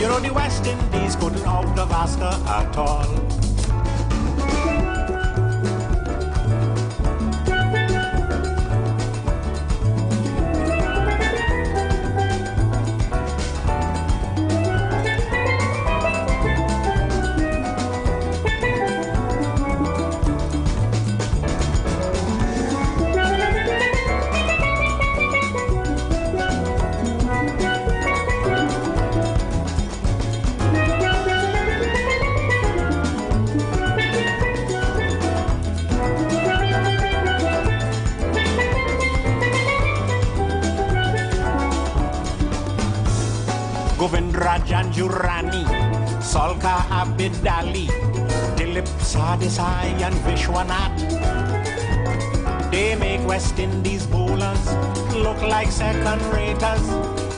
You know the West Indies couldn't out the Vasca at all. Janjurani, Solka Abidali, Dilip Sadesai and Vishwanath. They make West Indies bowlers look like second-raters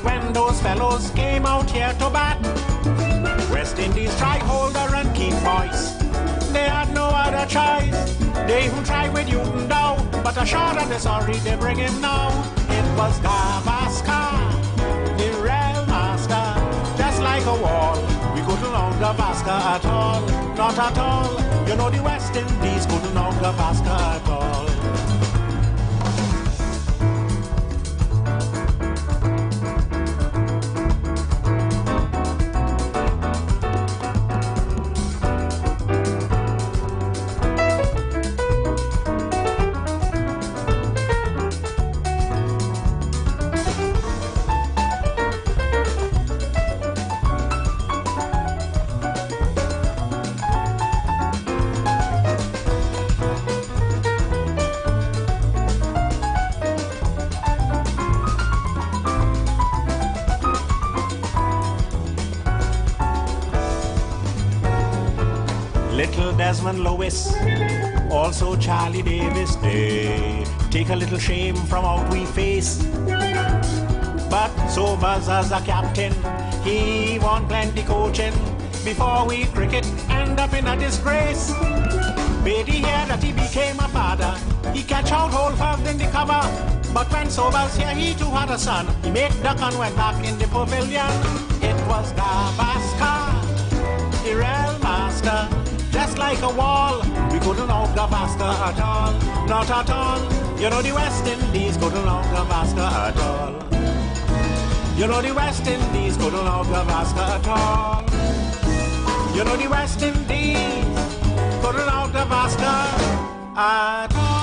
when those fellows came out here to bat. West Indies tried holder and keep voice. They had no other choice. They who tried with Newton Dow, but a short of the sorry they bring him now. It was Gavaskar, the real master. Just like a wall, we couldn't longer Vasca at all, not at all. You know the West Indies couldn't longer Vasca at all. Desmond Lewis, also Charlie Davis, they take a little shame from out we face. But Sobers as a captain, he won plenty coaching before we cricket end up in a disgrace. Beatty here that he became a father, he catch out whole first in the cover. But when Sobers here, he too had a son, he made duck and went back in the pavilion. It was Gavaskar, the real master. Just like a wall, we couldn't out Gavaskar at all, not at all. You know the West Indies couldn't out Gavaskar at all. You know the West Indies couldn't out Gavaskar at all. You know the West Indies couldn't out Gavaskar at all.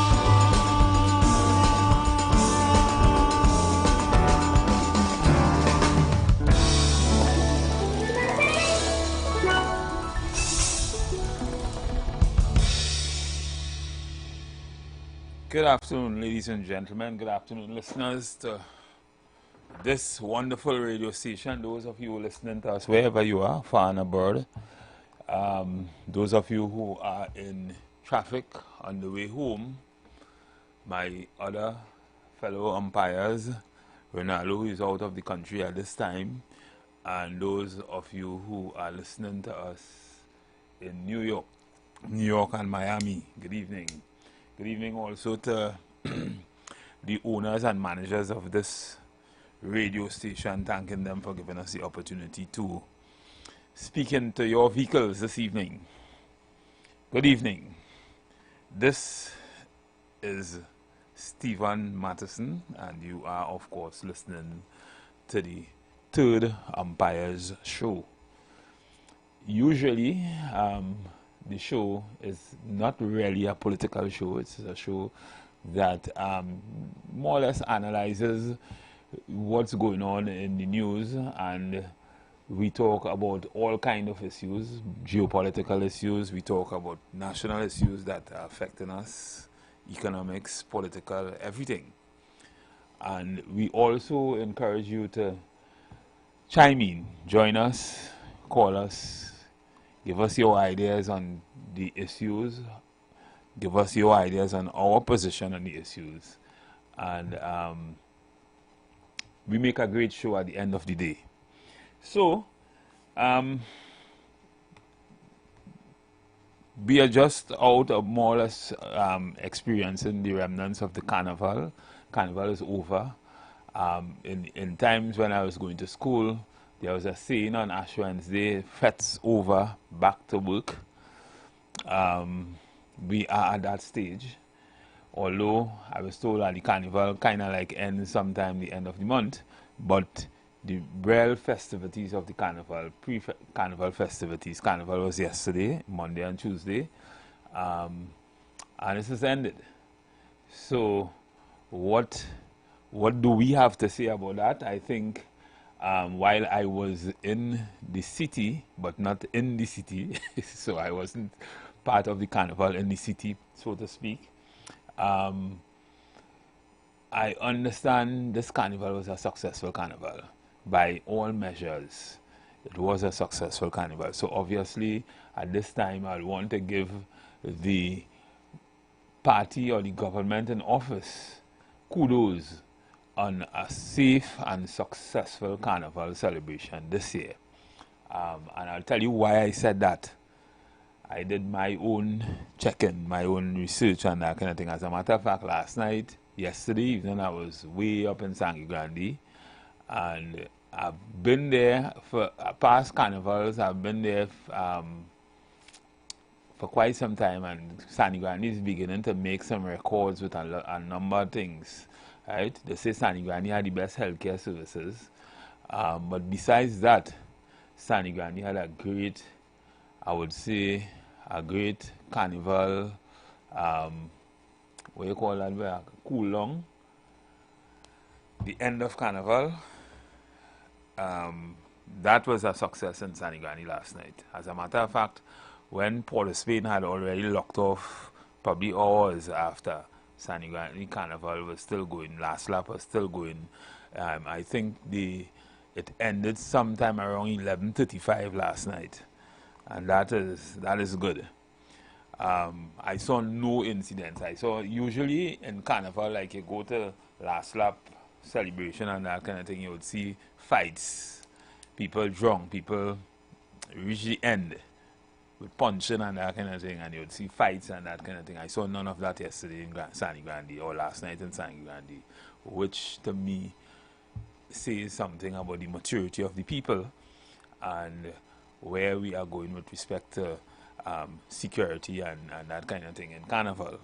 Good afternoon, ladies and gentlemen. Good afternoon, listeners to this wonderful radio station. Those of you listening to us wherever you are, far and abroad. Those of you who are in traffic on the way home, my other fellow umpires, Ronaldo, who is out of the country at this time, and those of you who are listening to us in New York and Miami. Good evening. Good evening also to the owners and managers of this radio station, thanking them for giving us the opportunity to speak into your vehicles this evening. Good evening. This is Stephen Matheson, and you are, of course, listening to the Third Umpires Show. Usually, the show is not really a political show. It's a show that more or less analyzes what's going on in the news, and we talk about all kinds of issues, geopolitical issues. We talk about national issues that are affecting us, economics, political, everything. And we also encourage you to chime in, join us, call us, give us your ideas on the issues. Give us your ideas on our position on the issues. And we make a great show at the end of the day. So, we are just out of more or less experiencing the remnants of the carnival. Carnival is over. In times when I was going to school, there was a saying on Ash Wednesday, fets over, back to work. We are at that stage. Although I was told that the carnival kind of like ends sometime the end of the month, but the real festivities of the carnival, pre-carnival festivities, carnival was yesterday, Monday and Tuesday, and this has ended. So what do we have to say about that? I think while I was in the city, but not in the city, so I wasn't part of the carnival in the city, so to speak, I understand this carnival was a successful carnival. By all measures, it was a successful carnival. So obviously, at this time, I want to give the party or the government in office kudos on a safe and successful carnival celebration this year. And I'll tell you why I said that. I did my own check-in, my own research and that kind of thing. As a matter of fact, last night, yesterday evening, I was way up in Sangre Grande, and I've been there for past carnivals. I've been there for quite some time, and Sangre Grande is beginning to make some records with a number of things. Right? They say Sangre Grande had the best healthcare services, but besides that, Sangre Grande had a great, I would say, a great carnival, what you call that, cool long, the end of carnival. That was a success in Sangre Grande last night. As a matter of fact, when Port of Spain had already locked off, probably hours after, Sangre Grande carnival was still going, last lap was still going. I think it ended sometime around 11:35 last night. And that is good. I saw no incidents. I saw usually in carnival, like you go to last lap celebration and that kind of thing, you would see fights, people drunk, people reach the end with punching and that kind of thing, and you would see fights and that kind of thing. I saw none of that yesterday in Sangre Grande or last night in Sangre Grande, which to me says something about the maturity of the people and where we are going with respect to security and that kind of thing in carnival.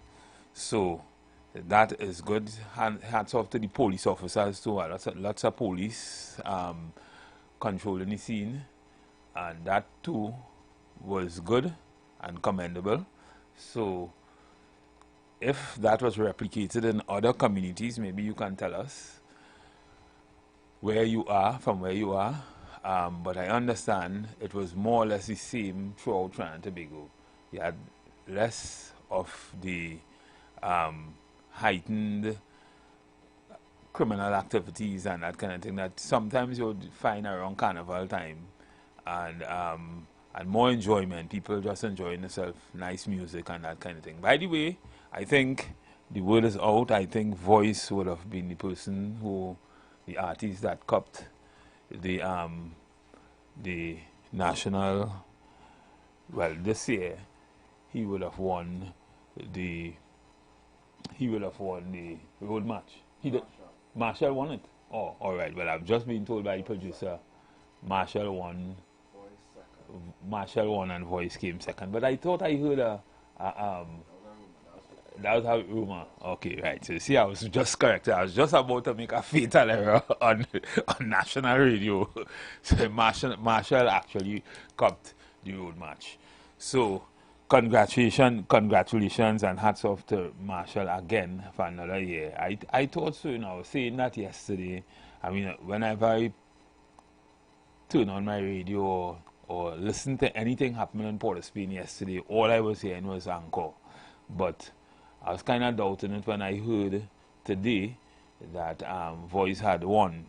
So that is good. Hats off to the police officers too. Lots of police controlling the scene, and that too was good and commendable. So if that was replicated in other communities, maybe you can tell us where you are, from where you are. But I understand it was more or less the same throughout Trinidad and Tobago. You had less of the heightened criminal activities and that kind of thing that sometimes you would find around carnival time, and more enjoyment, people just enjoying themselves, nice music and that kind of thing. By the way, I think the word is out. I think Voice would have been the person who, the artist that copped the national, well, this year he would have won the road match. He did. Marshall won it. Oh, all right. Well, I've just been told by the producer Marshall won. Marshall won and Voice came second. But I thought I heard that was a rumor. Okay, right. So see, I was just correct. I was just about to make a fatal error on national radio. So Marshall actually copped the road match. So congratulations and hats off to Marshall again for another year. I thought so, I was saying that yesterday. I mean, whenever I turn on my radio or listen to anything happening in Port of Spain yesterday, all I was hearing was Anchor. But I was kind of doubting it when I heard today that Voice had won.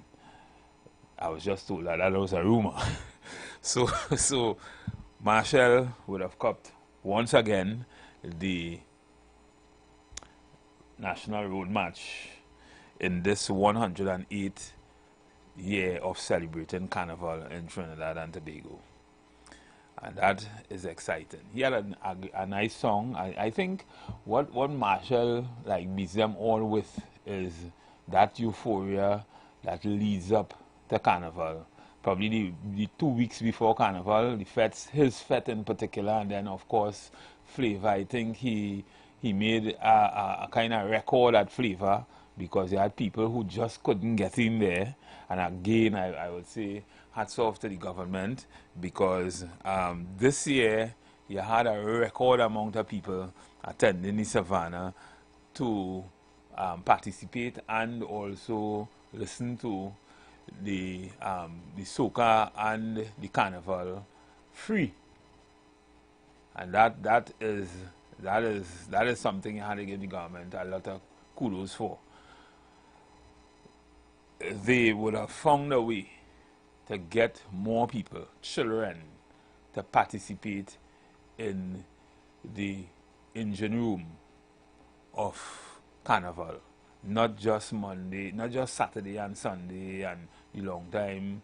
I was just told that was a rumor. so Marshall would have copped once again the national road match in this 108th year of celebrating carnival in Trinidad and Tobago. And that is exciting. He had a nice song. I think what Marshall beats them all with is that euphoria that leads up to carnival. probably the 2 weeks before Carnival, his fete in particular, and then of course Flavor. I think he made a kind of record at Flavor because he had people who just couldn't get in there. And again, I would say hats off to the government because this year you had a record amount of people attending the Savannah to participate and also listen to the soca and the carnival free, and that is something you had to give the government a lot of kudos for. They would have found a way to get more people, children, to participate in the engine room of Carnival. Not just Monday, not just Saturday and Sunday and the long time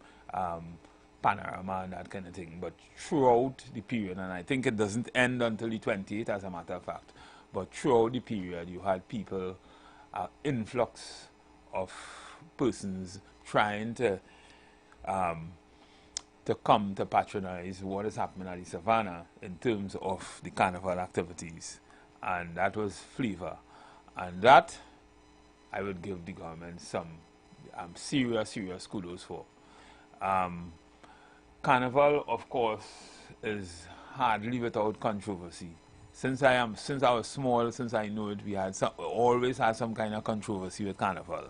panorama and that kind of thing, but throughout the period. And I think it doesn't end until the 28th, as a matter of fact. But throughout the period, you had people, influx of persons trying to come to patronize what is happening at the Savannah in terms of the carnival activities. And that was Flavor. And that I would give the government some serious kudos for. Carnival, of course, is hardly without controversy. Since I was small, since I know it, we always had some kind of controversy with Carnival.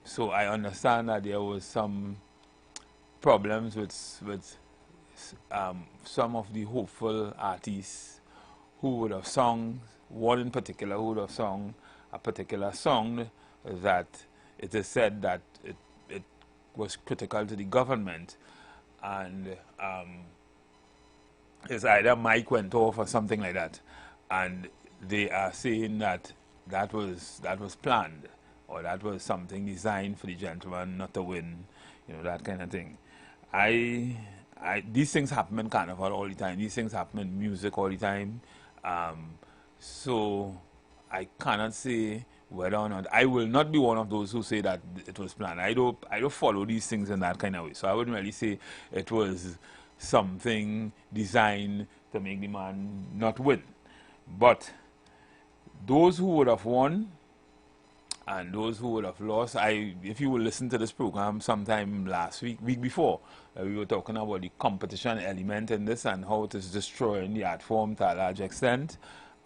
So I understand that there was some problems with some of the hopeful artists who would have sung, one in particular who would have sung a particular song that it is said that it was critical to the government, and it's either mic went off or something like that, and they are saying that that was planned, or that was something designed for the gentleman not to win, that kind of thing. These things happen in Carnival all the time. These things happen in music all the time. So I cannot say whether or not I will not be one of those who say that it was planned. I don't follow these things in that kind of way. So I wouldn't really say it was something designed to make the man not win. But those who would have won and those who would have lost, if you will listen to this program sometime last week before, we were talking about the competition element in this and how it is destroying the art form to a large extent.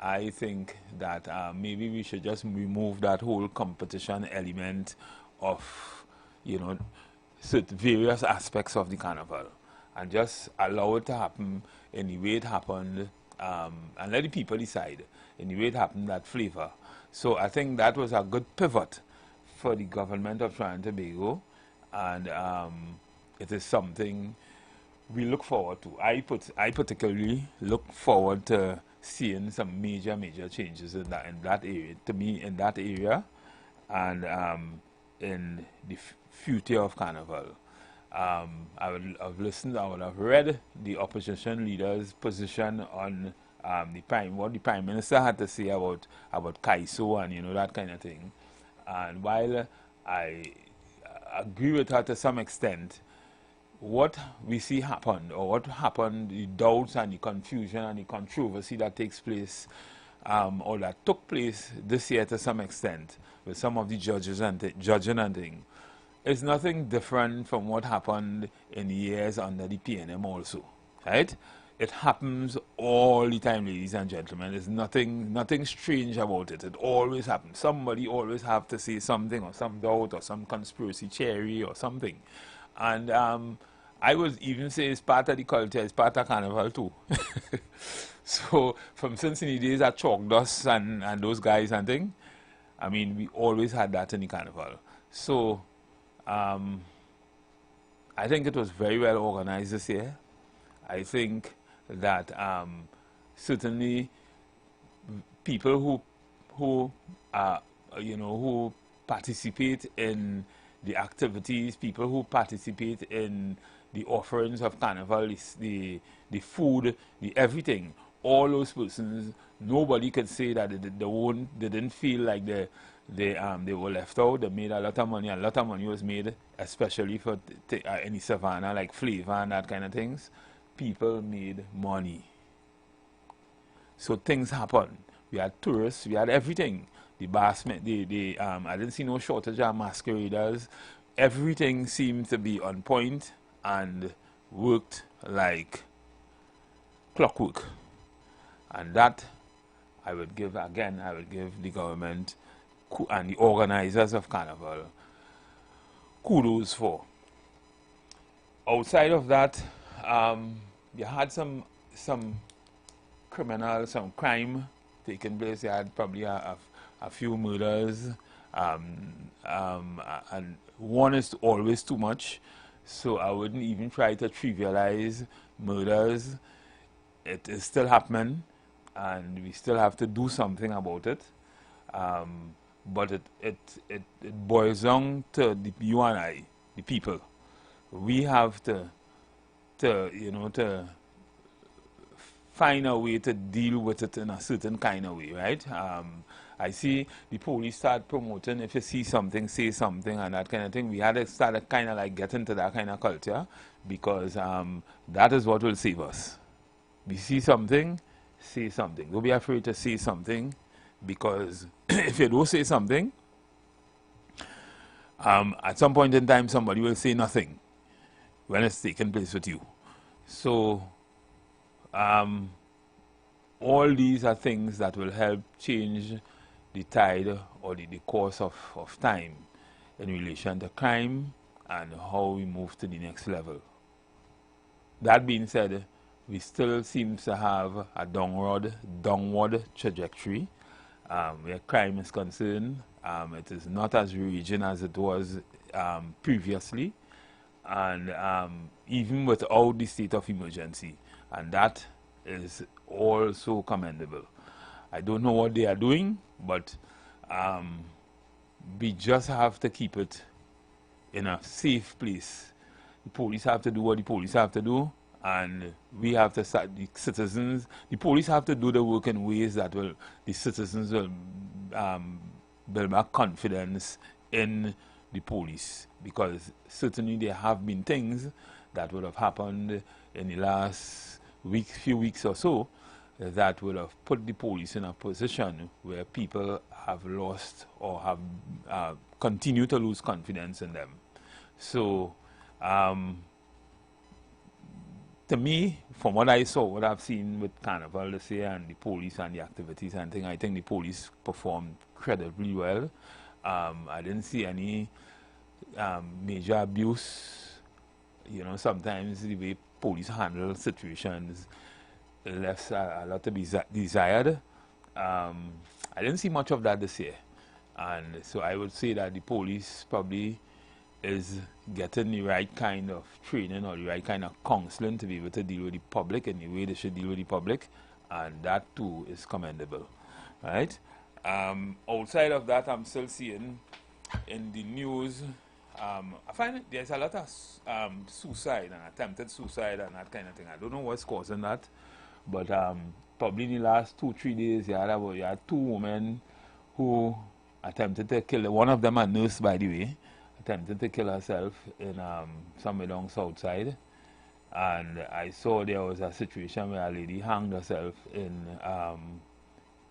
I think that maybe we should just remove that whole competition element of, certain various aspects of the carnival and just allow it to happen in the way it happened, and let the people decide in the way it happened, that Flavor. So I think that was a good pivot for the government of Trinidad and Tobago, and it is something we look forward to. I particularly look forward to seeing some major changes in that area, to me, in that area, and in the future of Carnival. I would have listened, I would have read the opposition leader's position on what the Prime Minister had to say about CAISO and that kind of thing. And while I agree with her to some extent, what we see happened, or what happened, the doubts and the confusion and the controversy that takes place, or that took place this year to some extent with some of the judges and judging and thing, is nothing different from what happened in the years under the PNM also, right? It happens all the time, ladies and gentlemen. There's nothing strange about it. It always happens. Somebody always have to say something, or some doubt, or some conspiracy theory, or something. And I would even say it's part of the culture, it's part of Carnival too. So from since the days at Chalk Dust and those guys and thing, I mean, we always had that in the Carnival. So I think it was very well organized this year. I think that certainly people who participate in the activities, people who participate in the offerings of Carnival, the food, the everything, all those persons, nobody could say that they didn't feel like they were left out. They made a lot of money. A lot of money was made, especially for any savannah like flavor and that kind of things. People made money. So things happened. We had tourists, we had everything. The basement, I didn't see no shortage of masqueraders. Everything seemed to be on point and worked like clockwork. And that I would give the government and the organizers of Carnival kudos for. Outside of that, you had some crime taking place. You had probably a few murders, and one is always too much. So I wouldn't even try to trivialize murders. It is still happening, and we still have to do something about it. But it boils down to you and I, the people. We have to find a way to deal with it in a certain kind of way, right? I see the police start promoting, if you see something, say something, and that kind of thing. We had to start kind of like get into that kind of culture, because that is what will save us. We see something, say something. Don't be afraid to say something, because if you don't say something, at some point in time somebody will say nothing when it's taking place with you. So all these are things that will help change the tide or the course of time in relation to crime and how we move to the next level. That being said, we still seem to have a downward trajectory where crime is concerned. It is not as raging as it was previously, and even without the state of emergency, and that is also commendable. I don't know what they are doing, but we just have to keep it in a safe place. The police have to do what the police have to do, and we have to start, the citizens, the police have to do the work in ways that will, the citizens will build back confidence in the police, because certainly there have been things that would have happened in the last few weeks or so that would have put the police in a position where people have lost or have continued to lose confidence in them. So to me, from what I saw, what I've seen with Carnival this year and the police and the activities and things, I think the police performed incredibly well. I didn't see any major abuse. You know, sometimes the way police handle situations left a lot to be desired. I didn't see much of that this year. And so I would say that the police probably is getting the right kind of training or the right kind of counseling to be able to deal with the public in the way they should deal with the public, and that too is commendable, right? Outside of that, I'm still seeing in the news, I find there's a lot of suicide and attempted suicide and that kind of thing. I don't know what's causing that, but probably in the last 2-3 days, you had 2 women who attempted to kill. One of them a nurse, by the way, attempted to kill herself in somewhere down south side, and I saw there was a situation where a lady hanged herself up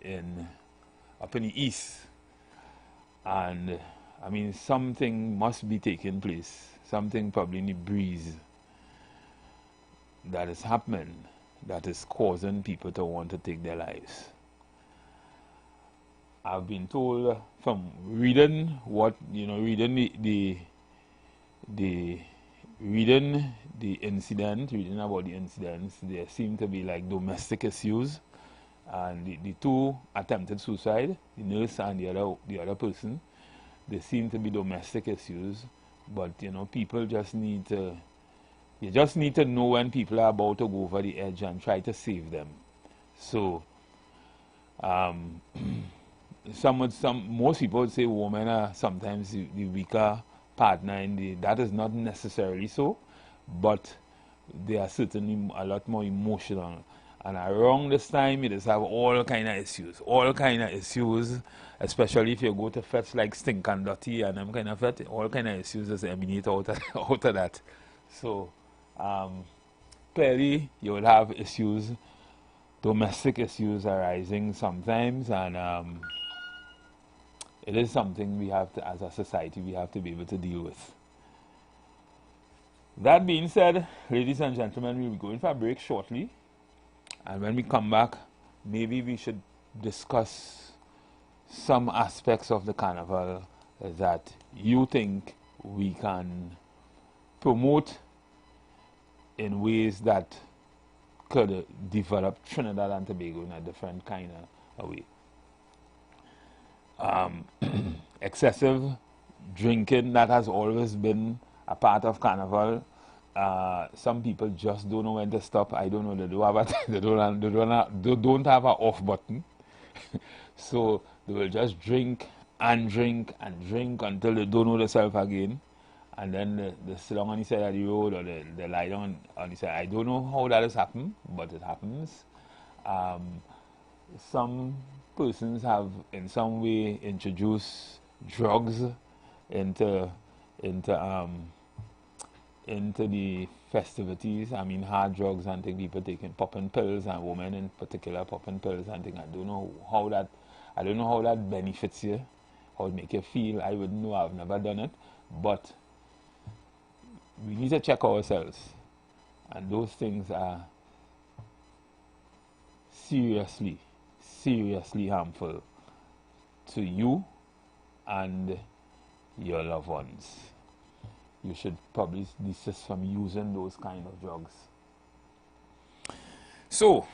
in the east, and I mean something must be taking place, something probably in the breeze that is happening that is causing people to want to take their lives. I've been told from reading reading about the incidents, there seem to be like domestic issues, and the 2 attempted suicide, the nurse and the other person, they seem to be domestic issues. But you know, people just need to, you just need to know when people are about to go over the edge and try to save them. So most people would say women are sometimes the weaker partner in that is not necessarily so, but they are certainly a lot more emotional And around this time, you just have all kind of issues. All kind of issues, especially if you go to fets like Stink and Dirty and them kind of fet, all kind of issues just emanate out of that. So, clearly, you will have issues, domestic issues arising sometimes, and it is something we have to, as a society, we have to be able to deal with. That being said, ladies and gentlemen, we'll be going for a break shortly. And when we come back, maybe we should discuss some aspects of the carnival that you think we can promote in ways that could develop Trinidad and Tobago in a different kind of way. Excessive drinking, that has always been a part of carnival. Some people just don't know when to stop. I don't know. They don't have an off button. So they will just drink and drink and drink until they don't know themselves again. And then they sit down on the side of the road, or they lie down on the side. I don't know how that has happened, but it happens. Some persons have in some way introduced drugs into the festivities. I mean, hard drugs and things, people taking popping pills, and women in particular popping pills and things. I don't know how that benefits you, how it make you feel. I wouldn't know. I've never done it, but we need to check ourselves, and those things are seriously harmful to you and your loved ones. You should probably desist from using those kind of drugs. So,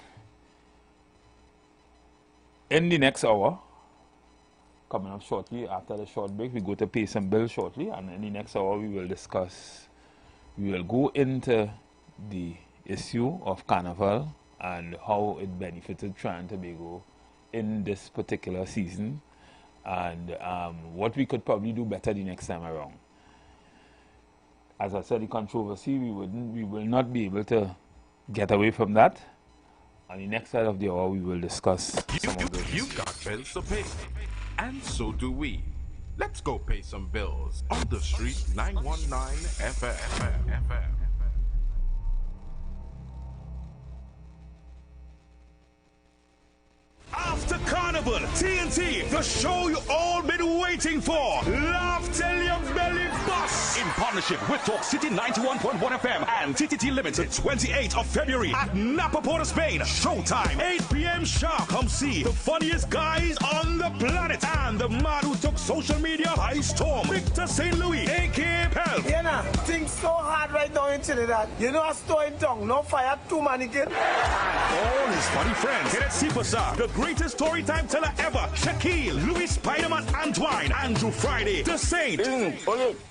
in the next hour, coming up shortly after the short break, we go to pay some bills shortly, and in the next hour we will go into the issue of carnival and how it benefited Trinidad and Tobago in this particular season, and what we could probably do better the next time around. As I said, the controversy, we will not be able to get away from that. On the next side of the hour, we will discuss some of those. You got bills to pay, and so do we. Let's go pay some bills on the street 919 FM. After Carnival, TNT, the show you all been waiting for. Laugh till your belly busts. In partnership with Talk City 91.1 FM and TTT Limited, 28th of February at Napa, Port of Spain. Showtime, 8 p.m. sharp. Come see the funniest guys on the planet and the man who took social media by storm, Victor St. Louis, a.k.a. Pelp. Yeah, nah, things so hard right now in Trinidad. You know a store in town, no fire, 2 mannequins. All his funny friends. Kenneth Superstar, the greatest story time teller ever. Shaquille, Louis Spider-Man Antoine, Andrew Friday, The Saint.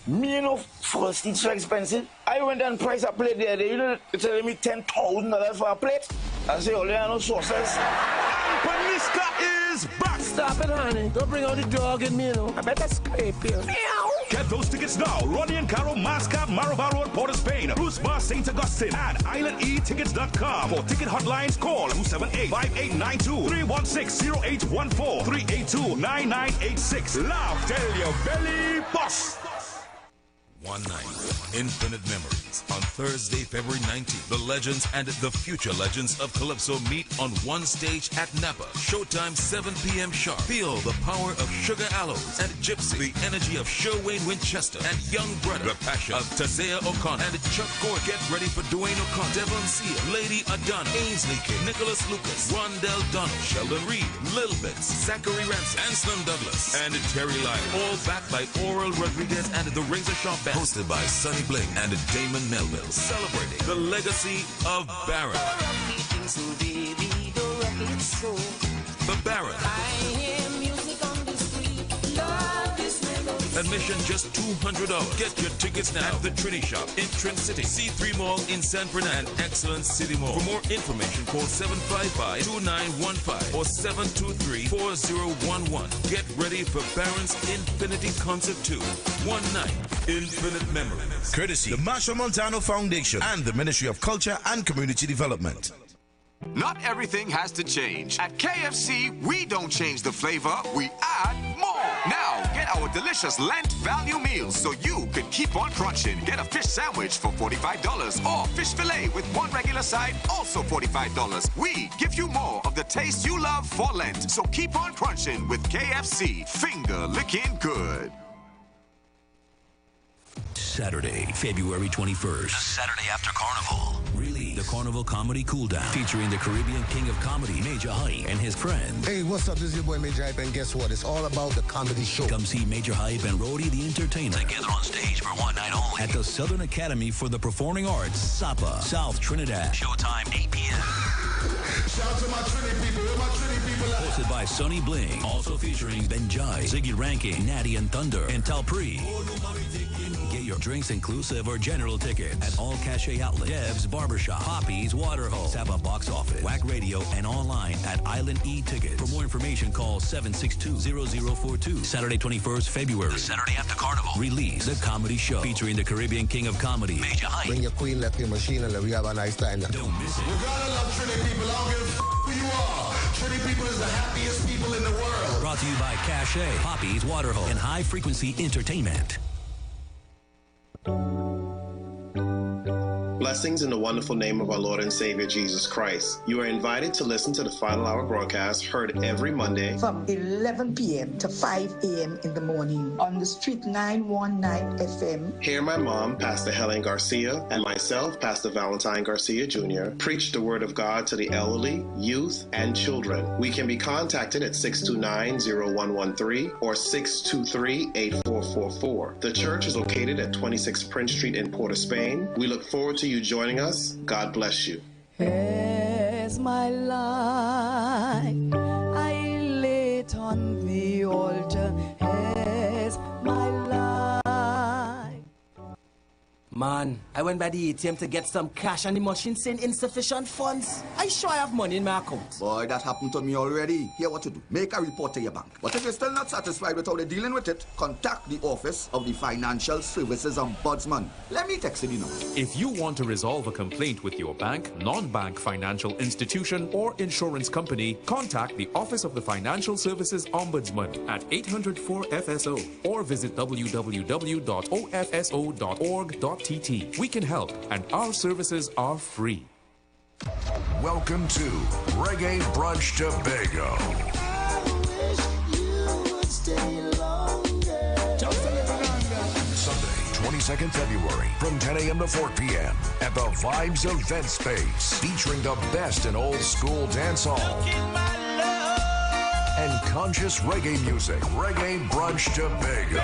Me, you know, first it's so expensive. I went and priced a plate there. You know, they're telling me $10,000 for a plate. I say, oh, there are no sauces. And Paniska is back. Stop it, honey. Don't bring out the dog in me, you know. I better scrape you. Meow. Get those tickets now. Ronnie and Caro, Mascot, Maraval Road, Port of Spain, Bruce Bar, St. Augustine, and IslandEtickets.com. For ticket hotlines, call 278-5892, 316-0814, 382-9986. Laugh till your belly busts. One night, infinite memories. On Thursday, February 19th, the legends and the future legends of Calypso meet on one stage at Napa. Showtime 7 p.m. sharp. Feel the power of Sugar Aloes and Gypsy, the energy of Sherwayne Winchester and Young Brother, the passion of Tazea O'Connor and Chuck Gordon. Get ready for Dwayne O'Connor, Devon Sear, Lady Adana, Ainsley King, Nicholas Lucas, Rondell Donald, Sheldon Reed, Lil Bits, Zachary Ransom, and Slim Douglas, and Terry Lyle. All backed by Oral Rodriguez and the Razor Sharp Band. Hosted by Sonny Bling and Damon Melville, celebrating the legacy of Baron. The Baron. Admission just $200. Get your tickets now at the Trinity Shop in Trin City, C3 Mall in San Fernando, and Excellence City Mall. For more information, call 755-2915 or 723-4011. Get ready for Baron's Infinity Concert 2. One night, infinite memories. Courtesy the Marshall Montano Foundation and the Ministry of Culture and Community Development. Not everything has to change. At KFC, we don't change the flavor, we add more. Now, get our delicious Lent value meals so you can keep on crunching. Get a fish sandwich for $45 or fish fillet with one regular side, also $45. We give you more of the taste you love for Lent. So keep on crunching with KFC. Finger licking good. Saturday, February 21st. The Saturday after Carnival. Release the Carnival Comedy Cool Down featuring the Caribbean King of Comedy, Major Hype, and his friends. Hey, what's up? This is your boy Major Hype, and guess what? It's all about the comedy show. Come see Major Hype and Rody the Entertainer together on stage for one night only at the Southern Academy for the Performing Arts, SAPA, South Trinidad. Showtime 8 p.m. Shout out to my Trinity people. Where my Trinity people at? Hosted by Sonny Bling. Also featuring Benjai, Ziggy Ranking, Natty and Thunder, and Talpree. Get your drinks inclusive or general ticket at all cachet outlets, Deb's Barbershop, Poppy's Waterhole, Saba Box Office, WAC Radio, and online at Island E-Ticket. For more information, call 762-0042. Saturday, 21st February. The Saturday after Carnival. Release the comedy show featuring the Caribbean King of Comedy, Major Hype. Bring your queen, left your machine, and we have a nice time. Don't miss it. You gotta love Trinity people. I don't give a who you are. Trinity people is the happiest people in the world. Brought to you by Cachet, Poppy's Waterhole, and High Frequency Entertainment. Blessings in the wonderful name of our Lord and Savior Jesus Christ. You are invited to listen to the Final Hour broadcast heard every Monday from 11 p.m. to 5 a.m. in the morning on the Street 919 FM. Hear my mom, Pastor Helen Garcia, and myself, Pastor Valentine Garcia Jr., preach the Word of God to the elderly, youth, and children. We can be contacted at 629-0113 or 623-8444. The church is located at 26 Prince Street in Port of Spain. We look forward to you joining us. God bless you. As my life I lay it on the altar, as my life. Man, I went by the ATM to get some cash and the machine saying insufficient funds. I sure I have money in my account. Boy, that happened to me already. Here what to do. Make a report to your bank. But if you're still not satisfied with how they're dealing with it, contact the Office of the Financial Services Ombudsman. Let me text you the number. If you want to resolve a complaint with your bank, non-bank financial institution, or insurance company, contact the Office of the Financial Services Ombudsman at 800-4FSO or visit www.ofso.org.tr. We can help, and our services are free. Welcome to Reggae Brunch Tobago. Sunday, 22nd February, from 10 a.m. to 4 p.m. at the Vibes Event Space, featuring the best in old school dancehall and conscious reggae music. Reggae Brunch Tobago.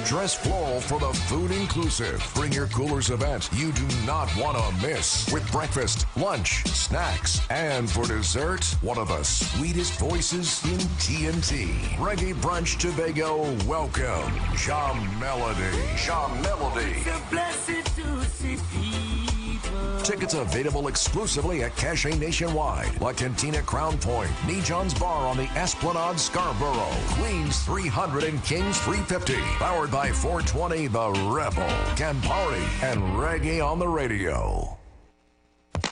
Dress floral for the food inclusive. Bring your coolers event you do not want to miss. With breakfast, lunch, snacks, and for dessert, one of the sweetest voices in TNT. Reggae Brunch Tobago, welcome, Ja Melody. Ja Melody. Tickets available exclusively at Cachet Nationwide, La Cantina Crown Point, Nejon's Bar on the Esplanade Scarborough, Queens 300 and Kings 350. Powered by 420 The Rebel, Campari, and Reggae on the Radio.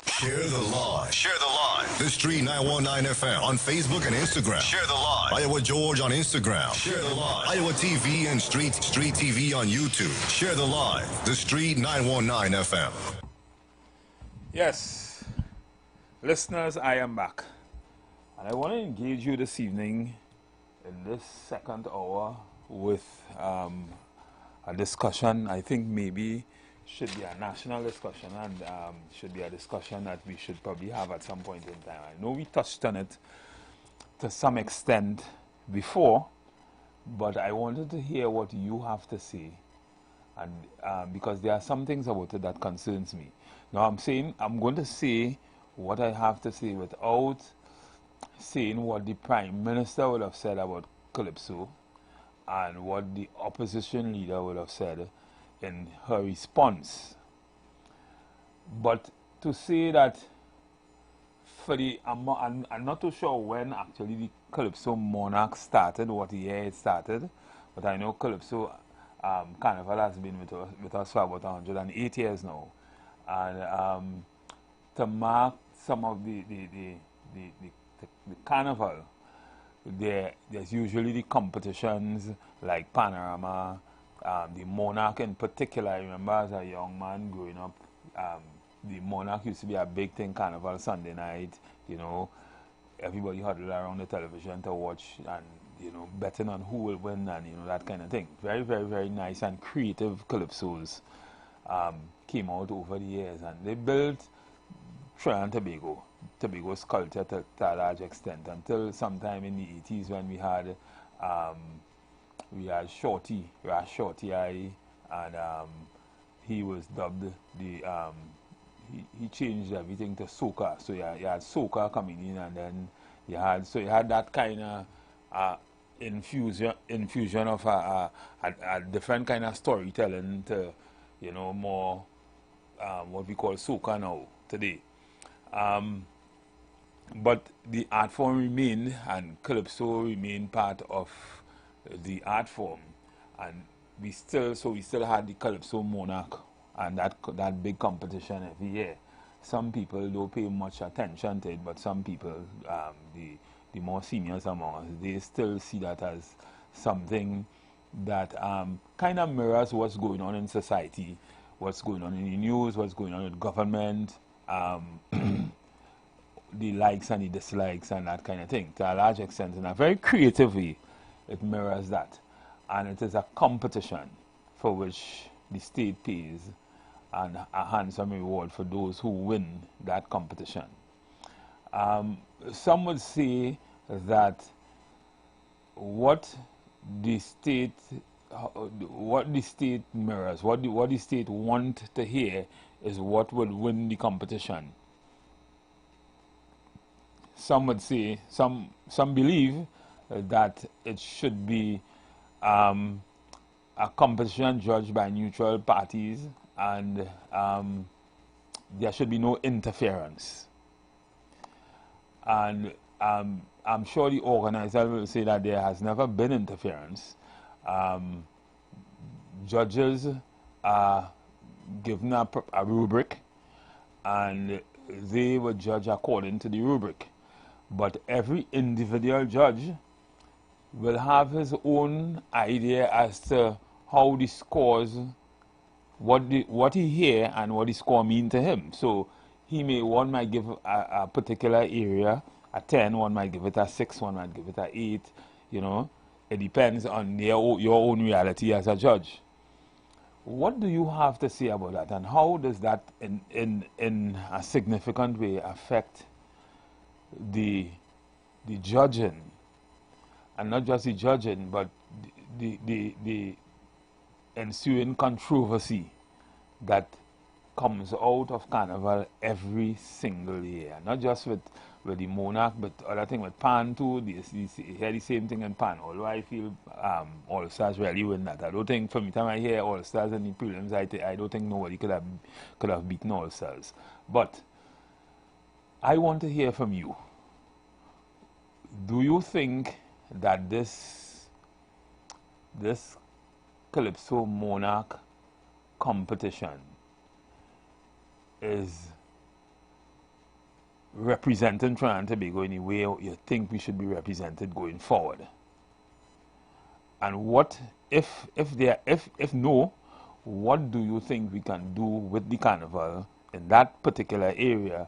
Share the live. Share the live. The Street 919 FM on Facebook and Instagram. Share the live. Iowa George on Instagram. Share the live. Iowa TV and Street TV on YouTube. Share the live. The Street 919 FM. Yes, listeners, I am back, and I want to engage you this evening in this second hour with a discussion. I think maybe should be a national discussion, and should be a discussion that we should probably have at some point in time. I know we touched on it to some extent before, but I wanted to hear what you have to say, and because there are some things about it that concerns me. Now I'm going to say what I have to say without saying what the Prime Minister would have said about Calypso and what the opposition leader would have said in her response. But to say that for the, I'm not too sure when actually the Calypso Monarch started, what year it started, but I know Calypso Carnival has been with us for about 108 years now. And to mark some of the carnival, there's usually the competitions like Panorama, the Monarch in particular. I remember as a young man growing up, the Monarch used to be a big thing, Carnival Sunday night, you know. Everybody huddled around the television to watch and, you know, betting on who will win and, you know, that kind of thing. Very, very, very nice and creative calypsos came out over the years, and they built Trinidad and Tobago's culture to a large extent until sometime in the 80s when we had Shorty, Rash Shorty, and he was dubbed the he changed everything to soca. So you had soca coming in, and then you had that kind of infusion of a different kind of storytelling to, you know, more what we call soca now today. But the art form remained, and calypso remained part of the art form, and we still had the Calypso Monarch and that big competition every year. Some people don't pay much attention to it, but some people, the more seniors among us, they still see that as something that kind of mirrors what's going on in society, what's going on in the news, what's going on with government, the likes and the dislikes and that kind of thing. To a large extent, in a very creative way, it mirrors that. And it is a competition for which the state pays and a handsome reward for those who win that competition. Some would say that what the state mirrors, what the state want to hear is what will win the competition. Some would say, some believe that it should be a competition judged by neutral parties, and there should be no interference. And I'm sure the organizer will say that there has never been interference. Judges are given a rubric, and they will judge according to the rubric. But every individual judge will have his own idea as to how the scores, what he hear and what the score mean to him. So one might give a particular area a 10, one might give it a 6, one might give it a 8, you know. It depends on your own reality as a judge. What do you have to say about that, and how does that in a significant way affect the judging, and not just the judging, but the ensuing controversy that comes out of Carnival every single year? Not just with the Monarch, but other thing with Pan too. You hear the same thing in Pan, although I feel All Stars really win that. I don't think, from the time I hear All Stars in the prelims, I don't think nobody could have beaten All Stars. But I want to hear from you. Do you think that this Calypso Monarch competition is representing Trinidad and Tobago in the way you think we should be represented going forward? And what if no, what do you think we can do with the carnival in that particular area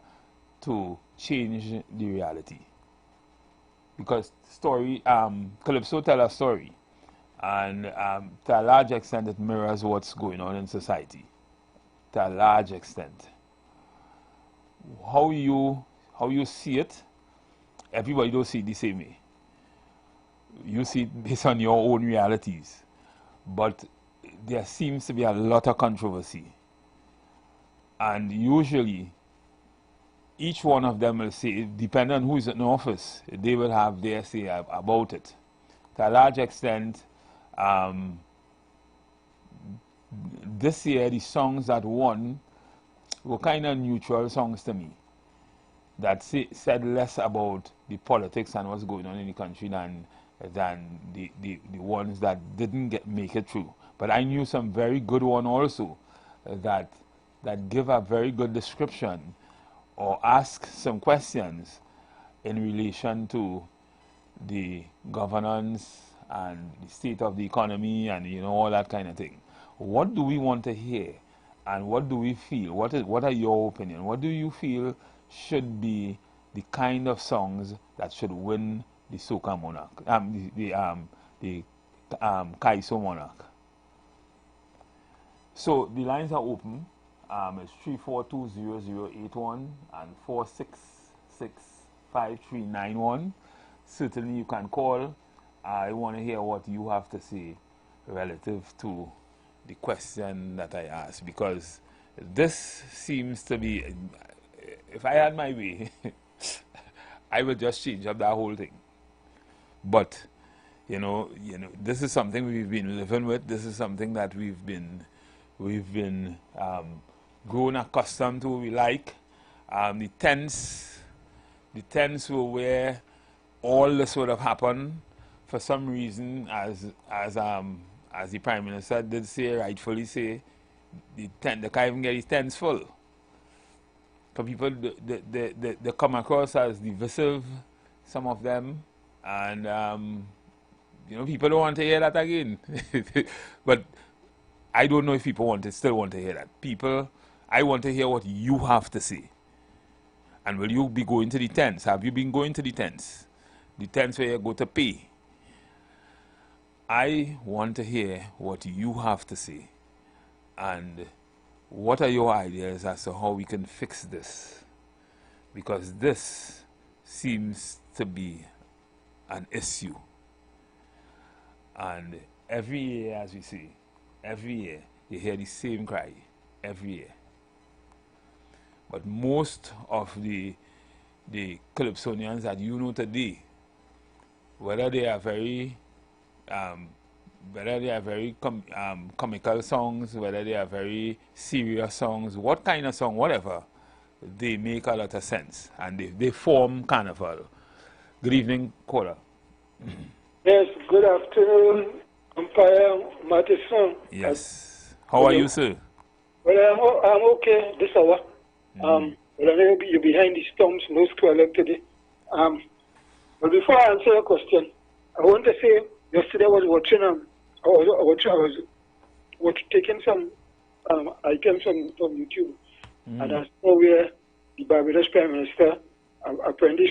to change the reality? Because Calypso tell a story, and to a large extent it mirrors what's going on in society. To a large extent, how you see it, everybody don't see it the same way. You see it based on your own realities, but there seems to be a lot of controversy, and usually each one of them will say, depending on who's in office, they will have their say about it. To a large extent, this year the songs that won were kind of neutral songs to me, that said less about the politics and what's going on in the country than the ones that didn't make it through. But I knew some very good one also that give a very good description or ask some questions in relation to the governance and the state of the economy and, you know, all that kind of thing. What do we want to hear, and what do we feel? What are your opinion? What do you feel should be the kind of songs that should win the Soca Monarch, the Kaiso Monarch? So the lines are open. It's 3420081 and 4665391. Certainly you can call. I want to hear what you have to say relative to the question that I asked, because this seems to be, if I had my way, I would just change up that whole thing. But you know, this is something we've been living with. This is something that we've been grown accustomed to. We like the tents were where all this would have happened. For some reason, as the Prime Minister did say, rightfully say, they can't even get his tents full. For people, they come across as divisive, some of them, and you know, people don't want to hear that again. But I don't know if people still want to hear that. People, I want to hear what you have to say. And will you be going to the tents? Have you been going to the tents? The tents where you go to pay. I want to hear what you have to say. And what are your ideas as to how we can fix this? Because this seems to be an issue. And every year, as we say, every year, you hear the same cry, every year. But most of the Calypsonians that you know today, whether they are very comical songs, whether they are very serious songs, what kind of song, whatever, they make a lot of sense, and they form carnival. Good evening, caller. Yes, good afternoon, Umpire Matheson. Yes. How are you, sir? Well, I'm okay this hour. Well, I know you're behind the storms, no squalor today. But before I answer your question, I want to say, yesterday I was watching, I was taking some items from YouTube, and I saw where the Barbados Prime Minister, apparently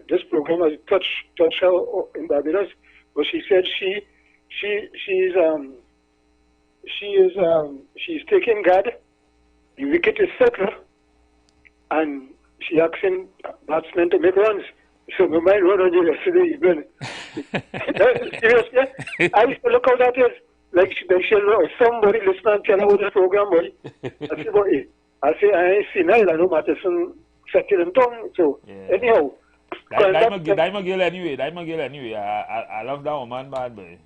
this program has touched her in Barbados, but she said she's taking guard, the wicket is settled, and she asking batsmen to make runs. So my mind run on you yesterday evening. Seriously, I used to look how that is. Like somebody listening and tell her about this program, boy. I say, I ain't seen it. I know Matheson settled in tongue. So, anyhow. I'm a girl anyway. I love that woman, bad boy.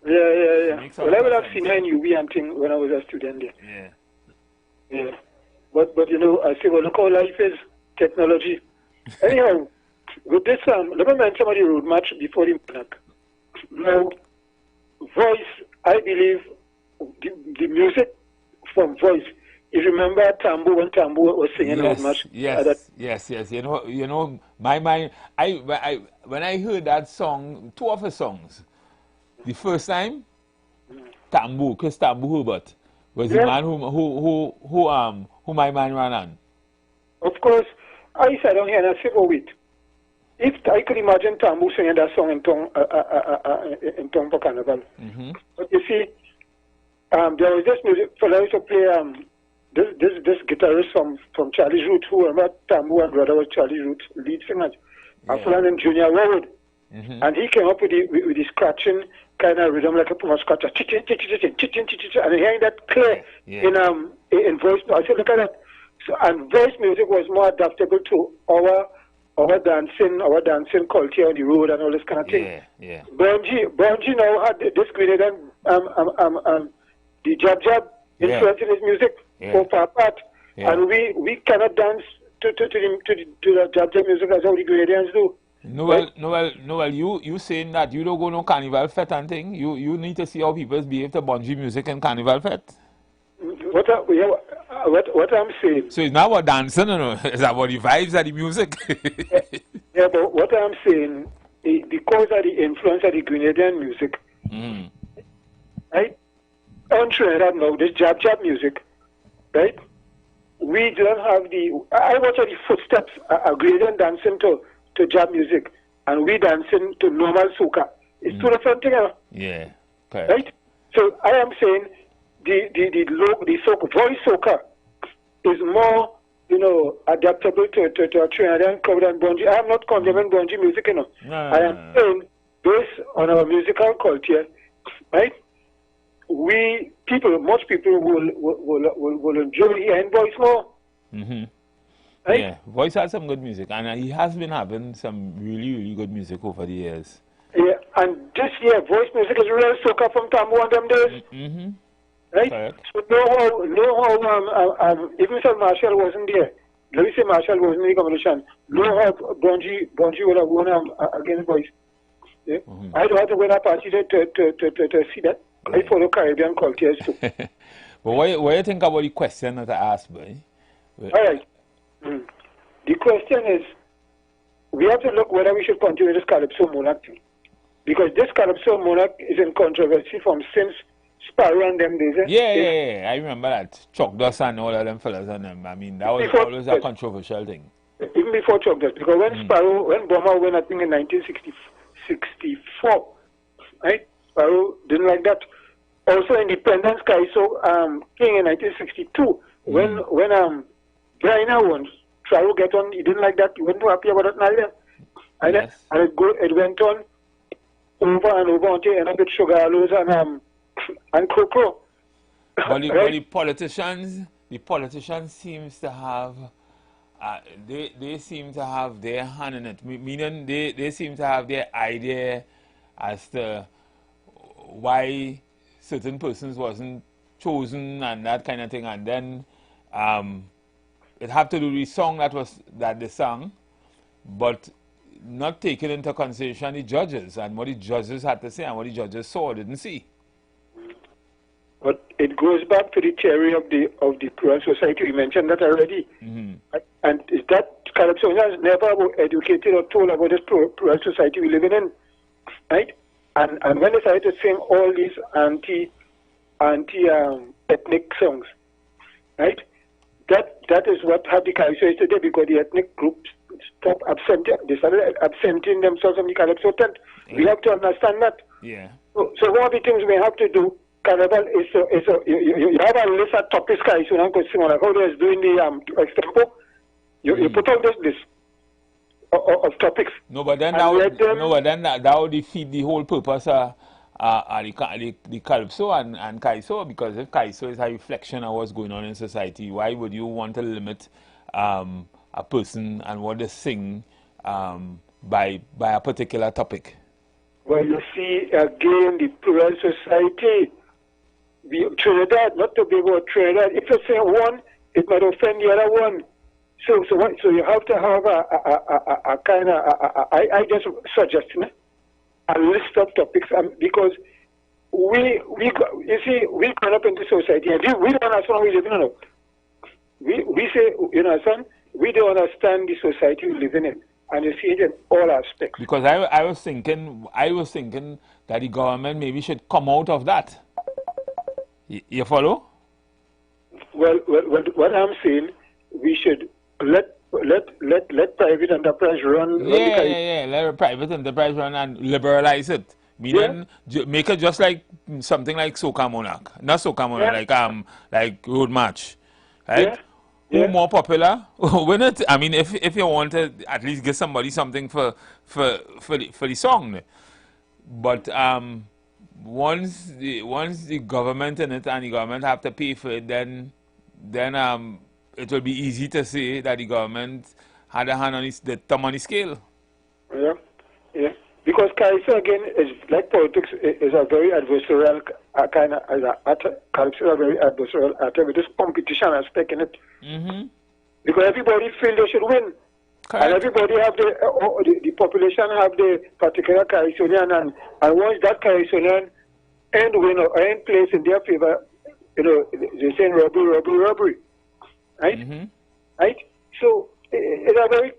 Yeah. Well, I would have seen her in UB and thing when I was a student there. Yeah. But you know, I say, well, look how life is. Technology. Anyhow, with this, let me mention some of the road match before the monarch. Now, voice, I believe, the music from voice. You remember Tambu when Tambu was singing road match? Yes. You know, my mind. When I heard that song, two of her songs. The first time, Tambu, Chris Tambu Hubert was the man who my mind ran on. Of course, I sat down here and I said, oh wait. If I could imagine Tambu singing that song in tongue for Carnival. But you see, there was this music for I used to play this guitarist from Charlie's Roots, who remember Tambu and brother was Charlie's Roots lead singers. A fellow named Junior Warwood. And he came up with the scratching kind of rhythm like a Puma scratcher. And hearing that clear in voice. I said, look at that. So, and voice music was more adaptable to our dancing culture on the road and all this kind of thing. Bonji now had this grenade and the jab influence in his music for part. And we cannot dance to the jab music as how the Grenadians do. Noel, you saying that you don't go no carnival fete and thing? You need to see how people behave to bungee music and carnival fete. What I'm saying. So it's not about dancing, no? It's about the vibes of the music. Yeah, but what I'm saying is because of the influence of the Grenadian music, right? On Trinidad now, this jab music, right? We don't have the. I watch the footsteps, a Grenadian dancing to jab music, and we dancing to normal soca. It's two different things. Yeah. Okay. Right? So I am saying the soca, voice soca is more, adaptable to a Trinidadian crowd than Bonji. I am not condemning Bonji music, I am saying, based on our musical culture, right? Most people will enjoy hearing voice more. Right? Yeah, voice has some good music, and he has been having some really, really good music over the years. Yeah, and this year, voice music is real soca from Tambo and them days. Right? Correct. So know how even if Marshall wasn't there, let me say Marshall wasn't in the competition, know how Bonji would have won against voice. Yeah? I don't have to win a party to see that. I follow Caribbean cultures too. But what do you think about the question that I asked, boy? All right. The question is, we have to look whether we should continue this Calypso Monarch thing. Because this Calypso Monarch is in controversy from since Sparrow and them days. Yeah. I remember that. Chuck Dust and all of them fellas and them. I mean, that was always a controversial thing. Even before Chuck Dust. Because when when Burma went, I think in 1964, right? Sparrow didn't like that. Also, Independence Kaiso King in 1962, when Brian won, Sparrow get on, he didn't like that. He wasn't too happy about that neither. And it went on over and over until it ended up with Sugar Aloes and Coco. But the politicians seems to have they seem to have their hand in it. Meaning they seem to have their idea as to why certain persons wasn't chosen and that kind of thing, and then it had to do with the song that they sang, but not taking into consideration the judges and what the judges had to say and what the judges saw or didn't see. But it goes back to the theory of the plural society. We mentioned that already. And is that Calypsonians never were educated or told about this plural society we live in, right? And when they started to sing all these anti-ethnic songs, right? That is what had the Calypso today, because the ethnic groups stopped they started absenting themselves from the Calypso tent. We have to understand that. Yeah. So one of the things we have to do, Carnival, is you have a list of topics, guys. You know, like how they're doing the extempo. You put out this list of topics. No, but then that would defeat the whole purpose of the Calypso and Kaiso, because if Kaiso is a reflection of what's going on in society, why would you want to limit a person and what they sing by a particular topic? Well, you see, again, the plural society, Trinidad, not to be about Trinidad. If you say one, it might offend the other one. So you have to have a kind of, I just suggest a list of topics, because we grown up in the society, and we don't understand we live in. We say, son, we don't understand the society we live in, and you see it in all aspects. Because I was thinking that the government maybe should come out of that. You follow? Well, what I'm saying, we should let private enterprise run. Let private enterprise run and liberalize it. Meaning, make it just like something like Soca Monarch, not Soca Monarch, like Road March, right? Who more popular? Win it. I mean, if you want to at least give somebody something for the song, but once the government in it and the government have to pay for it, then it will be easy to say that the government had a hand on the thumb on the scale. Yeah. Because Calypso, again, is like politics, is a very adversarial kind of Calypso is a very adversarial art with this competition aspect in it. Because everybody feel they should win. Correct. And everybody have the population have the particular Calypsonian, and once that Calypsonian end win or end place in their favor, you know, they're saying robbery, right? Right? So it's a very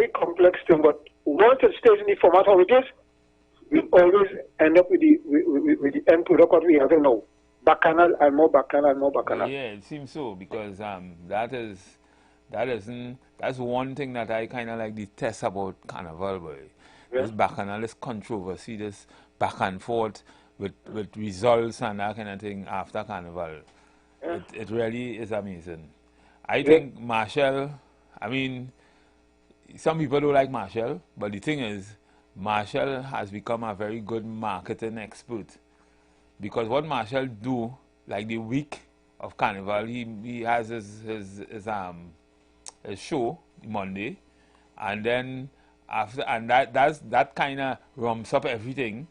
complex thing. But once it stays in the format how it is, we always end up with the end product what we have now. Bacchanal and more bacchanal and more bacchanal. Yeah, it seems so, because that's one thing that I kind of like detest about Carnival, boy. Yeah. This bacchanal, this controversy, this back and forth with results and that kind of thing after Carnival. Yeah. It really is amazing. I think Marshall, I mean, some people don't like Marshall, but the thing is, Marshall has become a very good marketing expert. Because what Marshall do, like the week of Carnival, he has his show Monday, and then after, and that kind of rumps up everything,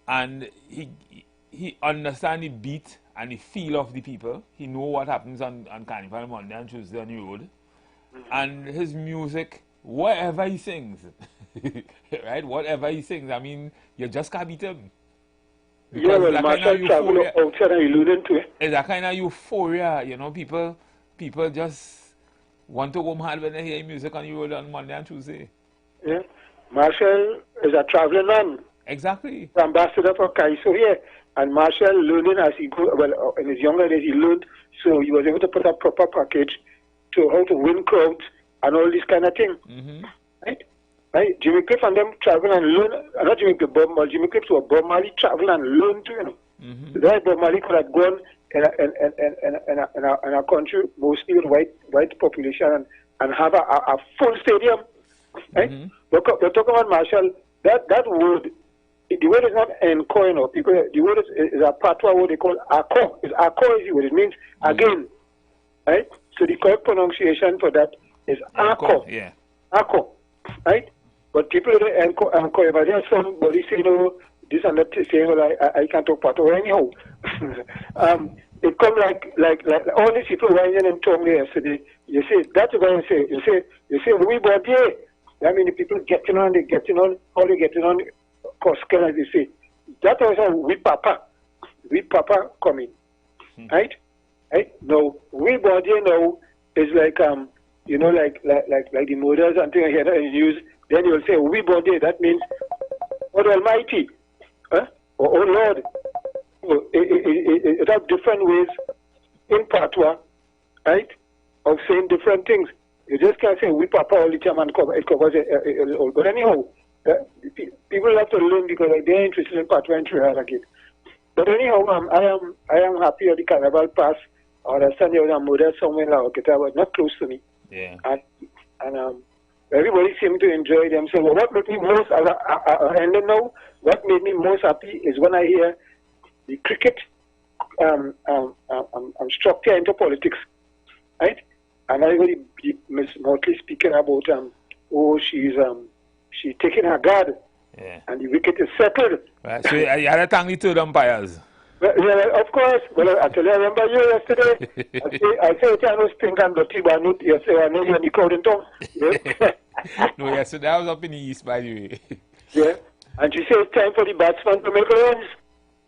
and he understand the beat and the feel of the people. He know what happens on Carnival Monday and Tuesday on the road, and his music, whatever he sings, right? Whatever he sings, I mean, you just can't beat him. Because yeah, well, Marshall travel outside and alluding to it. It's that kind of euphoria, you know. People just want to go mad when they hear music on the road on Monday and Tuesday. Yeah, Marshall is a traveling man. Exactly. The ambassador for Kaiso here, and Marshall learning as he grew. Well, in his younger days, he learned, so he was able to put a proper package to how to win crowds and all this kind of thing. Right? Right? Jimmy Cliff and them travel and learn. Not Jimmy Cliff, but Jimmy Cliff to a Bob Marley travel and learn too. You know, that Bob Marley could have gone in a country mostly with white population and have a full stadium. Right? We're talking about Marshall. That word, the word is not encore, you know. The word is a patois word they call accord. It's accord is the word. It means again. Right? So the correct pronunciation for that is accord. Yeah. Accord. Right? But people don't encore. But there's somebody say, you know, this and that, saying, well, I can't talk patois anyhow. It come like all these people whining and talking yesterday. You say, that's what I say. You say, we bought here. I mean, the people getting on, how they getting on, Costco, as they say. That was a we papa coming, right? Right? No, we body now is like you know, like the models and things here that you use. Then you'll say we body. That means God Almighty, or oh Lord. It has different ways in patois, right? Of saying different things. You just can't say we papa all the time and it covers it all. But anyhow, people have to learn because they're interested in patois and try again. But anyhow, I am happy at the Carnival Pass. I understand there was a model somewhere in La Roqueta, but not close to me. Yeah. And everybody seemed to enjoy themselves. Well, what made me most, ending now, what made me most happy is when I hear the cricket structure into politics, right? And everybody, Miss Motley speaking about she's taking her guard, and the wicket is settled. Right. So you had to thank the two umpires. Well, yeah, of course. Well, actually, I remember you yesterday. I said I was pink and dirty, but not yesterday. I know you're in the crowd in town. Yeah? No, yesterday I was up in the east, by the way. Yeah, and she said it's time for the batsman to make runs.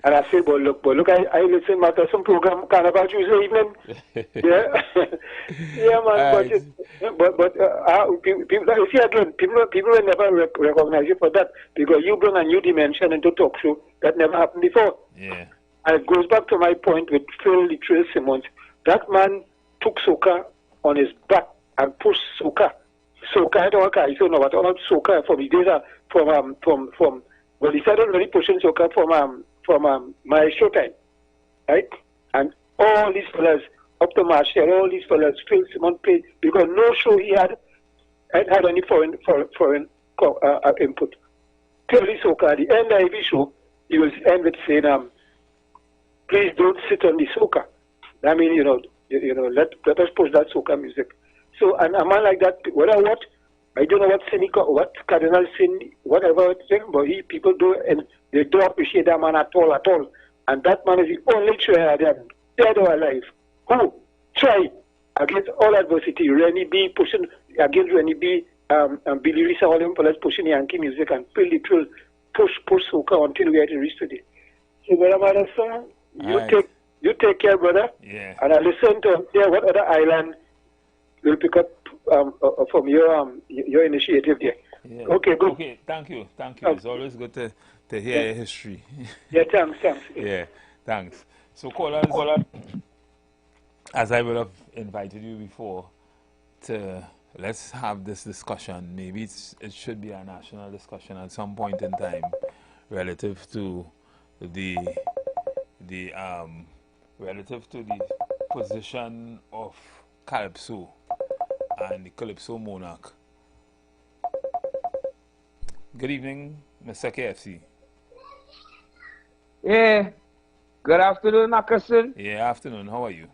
And I said, but look, I listen to some program Carnival Tuesday evening. Yeah, yeah, man. But people, you see again, people will never recognize you for that because you bring a new dimension into talk show that never happened before. Yeah. And it goes back to my point with Phil the Trail Simmons. That man took soca on his back and pushed soca. Soca, I don't know what all soca from the days from well, he started already pushing soca from Maestro time, right? And all these fellas, up to Marshall, all these fellas, Phil Simmons played because no show he had any foreign input. Clearly soca. At the end of every show, he will end with saying, please don't sit on the soca. I mean, let us push that soca music. So, and a man like that, I don't know what Cardinal sin, whatever thing, but people do, and they don't appreciate that man at all. And that man is the only try dead or alive, who try against all adversity. Rennie B pushing against Rennie B, and Billy Risa, all them fellas pushing Yankee music and Phil the Trill push soca until we had to reach today. So, what about us, sir? You You take care, brother. Yeah. And I listen to hear what other island will pick up from your initiative there. Yeah. Okay, good. Okay, thank you. Thank you. It's always good to hear your history. Yeah, thanks. Yeah, thanks. So, callers, as I would have invited you before, let's have this discussion. Maybe it should be a national discussion at some point in time relative to the position of Calypso and the Calypso monarch. Good evening, Mr. KFC. Yeah. Good afternoon, Mackerson. Yeah, afternoon. How are you?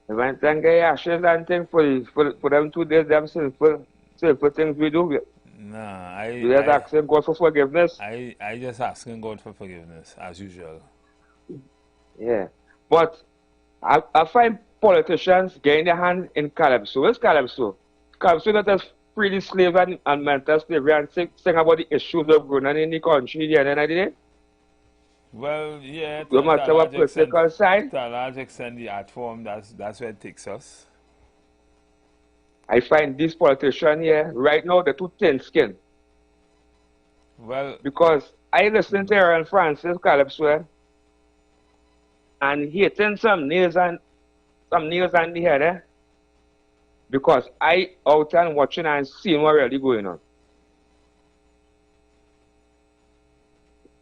I went and get ashes and things for them 2 days, them simple things we do. Nah, You just asking God for forgiveness? I just asking God for forgiveness, as usual. Yeah. But I find politicians getting their hand in Calypso. Where's Calypso? Calypso that has free the slave and mental slavery and sing about the issues of going on in the country the end of the day. Well, yeah, no matter what political side. To a large extent, the art form, that's where it takes us. I find this politician here, right now, they're too thin-skinned. Well, because I listen to Aaron Francis Calypso, and he hitting some nails on the head, because I out and watching and seeing what really going on.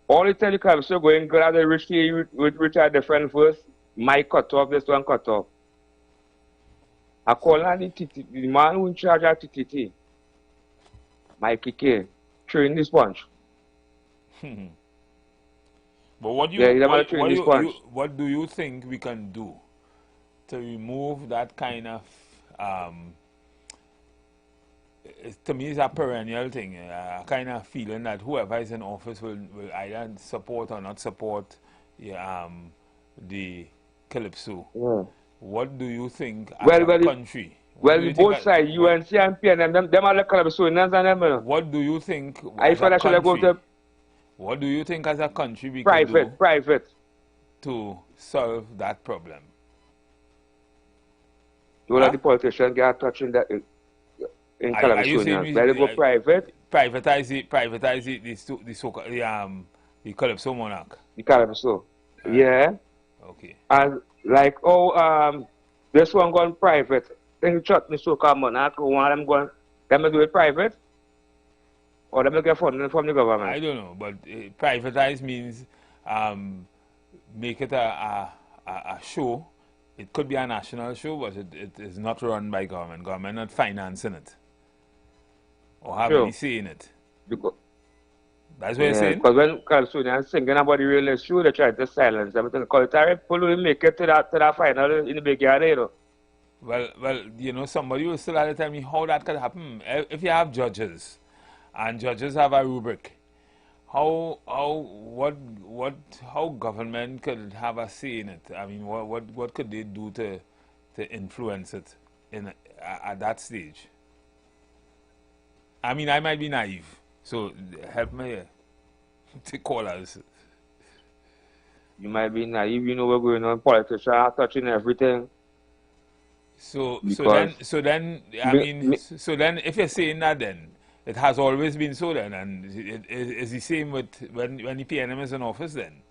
All the time the Calypso going good at the rich are different first. My cut off, this one cut off. I call on the man who in charge of TTT. My KK, train this bunch. But what do you think we can do to remove that kind of to me, it's a perennial thing, a kind of feeling that whoever is in office will either support or not support the Calypso. Yeah. What do you think as a country? Well, both sides, UNC and PNM, them are the Calypsonians. What do you think I feel I should go to what do you think as a country we can do to solve that problem? All of the politicians get touching that in Calypsonians. Let it go private. Privatize the Calypso monarch. The Calypso. Yeah. Okay. And like this one going private. Then you shut the so-called monarch, one of them going, them do it private? Or them get funding from the government? I don't know, but privatize means make it a show. It could be a national show, but it is not run by government. Government not financing it. Or have any say in it. That's what you're saying? Because when Calypsonians singing about the real issue, they try to silence everything. Because it's will make it to that final in the big yard, you know. Well, you know, somebody will still have to tell me how that could happen. If you have judges, and judges have a rubric, how government could have a say in it? I mean, what could they do to influence it at that stage? I mean, I might be naive, so help me here. To call us. You might be naive, you know what's going on. Politicians are touching everything. So then, if you're saying that, then it has always been so. Then, and it is the same with when the PNM is in office. Then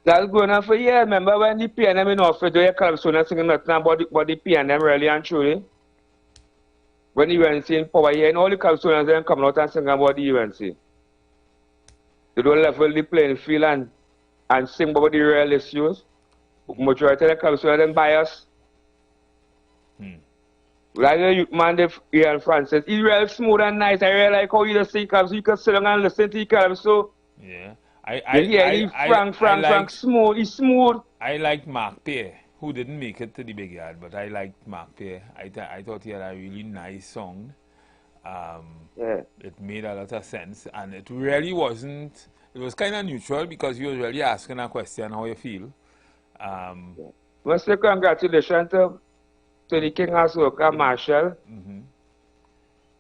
that's going on for years. Remember when the PNM in office, they Calypso singing nothing about the PNM really and truly. When the UNC in power here, and all the Calypsonians then come out and sing about the UNC. They don't level the playing field and sing about the real issues. Majority of the Calypsonians then bias. Like the youth man, Ian Francis, he's real smooth and nice. I really like how you just sing Calypso. You can sit down and listen to the Calypso. Yeah. Frank, smooth. He's smooth. I like Mark Pierre, who didn't make it to the big yard, but I liked Mark Pierre. I thought he had a really nice song. It made a lot of sense, and it really wasn't. It was kind of neutral because he was really asking a question how you feel. Well, say congratulations to the King of Soca, Marshall.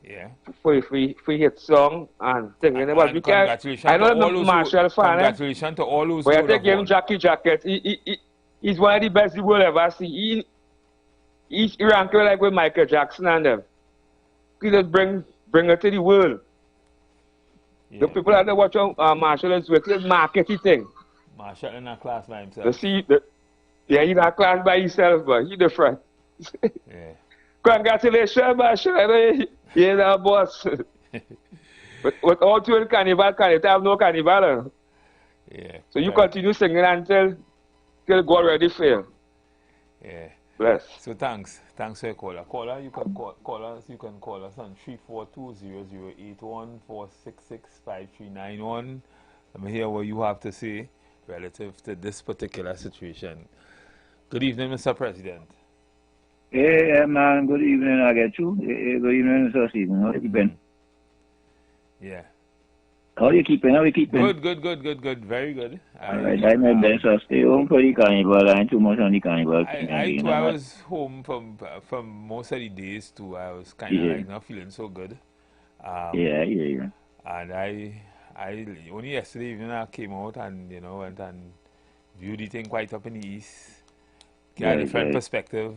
Yeah. For hit song and thing. And Congratulations. I know the Marshall fan. Congratulations to all those. But I take him Jackie Jacket. He's one of the best the world ever see. He's ranked like with Michael Jackson and them. He just bring it to the world. Yeah. The people that watch Marshall is with his marketing thing. Marshall in a class by himself. He's in a class by himself, but he's different. Yeah. Congratulations, Marshall. He's our boss. But all two in carnival, can't have no carnival. Yeah. So you continue singing until God ready for you. Yeah. Bless. So thanks for your caller. Caller, you can call us. You can call us on 342-0081-466-5391. Let me hear what you have to say relative to this particular situation. Good evening, Mr. President. Hey, man. Good evening. I get you. Good evening, Mr. Stephen. How you keeping? Yeah. How you keeping? Good. Very good. Alright, I my best to stay home for the carnival. I ain't too much on the carnival. I was home from most of the days too. I was kind of like not feeling so good. Yeah. And I only yesterday evening I came out and went and viewed the thing quite up in the east. Get a different perspective.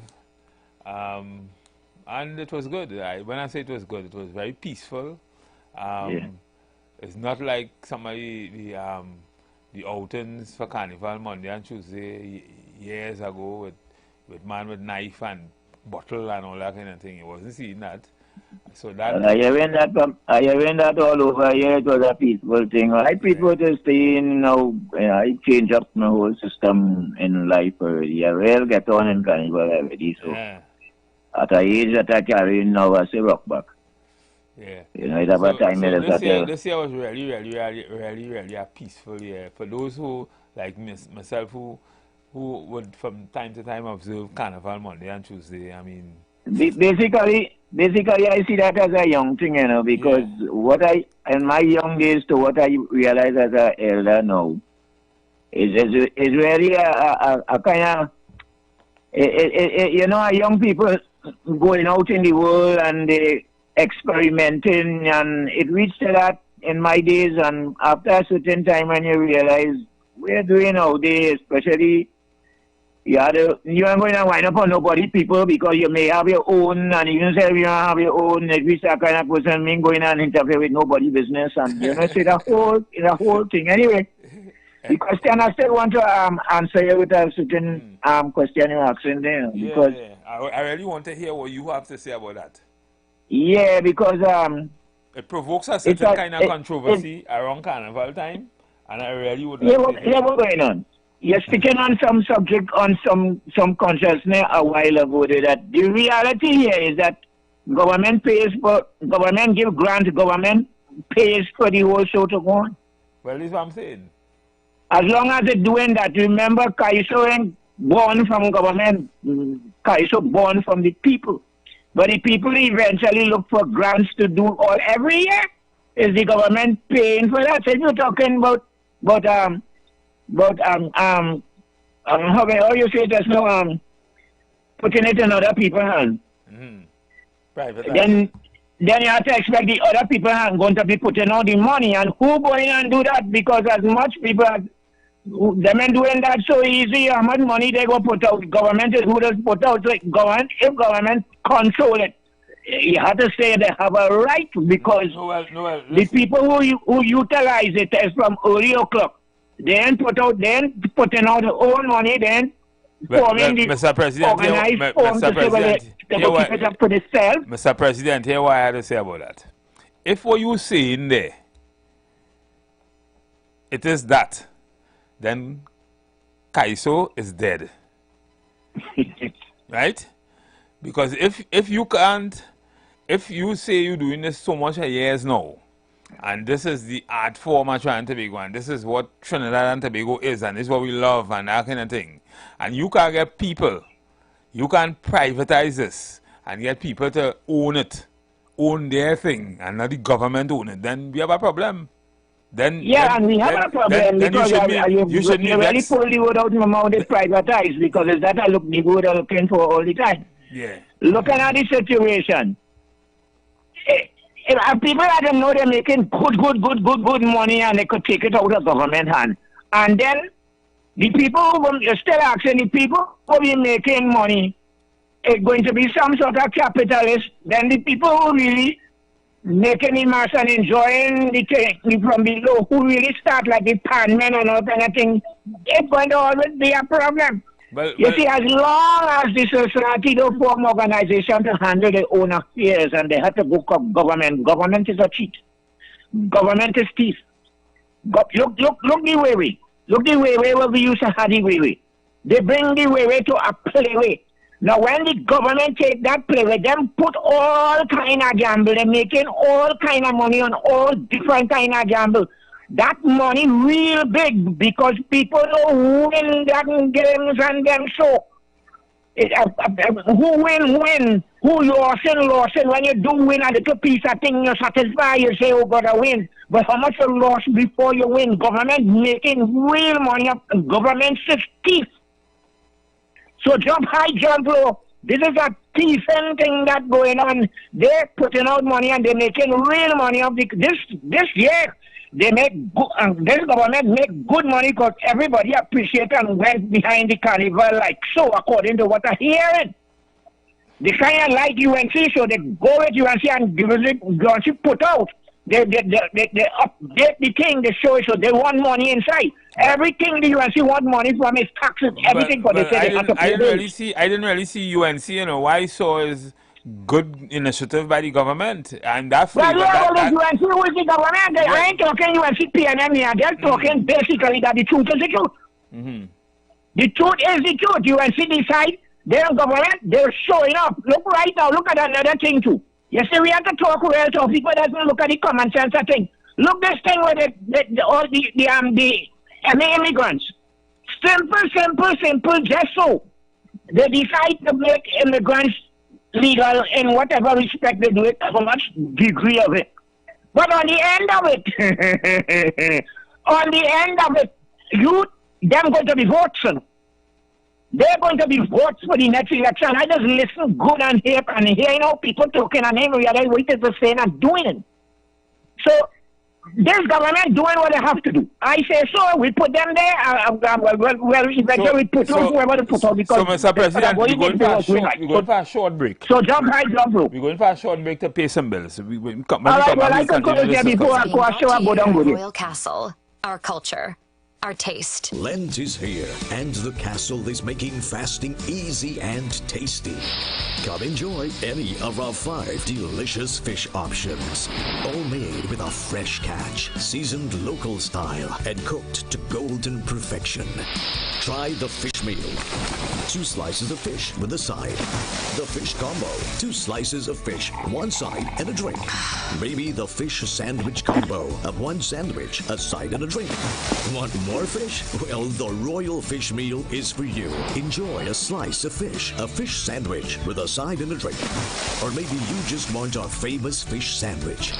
And it was good. When I say it was good, it was very peaceful. It's not like the outings for Carnival Monday and Tuesday years ago with man with knife and bottle and all that kind of thing. It wasn't seeing that. So that I hearing that all over here. It was a peaceful thing. I prefer to stay in now. I change up my whole system in life already. I will get on in Carnival already. So at the age that I carry now, I say rock back. Yeah. It's about time. This year was really a peaceful year. For those who, like myself, who would from time to time observe Carnival Monday and Tuesday, I mean... Basically, I see that as a young thing, because in my young days to what I realize as an elder now, is really a kind of... young people going out in the world and they experimenting, and it reached to that in my days, and after a certain time when you realize we're doing nowadays, especially you ain't going to wind up on nobody people because you may have your own, and even if you don't have your own, it reach that kind of person mean going and interfere with nobody business, and see the whole thing. Anyway, the question I still want to answer you with a certain question you're asking there. Because I really want to hear what you have to say about that. Yeah, because it provokes a certain kind of controversy around Carnival time, and I really would like to hear what's going on. You're speaking on some subject, on some consciousness a while ago, that the reality here is that government give grant, government pays for the whole show to go on. Well, this is what I'm saying. As long as they're doing that, remember, Kaiso ain't born from government. Kaiso born from the people. But the people eventually look for grants to do all every year. Is the government paying for that? So you're talking about how you say just now, putting it in other people's hands. Then you have to expect the other people's hands going to be putting out the money, and who going and do that? Because as much people as them ain't doing that so easy, how much money they go put out? Government is who does put out. Like if government control it, you have to say they have a right, because the people who utilize it is from early o'clock. They ain't putting out their own money, then forming the Mr. President, organized form to keep it up for themselves. Mr. President, hear what I had to say about that. If what you saying there, it is that, then Kaiso is dead. Right? Because if you say you're doing this so much years now, and this is the art form of Trinidad and Tobago, and this is what Trinidad and Tobago is, and this is what we love, and that kind of thing, and you can get people, you can privatize this, and get people to own it, own their thing, and not the government own it, then we have a problem. And we have a problem, because you really pull the word out of my mouth, it's privatized, because it's that the word I'm looking for all the time. Yeah. Looking at the situation, People that don't know they're making good money and they could take it out of government hand. And then the people who will still asking the people who will be making money, it's going to be some sort of capitalist. Then the people who really making the mass and enjoying the thing from below, who really start like the pan men and all kind of thing, it's going to always be a problem. You see, as long as the society don't form organization to handle their own affairs and they have to go to government, government is a cheat. Government is thief. Look the way. Look the way where we used to have the way. They bring the way to a playway. Now, when the government take that playway, them put all kind of gamble. They're making all kind of money on all different kind of gamble. That money real big because people don't win that games and them so. Who win. Who lost. When you do win a little piece of thing, you satisfy, you say, oh, God, I win. But how much you lost before you win? Government making real money up. Government is thief. So jump high, jump low. This is a thieving thing that's going on. They're putting out money and they're making real money of this year. They make this government make good money because everybody appreciated and went behind the carnival like so, according to what I'm hearing. They kind of like UNC, so they go with UNC and give it, UNC put out. They update the thing, they show it, so they want money inside. Everything the UNC want money from is taxes, everything. But they say they have to pay bills. I didn't really see UNC, you know, why so is good initiative by the government, and that's UNC with the government. I ain't talking UNC PNM here. They're talking basically that the truth is the truth. The truth is the truth. UNC decide their government, they're showing up. Look right now, look at another thing too. You see, we have to talk real talk. People doesn't look at the common sense thing. Look this thing with the immigrants. Simple, just so. They decide to make immigrants legal in whatever respect they do it, how much degree of it. But on the end of it, them going to be votes. They're going to be votes for the next election. I just listen good and hear, you know, people talking and hearing realize what it is saying and doing it. So, this government doing what they have to do. I say so, we put them there, eventually we put out whoever to put out because... So, Mr. President, we're going for a short break. So, jump high, jump low. We're going for a short break to pay some bills. All right, well, I can go there before I go down with you. Royal Castle, our culture, our taste. Lent is here, and the castle is making fasting easy and tasty. Come enjoy any of our 5 delicious fish options, all made with a fresh catch, seasoned local style, and cooked to golden perfection. Try the fish meal. 2 slices of fish with a side. The fish combo. 2 slices of fish, 1 side, and a drink. Maybe the fish sandwich combo of 1 sandwich, a side, and a drink. Want more fish? Well, the Royal Fish Meal is for you. Enjoy a slice of fish, a fish sandwich with a side and a drink. Or maybe you just want our famous fish sandwich.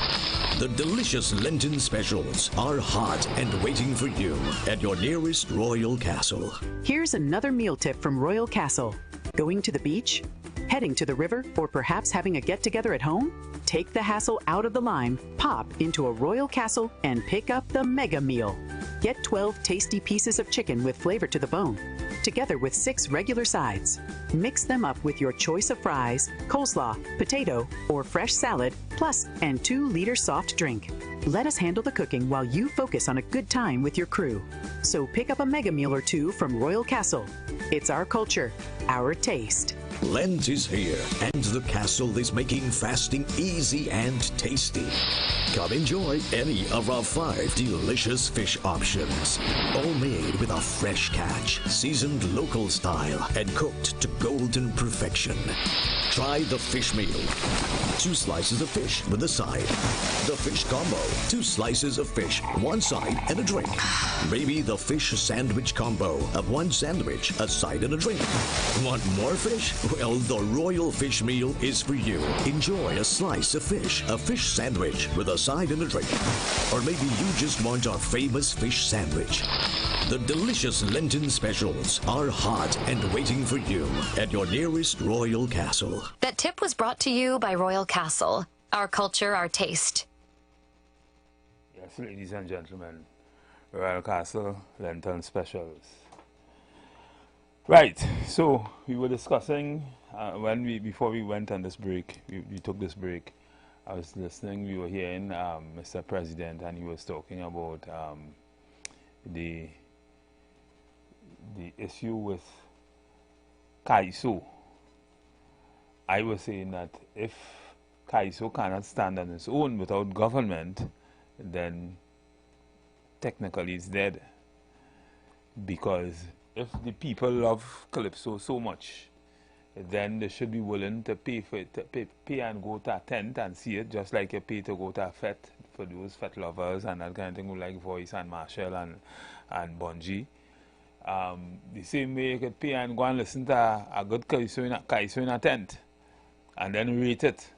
The delicious Lenten specials are hot and waiting for you at your nearest Royal Castle. Here's another meal tip from Royal Castle. Going to the beach? Heading to the river? Or perhaps having a get-together at home? Take the hassle out of the line, pop into a Royal Castle, and pick up the Mega Meal. Get 12 tasty pieces of chicken with flavor to the bone, together with 6 regular sides. Mix them up with your choice of fries, coleslaw, potato, or fresh salad, plus and 2-liter soft drink. Let us handle the cooking while you focus on a good time with your crew. So pick up a Mega Meal or 2 from Royal Castle. It's our culture, our taste. Lent is here, and the castle is making fasting easy and tasty. Come enjoy any of our 5 delicious fish options, all made with a fresh catch, seasoned local style, and cooked to golden perfection. Try the fish meal. 2 slices of fish with a side. The fish combo. 2 slices of fish, 1 side, and a drink. Maybe the fish sandwich combo of 1 sandwich, a side, and a drink. Want more fish? Well, the Royal Fish Meal is for you. Enjoy a slice of fish, a fish sandwich with a side and a drink. Or maybe you just want our famous fish sandwich. The delicious Lenten specials are hot and waiting for you at your nearest Royal Castle. That tip was brought to you by Royal Castle, our culture, our taste. Yes, ladies and gentlemen, Royal Castle Lenten Specials. Right, so we were discussing before we went on this break, we took this break. I was listening, we were hearing Mr. President, and he was talking about the issue with CAISO. I was saying that if CAISO cannot stand on its own without government, then technically it's dead. Because if the people love Calypso so much, then they should be willing to pay for it, pay and go to a tent and see it, just like you pay to go to a fete for those fete lovers and that kind of thing, who like Voice and Marshall and Bungie. The same way you could pay and go and listen to a good Calypso in a tent and then rate it.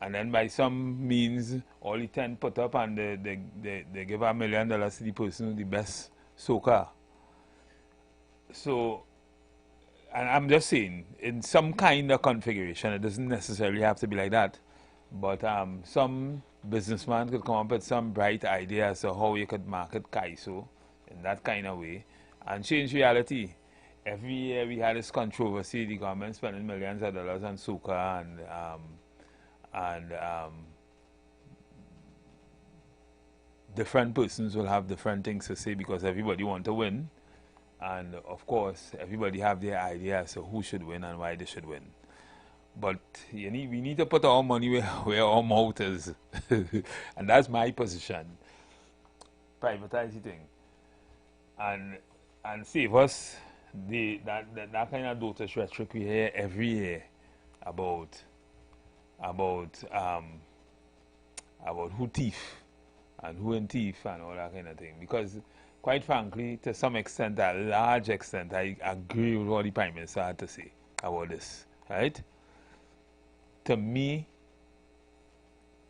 And then by some means, all the tent put up and they give $1 million to the person with the best soca. So, and I'm just saying, in some kind of configuration, it doesn't necessarily have to be like that, but some businessman could come up with some bright idea as to how you could market CAISO in that kind of way and change reality. Every year we had this controversy, the government spending millions of dollars on soca and different persons will have different things to say because everybody want to win. And of course, everybody have their idea as to who should win and why they should win. But we need to put our money where our mouth is. And that's my position. Privatize the thing. And save us that kind of dotish rhetoric we hear every year about who thief and who ain't thief and all that kind of thing. Because quite frankly, to some extent, a large extent, I agree with what the Prime Minister had to say about this, right? To me,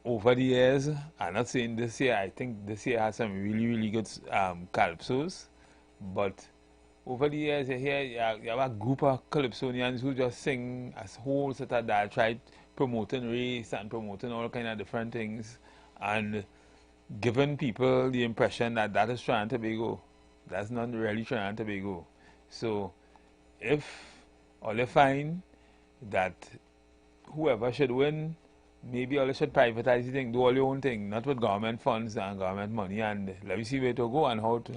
over the years, I'm not saying this year, I think this year has some really, really good calypsos, but over the years, you have a group of calypsonians who just sing a whole set of that, tried promoting race and promoting all kind of different things, and giving people the impression that that is Trinidad and Tobago. That's not really Trinidad and Tobago. So if all they find that whoever should win, maybe all they should privatize the thing, do all your own thing, not with government funds and government money, and let me see where to go and how to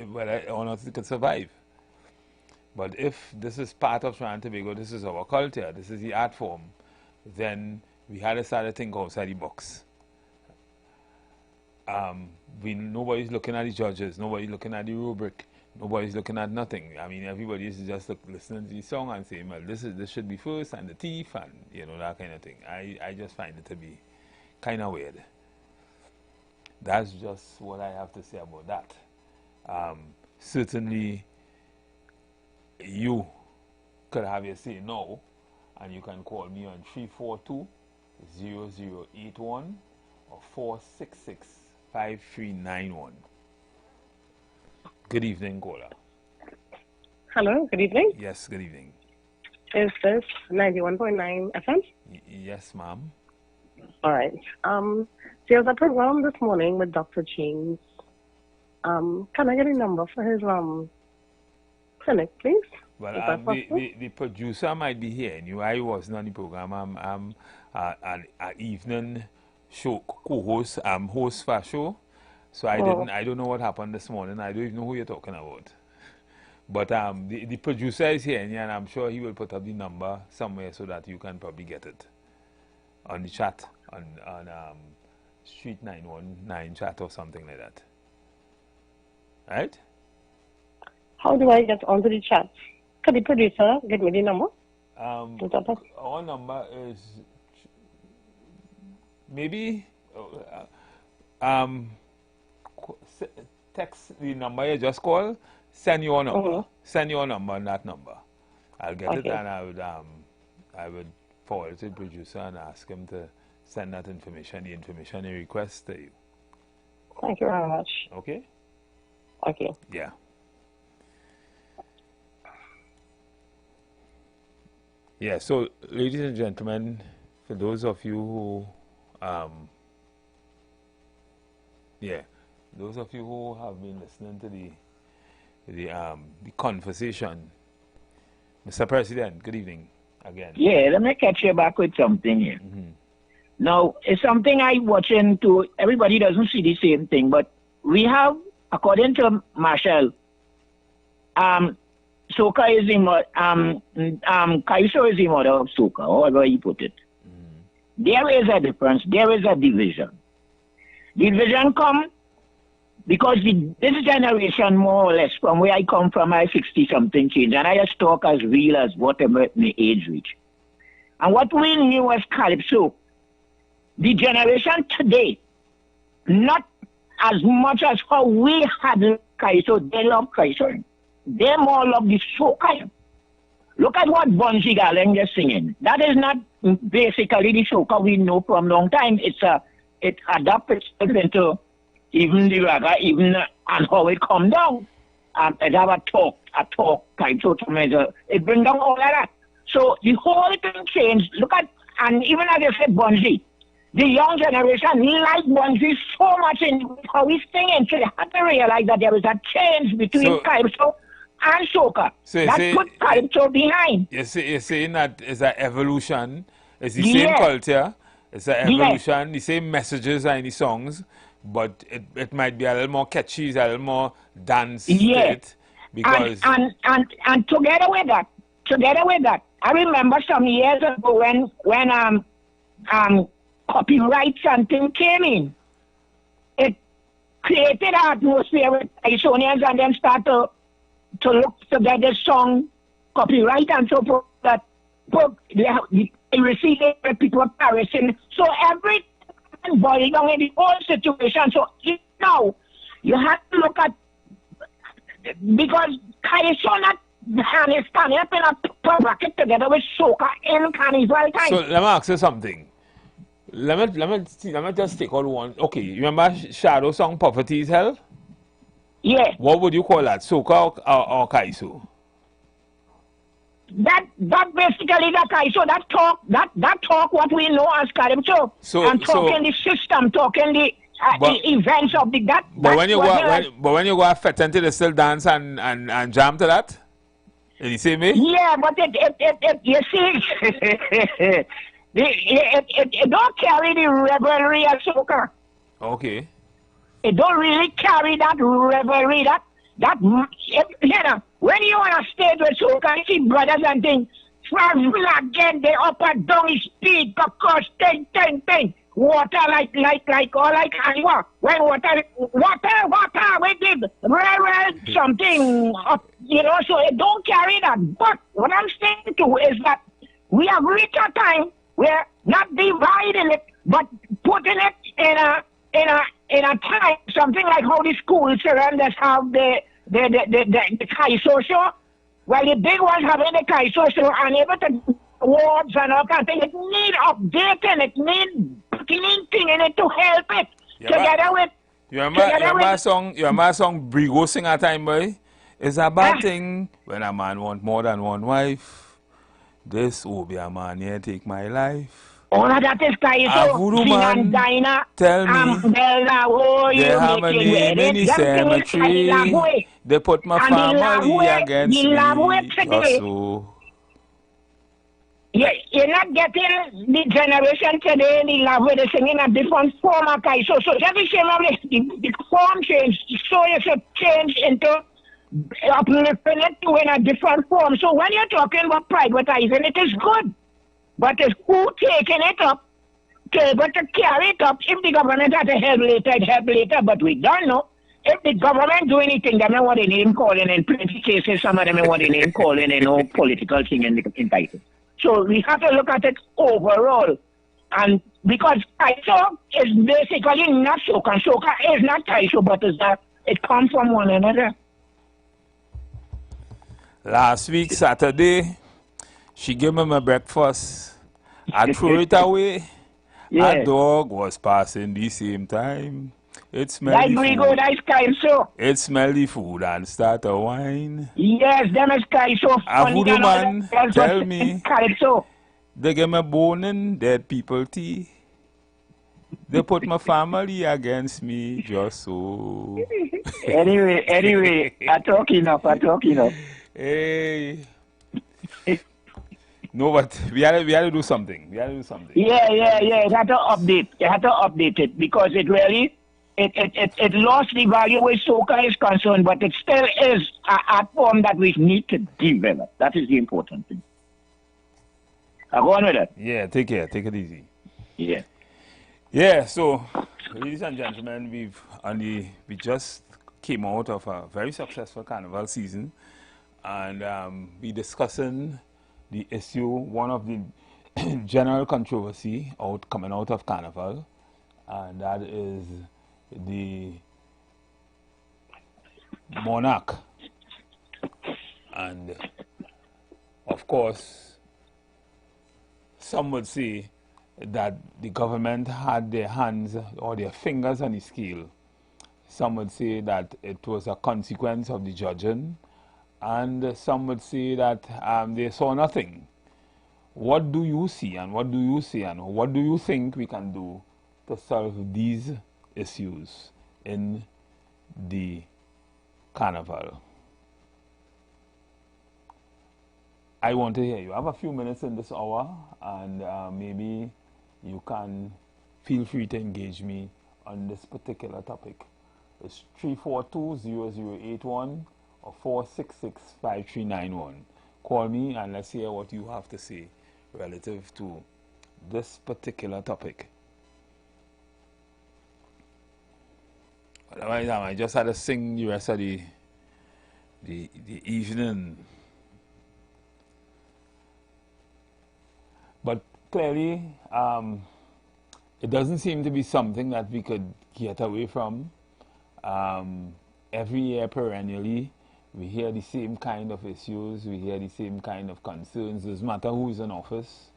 whether or not it can survive. But if this is part of Trinidad and Tobago, this is our culture, this is the art form, then we had to start to think outside the box. Nobody's looking at the judges, nobody's looking at the rubric, nobody's looking at nothing. I mean, everybody is just listening to the song and saying, well, this should be first, and the thief, and that kind of thing. I just find it to be kind of weird. That's just what I have to say about that. Certainly, you could have your say now, and you can call me on 342-0081 or 466-5391. Good evening, caller. Hello, good evening. Yes, good evening. Is this 91.9 FM? Yes, ma'am. All right. There's a program this morning with Dr. James. Can I get a number for his clinic, please? Well, the producer might be here. I wasn't on the program. I'm an evening show co-host. I'm host for a show. So I don't know what happened this morning. I don't even know who you're talking about. But the producer is here, and I'm sure he will put up the number somewhere so that you can probably get it on the chat, on Street 919 chat or something like that. Right? How do I get onto the chat? Could the producer give me the number? Our number is maybe text the number you just called. Send your number. Send your number on that number. I'll get it, and I would forward it to the producer and ask him to send that information, the information he requests to you. Thank you very much. Okay? Okay. Yeah. Yeah, so ladies and gentlemen, for those of you who, those of you who have been listening to the conversation, Mr. President, good evening again. Yeah, let me catch you back with something here. Now, it's something I watch into. Everybody doesn't see the same thing, but we have, according to Marshall, soca is the mother, Kaiso is the mother of soca, however you put it. There is a difference. There is a division. The division come because this generation, more or less, from where I come from, I 60-something change, and I just talk as real as whatever my age reach. And what we knew as Calypso, the generation today, not as much as how we had Kaiso, they love Kaiso. They more love the soca. Look at what Bunji Garland is singing. That is not basically the soca we know from long time. It adapts itself into even the raga, even and how it come down. It have a talk Kaiso to measure. It bring down all of that. So the whole thing changed. Look at, and even as I said, Bunji, the young generation like Bunji so much in how he's singing. So they have to realize that there is a change between Calypso and soca. So that put Calypso behind. You're saying that it's an evolution. It's the same culture. It's an evolution. The same messages are in the songs, but it might be a little more catchy, a little more dance to it. Because and together with that, I remember some years ago when copyright something came in. It created an atmosphere with Isonians and then start to look to get the song copyright and so forth that they receive it with people perishing. So everything boiled down in the whole situation. So now you have to look at, because Kaiso not standing up in a bracket together with soca in carnival time. So let me ask you something. Let me just take all one. Okay, you remember Shadow song Poverty is Hell? Yeah. What would you call that? Soca or Kaiso? That basically the Kaiso, that talk what we know as Calypso. And talking the system, talking the events of the that. But when you go at Fetente, they still dance and jam to that? In the same way? Yeah, but it you see it don't carry the revelry of soca. Okay. It don't really carry that revelry, when you on a stage with soca, you see brothers and things, from again, they up and down speed, because thing, water like Iowa. When water, we did something, so it don't carry that. But what I'm saying to is that we have reached a time where not dividing it, but putting it in a time, something like how the school surrounders have the Kaiso show. Well, the big ones having the Kaiso show and able to awards and all kind of things. It need updating, it need cleaning in it to help it. Together with you remember my song Brigo sing a time, boy? It's a bad thing when a man want more than one wife. This will be a man here take my life. All of that is Kaiso. A voodoo man tell me they have a name in the cemetery. They put my family against me. So. Yeah, you're not getting the generation today, the love with the singing a different form of Kaiso. So just the same the form changed. So you should change into uplifting it to in a different form. So when you're talking about privatizing, it is good. But it's who taking it up to able to carry it up. If the government has to help later, it help later. But we don't know. If the government do anything, they know what they name calling. In plenty cases, some of them know what they name calling and no political thing in title. So we have to look at it overall. And because Kaiso is basically not soca. Soca is not Kaiso, but it comes from one another. Last week, Saturday, she gave me my breakfast. I threw it away. Yeah. A dog was passing the same time. It smelled food. It smelled the food and start a wine. Yes, them is Kaiso. A voodoo man tell me They give me bone in dead people tea. They put my family against me just so. Anyway, I talk enough. Hey. No, but we had to do something. We had to do something. Yeah. It had to update. You had to update it because it really it lost the value where soca is concerned, but it still is an art form that we need to develop. That is the important thing. I go on with it. Yeah, take care. Take it easy. Yeah. Yeah, so ladies and gentlemen, we just came out of a very successful carnival season, and we discussing the issue, one of the general controversy coming out of carnival, and that is the monarch. And of course, some would say that the government had their hands or their fingers on the scale. Some would say that it was a consequence of the judging, and some would say that they saw nothing. What do you see, and what do you say, and what do you think we can do to solve these issues in the carnival? I want to hear you. I have a few minutes in this hour, and maybe you can feel free to engage me on this particular topic. It's 342-0081 or 466-5391. Call me and let's hear what you have to say relative to this particular topic. Otherwise, I just had to sing the rest of the evening. But clearly, it doesn't seem to be something that we could get away from. Every year, perennially, we hear the same kind of issues, we hear the same kind of concerns. It doesn't matter who is in office.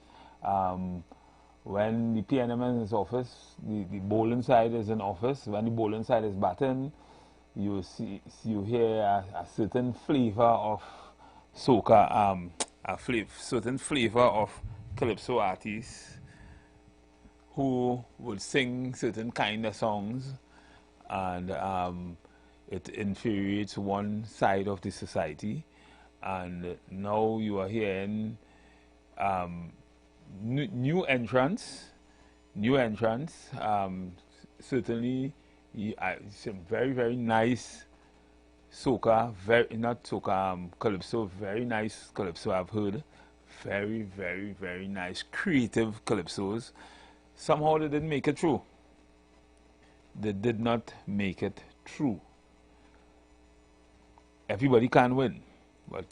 When the PNM is in office, the bowling side is in office. When the bowling side is batting, you hear a certain flavor of soca, certain flavor of calypso artists who would sing certain kind of songs, and it infuriates one side of the society. And now you are hearing new entrants. Certainly some very nice soca, calypso, very nice calypso I've heard. Very nice creative calypsos. Somehow they didn't make it through. They did not make it through. Everybody can win, but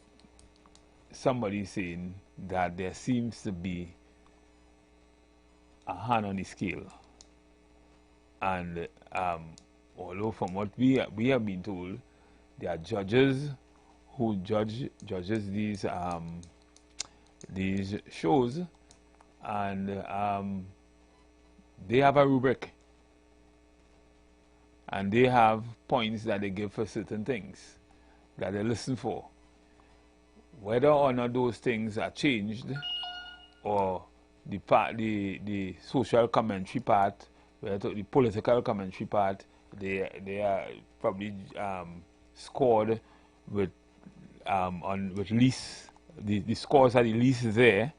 somebody is saying that there seems to be a hand on the scale. And although from what we have been told, there are judges who judges these shows, and they have a rubric, and they have points that they give for certain things that they listen for. Whether or not those things are changed, or the social commentary part, whether the political commentary part, they are probably scored with least. The scores are the least there.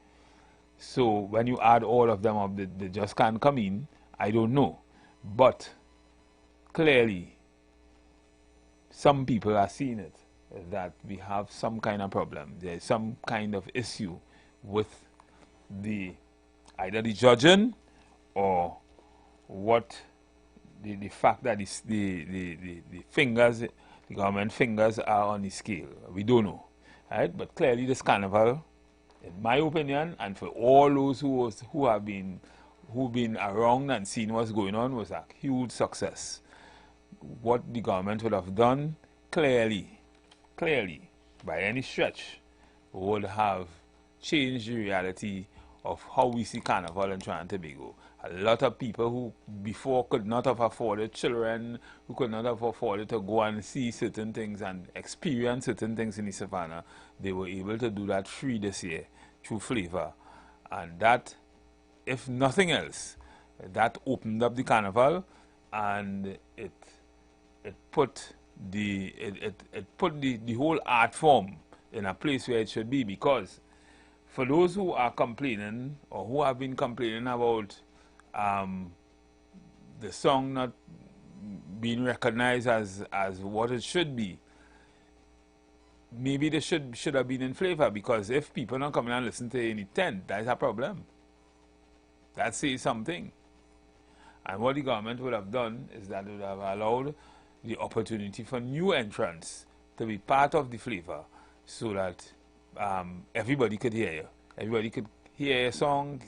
So when you add all of them up, they just can't come in. I don't know. But clearly, some people are seeing it, that we have some kind of problem. There's some kind of issue with either the judging or what the fact that the fingers, the government fingers are on the scale. We don't know. Right? But clearly this carnival, in my opinion, and for all those who have been around and seen what's going on, was a huge success. What the government would have done, clearly, by any stretch, would have changed the reality of how we see carnival in Trinidad and Tobago. A lot of people who before could not have afforded, children who could not have afforded to go and see certain things and experience certain things in the savannah, they were able to do that free this year through flavor. And that, if nothing else, that opened up the carnival, and it put the whole art form in a place where it should be. Because for those who are complaining, or who have been complaining about the song not being recognized as what it should be, maybe they should have been in flavor, because if people not coming and listen to any tent, that's a problem. That says something. And what the government would have done is that it would have allowed the opportunity for new entrants to be part of the flavor, so that everybody could hear you. Everybody could hear a song,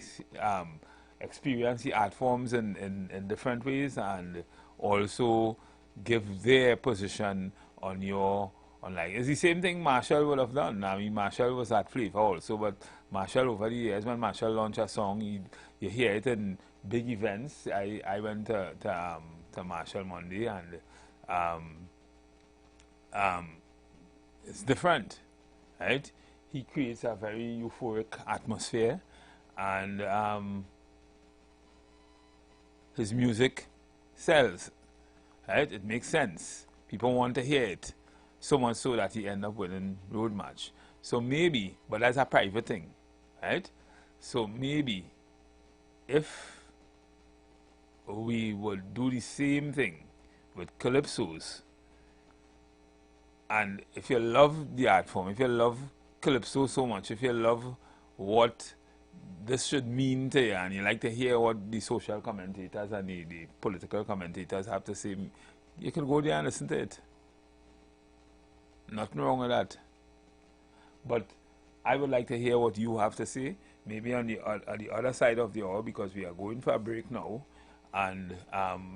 experience the art forms in different ways, and also give their position on your, like, it's the same thing Marshall would have done. I mean, Marshall was at flavor also, but Marshall over the years, when Marshall launched a song, you hear it in big events. I went to Marshall Monday, and it's different, right? He creates a very euphoric atmosphere, and his music sells, right? It makes sense. People want to hear it, so much so that he end up winning road match. So maybe, but that's a private thing, right? So maybe if we would do the same thing with calypsos, and if you love the art form, if you love calypso so much, if you love what this should mean to you, and you like to hear what the social commentators and the political commentators have to say, you can go there and listen to it. Nothing wrong with that. But I would like to hear what you have to say, maybe on the other side of the hour, because we are going for a break now. And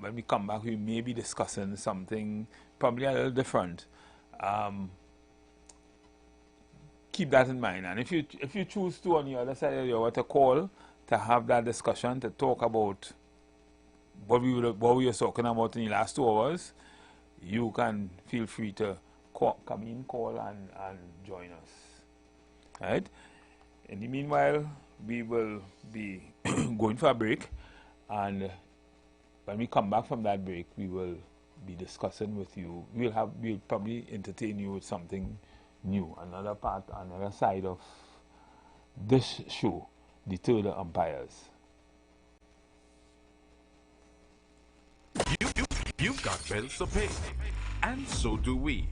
when we come back, we may be discussing something probably a little different. Keep that in mind. And if you choose to, on the other side of the hour, to call, to have that discussion, to talk about what we were talking about in the last 2 hours, you can feel free to come in, call, and join us. Right? In the meanwhile, we will be going for a break, and when we come back from that break, we will be discussing with you. We'll probably entertain you with something new, another side of this show, the Third Umpires. You've got bills to pay, and so do we.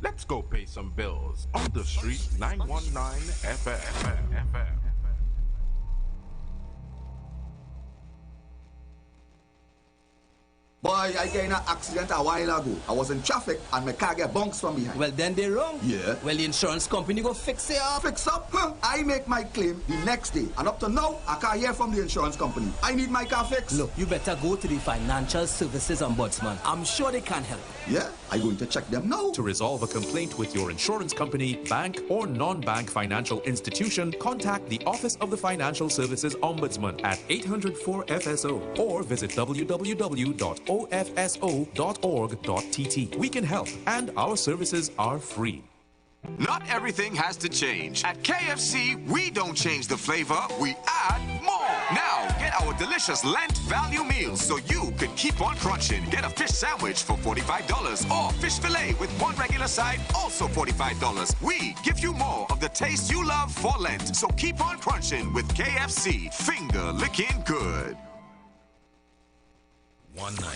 Let's go pay some bills on the street. 919 FM. Boy, I got in an accident a while ago. I was in traffic and my car get bounced from behind. Well, then they're wrong. Yeah. Well, the insurance company go fix it up. Fix up? Huh? I make my claim the next day. And up to now, I can't hear from the insurance company. I need my car fixed. Look, you better go to the Financial Services Ombudsman. I'm sure they can help. Yeah, I'm going to check them now. To resolve a complaint with your insurance company, bank, or non-bank financial institution, contact the Office of the Financial Services Ombudsman at 800-4FSO or visit www.ofso.org.tt. We can help, and our services are free. Not everything has to change. At KFC, we don't change the flavor, we add more. Now, get our delicious Lent value meals so you can keep on crunching. Get a fish sandwich for $45 or fish fillet with one regular side, also $45. We give you more of the taste you love for Lent. So keep on crunching with KFC. Finger licking good. One night,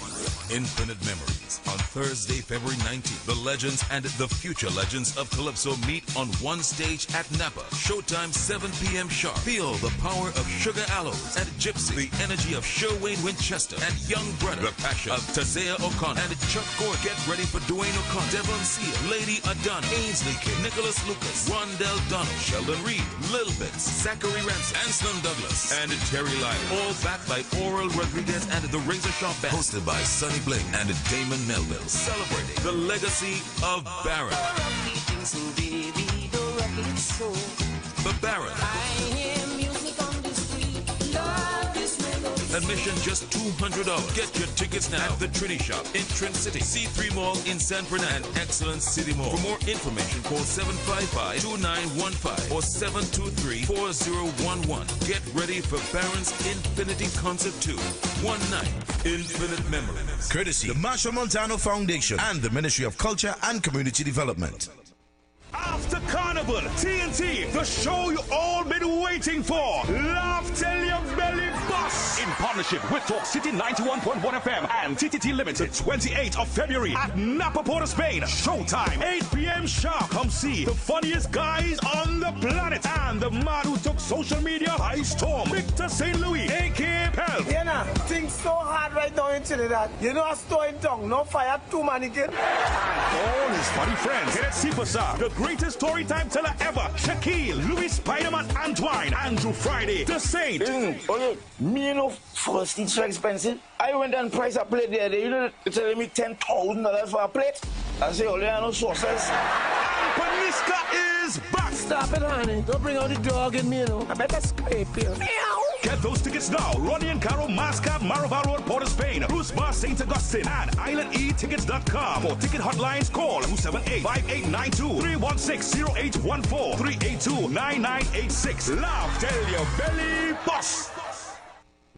infinite memories. On Thursday, February 19th, the legends and the future legends of Calypso meet on one stage at Napa. Showtime 7 p.m. sharp. Feel the power of Sugar Aloes and Gypsy, the energy of Sherwayne Winchester and Young Brother, the passion of Tazea O'Connor and Chuck Gordon. Get ready for Dwayne O'Connor, Devon Seal, Lady Adana, Ainsley King, Nicholas Lucas, Rondell Donald, Sheldon Reed, Lil Bits, Zachary Ransom, Anselm Douglas, and Terry Lyle. All backed by Oral Rodriguez and the Razor Sharp Band. Hosted by Sonny Bling and Damon Melville. Celebrating the legacy of Baron. The Baron. Admission just $200. Get your tickets now at the Trinity Shop in Trin City, C3 Mall in San Fernando, and Excellence City Mall. For more information, call 755-2915 or 723-4011. Get ready for Barron's Infinity Concert 2. One night, infinite memories. Courtesy the Marshall Montano Foundation and the Ministry of Culture and Community Development. After Carnival, TNT, the show you all been waiting for. Laugh till your belly busts. In partnership with Talk City 91.1 FM and TTT Limited, 28th of February at Napa, Port of Spain. Showtime, 8 p.m. sharp. Come see the funniest guys on the planet and the man who took social media by storm, Victor St. Louis, a.k.a. Pell. Yeah, nah, things so hard right now in Trinidad. You know a store in town, no fire, 2 mannequins. All his funny friends. Get Sipasa, the greatest story time teller ever. Shaquille, Louis Spider-Man Antoine, Andrew Friday, The Saint. Okay, me you know first it's so expensive. I went and priced a plate there. You know, they're telling me $10,000 for a plate. I say, only I know sauces. And Paniska is back. Stop it, honey. Don't bring out the dog in me, you know. I better scrape you. Get those tickets now. Ronnie and Caro, Mascot, Maraval Road, Port of Spain, Bruce Bar, St. Augustine, and IslandEtickets.com. For ticket hotlines, call 278-5892, 316-0814, 382-9986. Laugh till your belly bust.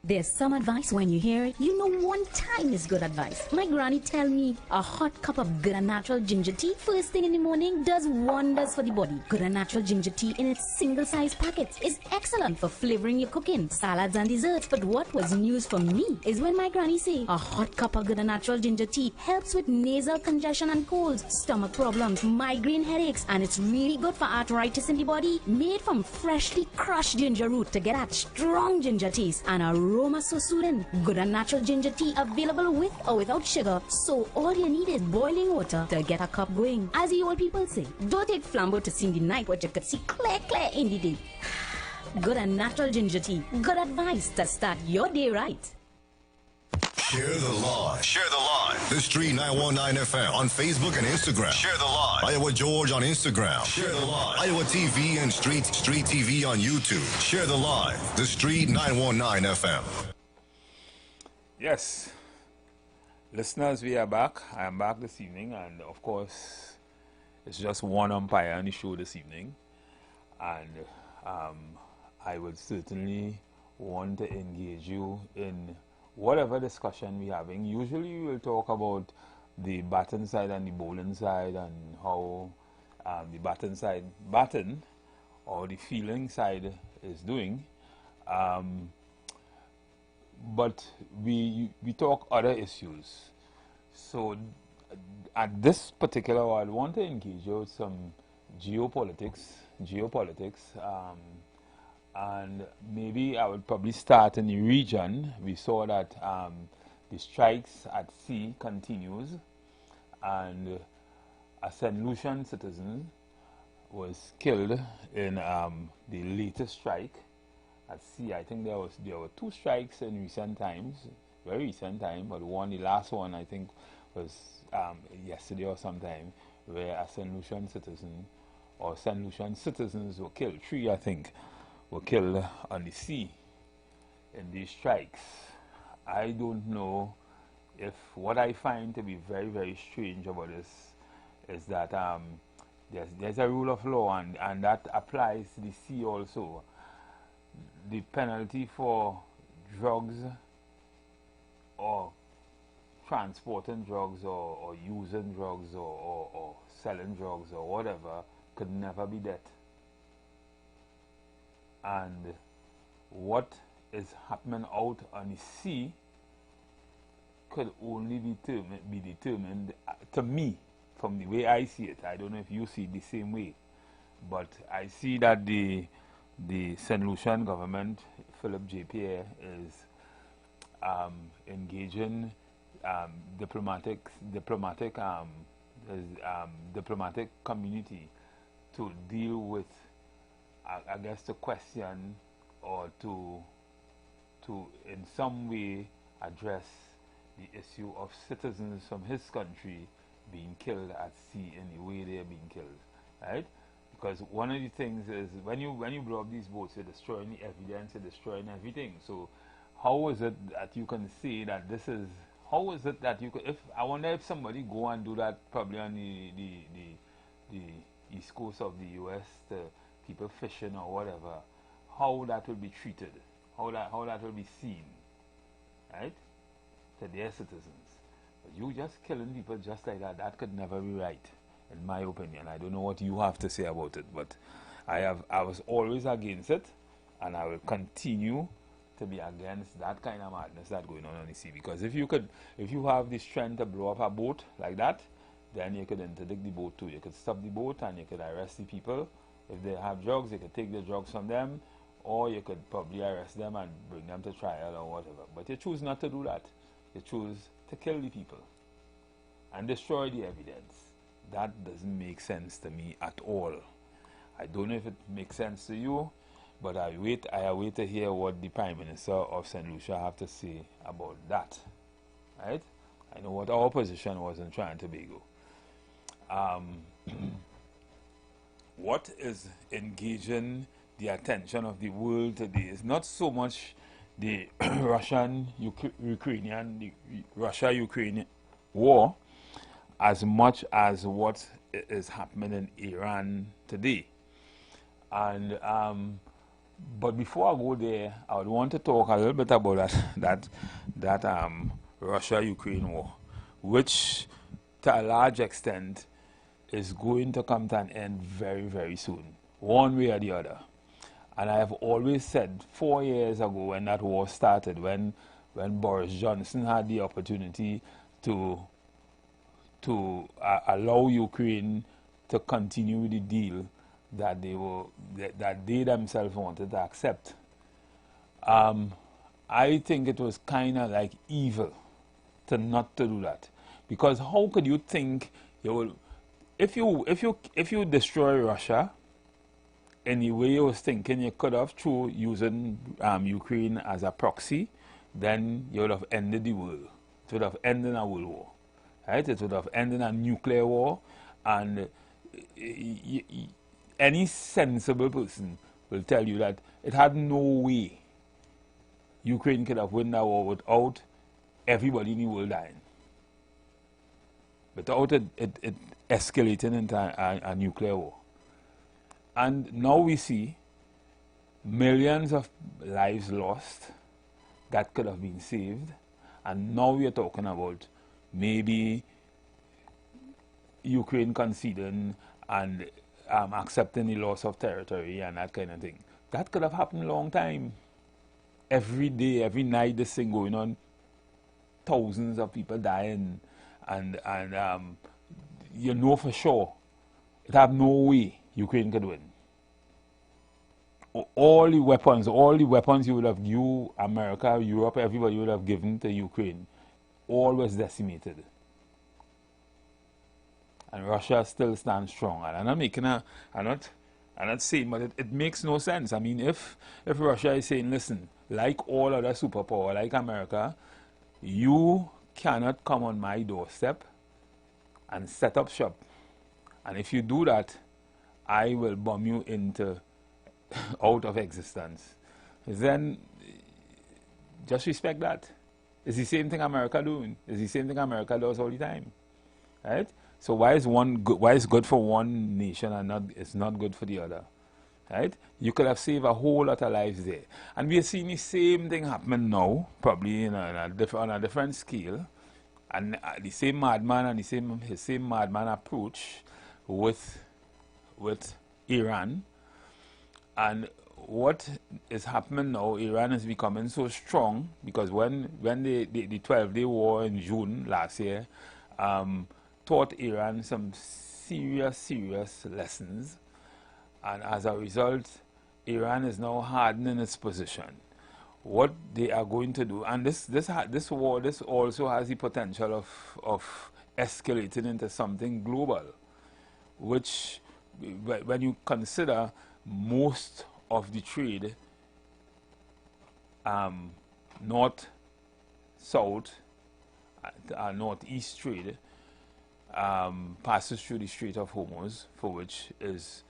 There's some advice when you hear it. You know one time is good advice. My granny tell me a hot cup of good and natural ginger tea first thing in the morning does wonders for the body. Good and natural ginger tea in its single-size packets is excellent for flavoring your cooking, salads and desserts. But what was news for me is when my granny say a hot cup of good and natural ginger tea helps with nasal congestion and colds, stomach problems, migraine headaches, and it's really good for arthritis in the body. Made from freshly crushed ginger root to get that strong ginger taste and aroma so soothing. Good and natural ginger tea available with or without sugar, so all you need is boiling water to get a cup going. As the old people say, don't take flambeau to see the night what you could see clear in the day. Good and natural ginger tea. Good advice to start your day right. Share the live. Share the live. The Street 919 FM on Facebook and Instagram. Share the live. Iowa George on Instagram. Share the live. Iowa TV and Street TV on YouTube. Share the live. The Street 919 FM. Yes. Listeners, we are back. I am back this evening, and of course, it's just one umpire on the show this evening. And I would certainly want to engage you in whatever discussion we're having. Usually we will talk about the batting side and the bowling side and how the batting side, or the fielding side is doing. But we talk other issues. So at this particular one, I want to engage you with some geopolitics, and maybe I would probably start in the region. We saw that the strikes at sea continues, and a St. Lucian citizen was killed in the latest strike at sea. I think there were 2 strikes in recent times, very recent time, but the last one I think was yesterday or sometime, where a St. Lucian citizen or St. Lucian citizens were killed. 3, I think, were killed on the sea in these strikes. I don't know if what I find to be very, very strange about this is that there's a rule of law, and that applies to the sea also. The penalty for drugs or transporting drugs or using drugs or selling drugs or whatever could never be death. And what is happening out on the sea could only be determined, to me, from the way I see it. I don't know if you see it the same way, but I see that the St. Lucian government, Philip J. Pierre, is engaging diplomatic community to deal with, I guess, to question or to in some way address the issue of citizens from his country being killed at sea in the way they are being killed, right? Because one of the things is when you blow up these boats, you're destroying the evidence, you're destroying everything. So how is it that you can say that this is, how is it that you could, if, I wonder if somebody go and do that probably on the east coast of the US, to people fishing or whatever, how that will be treated, how that will be seen, right, to their citizens. But you just killing people just like that, that could never be right, in my opinion. I don't know what you have to say about it, but I was always against it, and I will continue to be against that kind of madness that's going on the sea. Because if you have the strength to blow up a boat like that, then you could interdict the boat too. You could stop the boat and you could arrest the people. If they have drugs, you could take the drugs from them, or you could probably arrest them and bring them to trial or whatever. But you choose not to do that. You choose to kill the people and destroy the evidence. That doesn't make sense to me at all. I don't know if it makes sense to you, but I await to hear what the Prime Minister of St. Lucia have to say about that. Right? I know what our position was in Trinidad and Tobago. What is engaging the attention of the world today is not so much the Russia-Ukraine war as much as what is happening in Iran today. And but before I go there, I would want to talk a little bit about that Russia-Ukraine war, which to a large extent is going to come to an end very, very soon, one way or the other. And I have always said 4 years ago when that war started, when Boris Johnson had the opportunity to allow Ukraine to continue the deal that they themselves wanted to accept. I think it was kind of like evil to not to do that, because how could you think you will, if you destroy Russia in the way you was thinking you could have through using Ukraine as a proxy, then you would have ended the world. It would have ended a world war, right? It would have ended a nuclear war, and any sensible person will tell you that it had no way Ukraine could have won that war without everybody in the world dying, without it escalating into a nuclear war. And now we see millions of lives lost that could have been saved, and now we are talking about maybe Ukraine conceding and accepting the loss of territory and that kind of thing. That could have happened a long time. Every day, every night, this thing going on, thousands of people dying, and you know for sure it have no way Ukraine could win. All the weapons you would have, America, Europe, everybody would have given to Ukraine, all was decimated. And Russia still stands strong. And I'm not saying, but it makes no sense. I mean, if Russia is saying, listen, like all other superpower, like America, you cannot come on my doorstep and set up shop. And if you do that, I will bomb you out of existence. Then just respect that. It's the same thing America doing. It's the same thing America does all the time, right? So why is good for one nation and it's not good for the other, right? You could have saved a whole lot of lives there, and we are seeing the same thing happening now, probably on a different scale, and the same madman and his same madman approach with Iran. And what is happening now, Iran is becoming so strong because when the 12-day war in June last year taught Iran some serious lessons, and as a result, Iran is now hardening its position. What they are going to do, and this war, this also has the potential of escalating into something global, which, when you consider most of the trade, north-south, northeast trade, passes through the Strait of Hormuz, for which is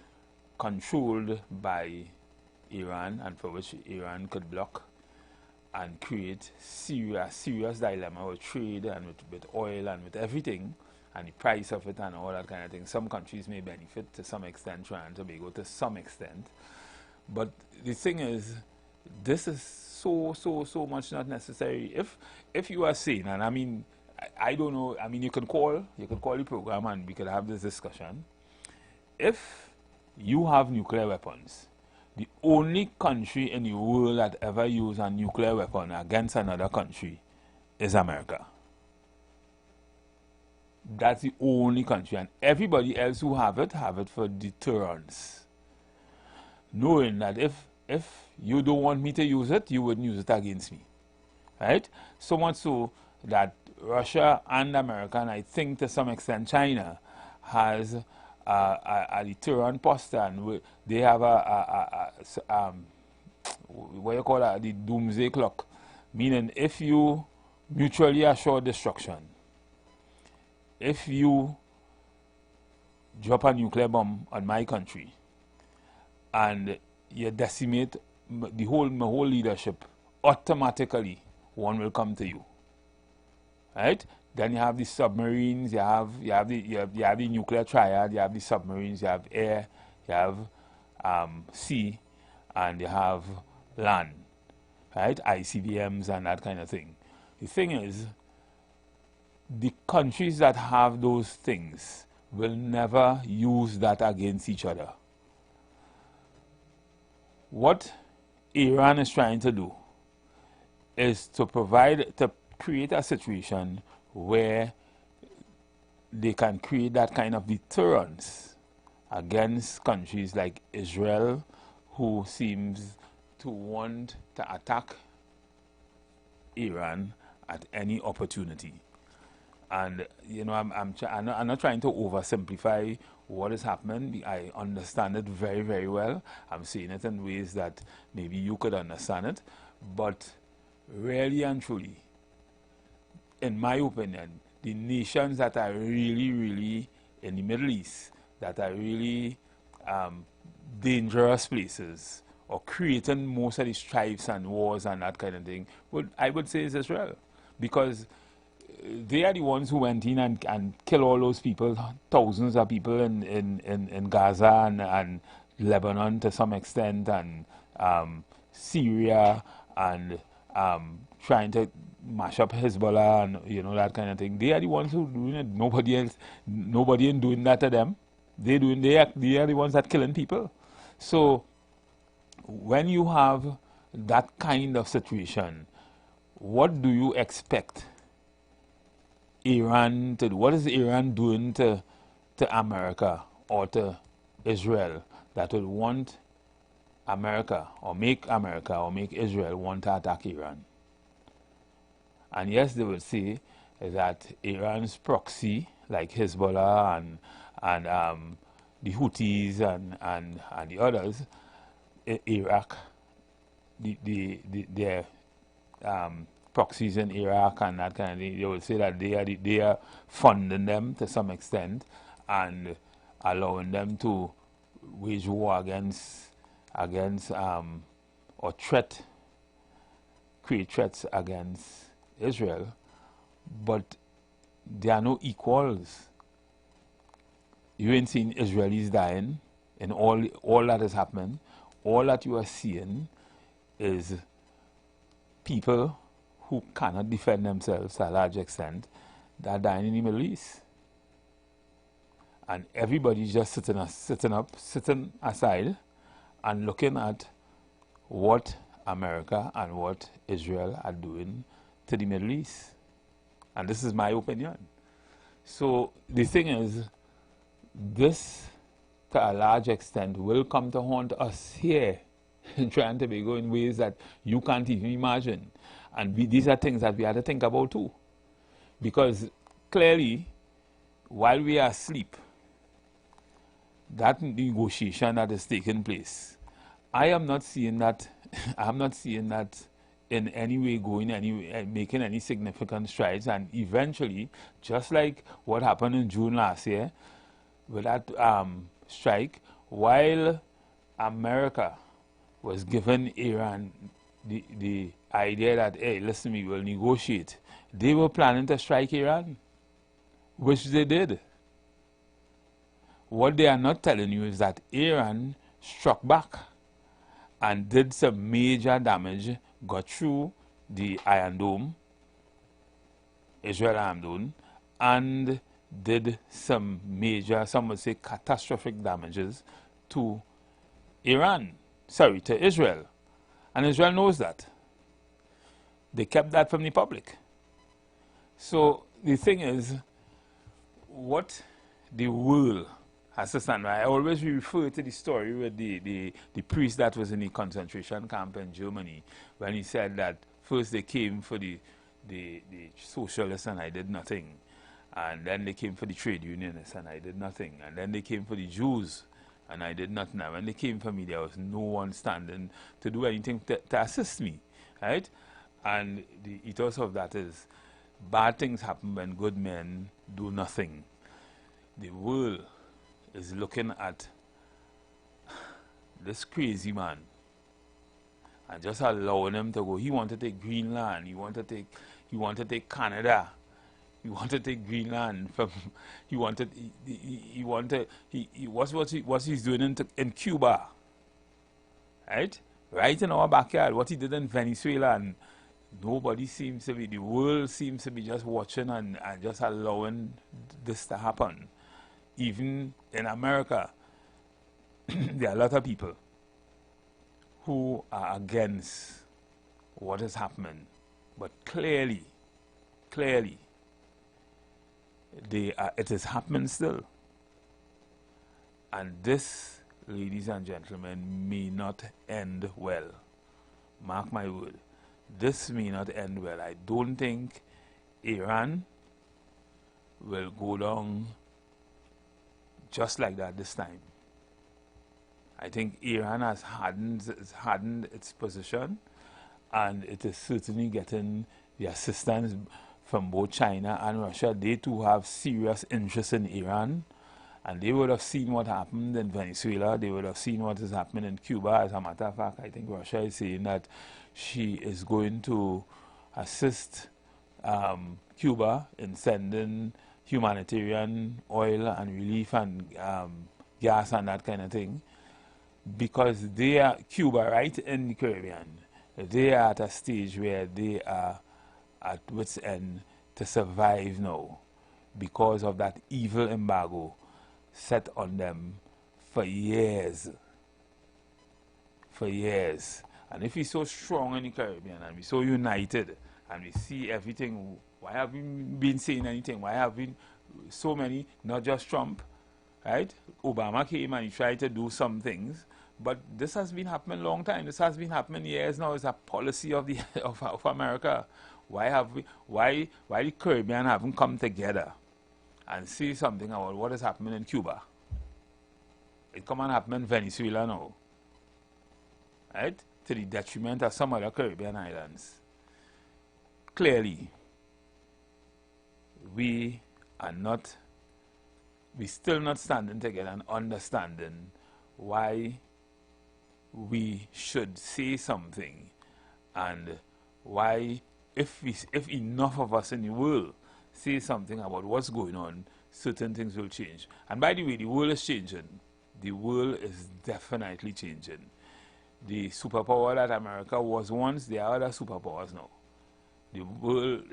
controlled by Iran and for which Iran could block. and create serious dilemma with trade and with oil and with everything, and the price of it and all that kind of thing. Some countries may benefit to some extent, Trinidad and Tobago to some extent. But the thing is, this is so much not necessary. If you are saying, and I mean, I don't know, I mean, you could call the program and we could have this discussion. If you have nuclear weapons, the only country in the world that ever used a nuclear weapon against another country is America. That's the only country, and everybody else who have it for deterrence. Knowing that if you don't want me to use it, you wouldn't use it against me. Right? So much so that Russia and America, and I think to some extent China, has a deterrent posture, and they have what you call the doomsday clock, meaning if you mutually assure destruction, if you drop a nuclear bomb on my country and you decimate my whole leadership, automatically one will come to you. Right? Then you have the submarines, you have the nuclear triad, you have the submarines, you have air, you have sea, and you have land. Right? ICBMs and that kind of thing. The thing is, the countries that have those things will never use that against each other. What Iran is trying to do is to create a situation where they can create that kind of deterrence against countries like Israel, who seems to want to attack Iran at any opportunity. And you know, I'm not trying to oversimplify what is happening. I understand it very, very well. I'm saying it in ways that maybe you could understand it, but really and truly, in my opinion, the nations that are really in the Middle East, that are really dangerous places, or creating most of these strifes and wars and that kind of thing, I would say is Israel. Because they are the ones who went in and killed all those people, thousands of people in Gaza and Lebanon to some extent, and Syria, and trying to mash up Hezbollah and you know, that kind of thing. They are the ones who doing it. Nobody else, nobody ain't doing that to them. They are the ones that killing people. So when you have that kind of situation, what do you expect Iran to do? What is Iran doing to America or to Israel that would want America or make Israel want to attack Iran? And yes, they will say that Iran's proxy, like Hezbollah and the Houthis and the others, Iraq, their proxies in Iraq and that kind of thing, they will say that they are funding them to some extent and allowing them to wage war against or create threats against Israel, but there are no equals. You ain't seen Israelis dying in all that is happening. All that you are seeing is people who cannot defend themselves to a large extent that are dying in the Middle East. And everybody's just sitting aside and looking at what America and what Israel are doing to the Middle East. And this is my opinion. So the thing is, this to a large extent will come to haunt us here in Trinidad and Tobago in ways that you can't even imagine. And these are things that we have to think about too. Because clearly, while we are asleep, that negotiation that is taking place, I am not seeing that in any way making any significant strides. And eventually, just like what happened in June last year with that strike, while America was giving Iran the idea that, hey, listen, we will negotiate. They were planning to strike Iran, which they did. What they are not telling you is that Iran struck back and did some major damage, got through the Iron Dome, Israel Iron Dome, and did some major, some would say catastrophic damages to Iran, sorry, to Israel. And Israel knows that. They kept that from the public. So the thing is, what the world has to stand by. I always refer to the story with the priest that was in the concentration camp in Germany, when he said that first they came for the socialists and I did nothing. And then they came for the trade unionists and I did nothing. And then they came for the Jews and I did nothing. And when they came for me, there was no one standing to do anything to assist me, right? And the ethos of that is, bad things happen when good men do nothing. The world is looking at this crazy man and just allowing him to go. He wanted to take Greenland. He wanted to take Canada. He wanted to take Greenland from. What's he's doing in Cuba, right in our backyard. What he did in Venezuela, and nobody seems to be. The world seems to be just watching and just allowing this to happen. Even in America, there are a lot of people who are against what is happening, but clearly, it is happening still. And this, ladies and gentlemen, may not end well. Mark my word. This may not end well. I don't think Iran will go down just like that this time. I think Iran has hardened its position, and it is certainly getting the assistance from both China and Russia. They too have serious interest in Iran, and they would have seen what happened in Venezuela. They would have seen what is happening in Cuba. As a matter of fact, I think Russia is saying that she is going to assist Cuba in sending humanitarian oil and relief and gas and that kind of thing, because they are, Cuba, right in the Caribbean, they are at a stage where they are at wit's end to survive now because of that evil embargo set on them for years. For years. And if we're so strong in the Caribbean and we're so united and we see everything, why have we been saying anything? Why have been so many, not just Trump, right? Obama came and he tried to do some things, but this has been happening a long time. This has been happening years now. It's a policy of the of America. Why the Caribbean haven't come together and say something about what is happening in Cuba? It come and happen in Venezuela now, right? To the detriment of some other Caribbean islands. Clearly, we still not standing together and understanding why we should say something, and why if enough of us in the world say something about what's going on, certain things will change. And by the way, the world is changing. The world is definitely changing. The superpower that America was once, there are other superpowers now. The world,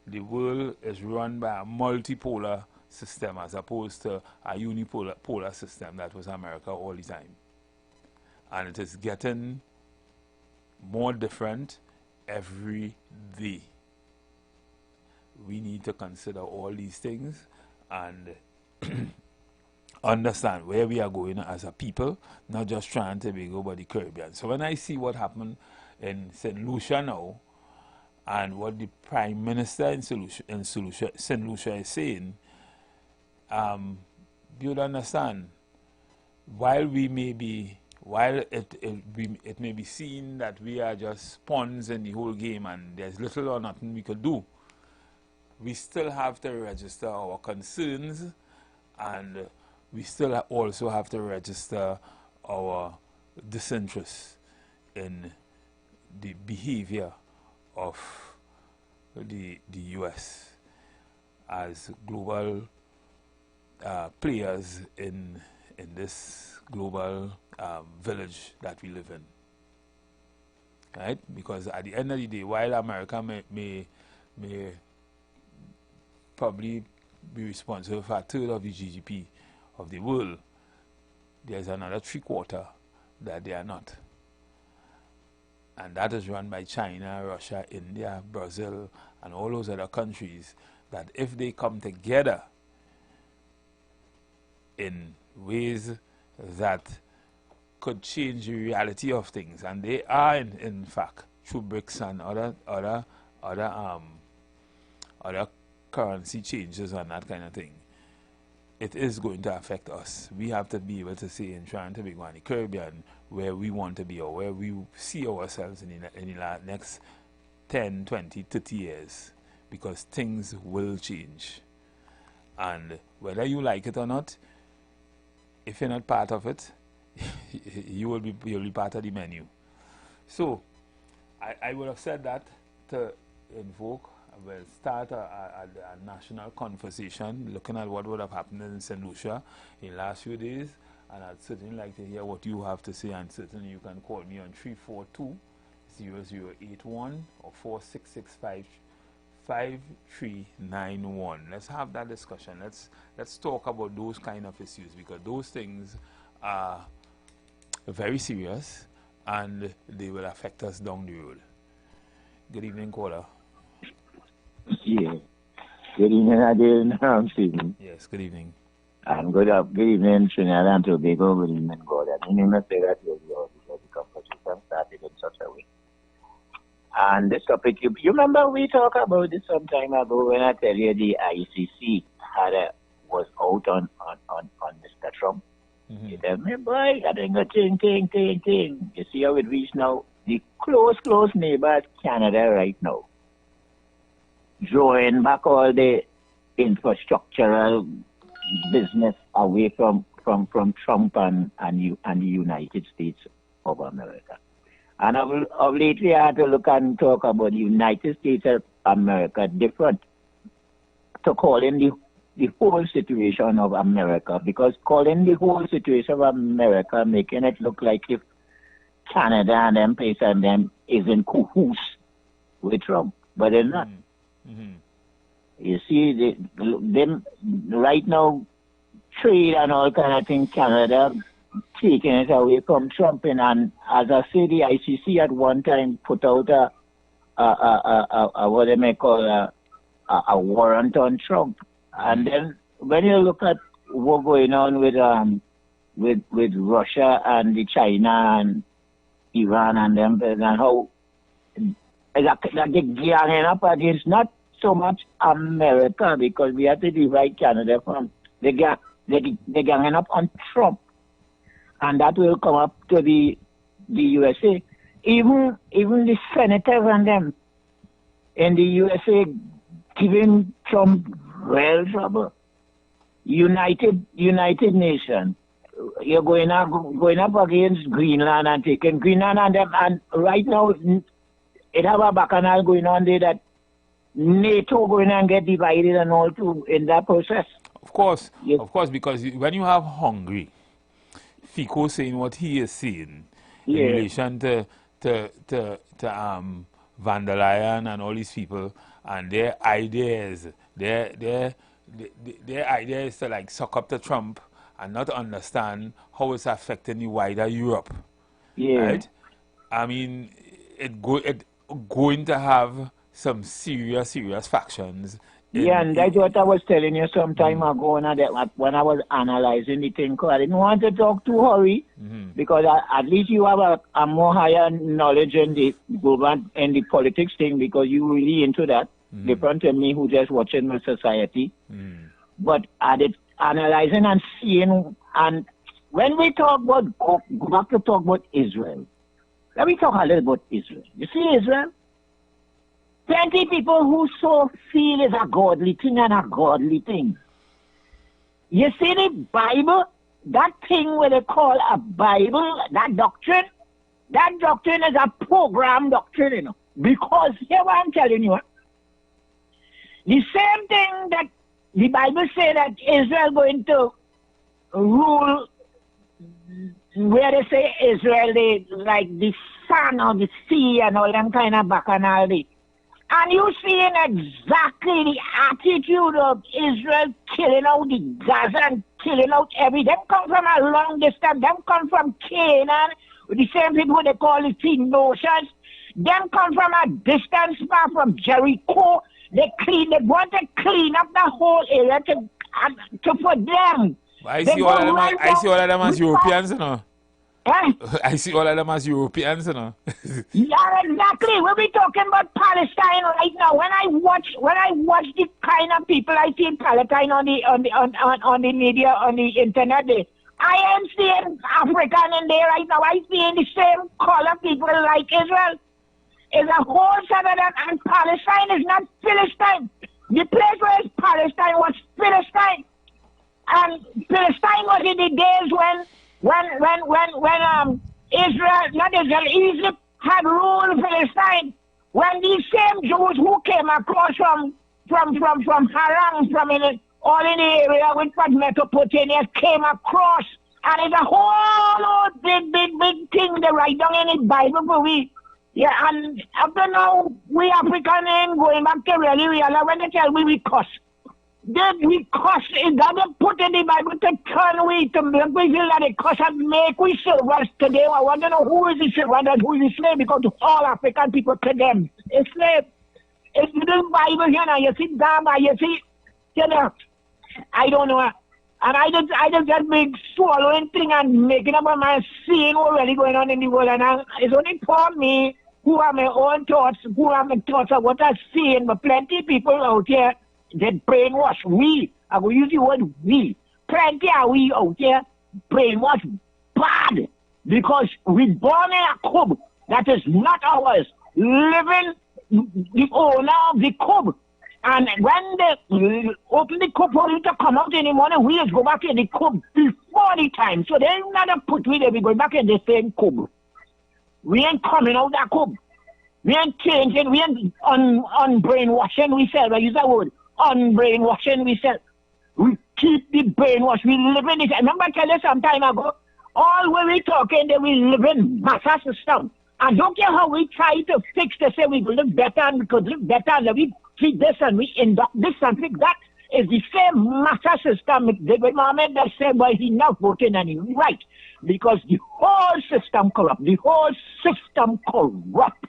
the world is run by a multipolar system as opposed to a unipolar system that was America all the time. And it is getting more different every day. We need to consider all these things and understand where we are going as a people, not just trying to be over the Caribbean. So when I see what happened in St. Lucia now, and what the Prime Minister in St. Lucia is saying, you would understand, while we may be, while it may be seen that we are just pawns in the whole game and there's little or nothing we could do, we still have to register our concerns, and we still also have to register our disinterest in the behavior of the US as global players in this global village that we live in, right? Because at the end of the day, while America may probably be responsible for a third of the GDP of the world, there's another 3/4 that they are not. And that is run by China, Russia, India, Brazil, and all those other countries that if they come together in ways that could change the reality of things, and they are in fact through BRICS and other currency changes and that kind of thing, it is going to affect us. We have to be able to say in trying to be going to the Caribbean where we want to be or where we see ourselves in the next 10, 20, 30 years, because things will change. And whether you like it or not, if you're not part of it, you'll be part of the menu. So I would have said that to invoke. We'll start a national conversation looking at what would have happened in St. Lucia in the last few days, and I'd certainly like to hear what you have to say, and certainly you can call me on 342-0081 or 4665-5391. Let's have that discussion. Let's talk about those kind of issues, because those things are very serious and they will affect us down the road. Good evening, caller. Yeah. Good evening, Adil. Stephen. Yes, good evening. And good evening, Trinidad and Tobago. Good evening, God. I didn't even say that because the conversation started in such a way. And this topic, you remember we talked about this some time ago when I tell you the ICC was out on Mr. Trump. Mm-hmm. You tell me, boy, that ain't a thing. You see how it reached now? The close neighbor Canada right now, drawing back all the infrastructural business away from Trump and the United States of America. And of lately I had to look and talk about the United States of America different to calling the whole situation of America, because calling the whole situation of America, making it look like if Canada and them place and them is in cahoots with Trump, but they're not. Mm-hmm. You see, them right now, trade and all kind of things, Canada taking it away from Trump, and as I say, the ICC at one time put out a what they may call a warrant on Trump, and then when you look at what's going on with Russia and the China and Iran and them, and how that they're ganging up against not so much America, because we have to divide Canada from they're ganging up on Trump, and that will come up to the USA. Even the senators and them in the USA giving Trump real trouble. United Nations, you're going up against Greenland and taking Greenland and them, and right now it have a bacchanal going on there that NATO going and get divided and all too in that process. Of course, yes. Of course, because when you have Hungary, Fico saying what he is saying in relation to Van der Leyen and all these people, and their ideas, their idea is to like suck up to Trump and not understand how it's affecting the wider Europe. Yeah. Right? I mean, it going to have some serious factions. Yeah, and that's what I was telling you some time ago when I was analyzing the thing. I didn't want to talk too hurry, because at least you have a more higher knowledge in the global and the politics thing, because you really into that, different than me who just watching my society. But I did analyzing and seeing, and when we talk about, go back to talk about Israel. Let me talk a little about Israel. You see Israel? Plenty people who so feel is a godly thing and a godly thing. You see the Bible, that thing where they call a Bible, that doctrine, That doctrine is a program doctrine, you know. Because here what I'm telling you, the same thing that the Bible say that Israel going to rule, where they say Israel, they like the sun or the sea and all them kind of bacchanal. And you seeing exactly the attitude of Israel killing out the Gaza and killing out them come from a long distance, them come from Canaan, the same people they call the Phoenicians, them come from a distance far from Jericho. They want to clean up the whole area to for them. I see all of them as Europeans, you know. I see all of them as Europeans, you know. Yeah, exactly. We'll be talking about Palestine right now. When I watch the kind of people I see in Palestine on the media, on the internet, I am seeing African in there right now. I seeing the same color people like Israel. It's a whole Southern, and Palestine is not Philistine. The place where it's Palestine was Philistine. And Palestine was in the days when Egypt had ruled Palestine. When these same Jews who came across from Haran, all in the area with Mesopotamia came across, and it's a whole big thing they write down in the Bible for we. Yeah, and up to now, we African ain't going back to really realize when they tell we cuss. We cuss, it doesn't put in the Bible to turn we, to make we feel that it cuss and make we servants today. I want to know who is the servant and who is the slave, because all African people to them is slave. It's in the Bible, you know, you see Dama, you see, you know, I don't know. And I just get big swallowing thing and making up my mind, seeing what really going on in the world. And it's only for me who have my own thoughts, who have my thoughts of what I'm seeing, but plenty of people out here that brainwash we. I will use the word we. Plenty of we out here brainwash bad, because we born in a cub that is not ours, living the owner of the cub. And when they open the cub for you to come out in the morning, we just go back in the cub before the time. So they ain't not put we there, we go back in the same cub. We ain't coming out that cub. We ain't changing, we ain't unbrainwashing, we say, I use that word, unbrainwashing, we say. We keep the brainwash, we live in this. I remember I tell you some time ago, all when we talking, that we live in massa system. And don't care how we try to fix to say we could live better and we could live better, and we treat this and we induct this and fix that. Is the same massa system. David Mohammed that said, well, he's not voting and he's right. Because the whole system corrupt. The whole system corrupt.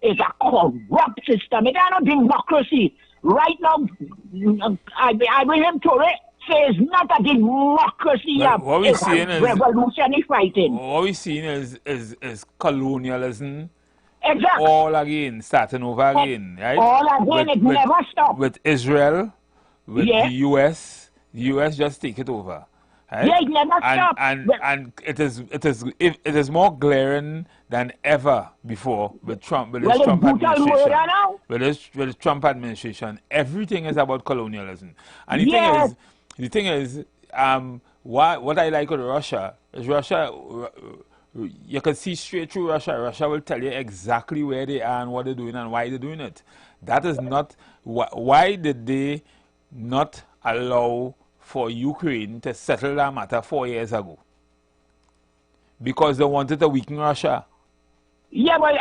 It's a corrupt system. It's not a democracy. Right now, Ibrahim Toure says not a democracy. What we're seeing is revolutionary fighting. What we're seeing is colonialism. Exactly. All again, starting over again, right? All again, it never stops. With Israel, with Yeah. the US just take it over. Right? Yeah, it never stops. And it is more glaring than ever before with Trump, with this Trump administration. With this Trump administration, everything is about colonialism. And the thing is, what I like with Russia is you can see straight through Russia. Russia will tell you exactly where they are and what they're doing and why they're doing it. That is not why did they not allow for Ukraine to settle that matter 4 years ago? Because they wanted to weaken Russia. Yeah, but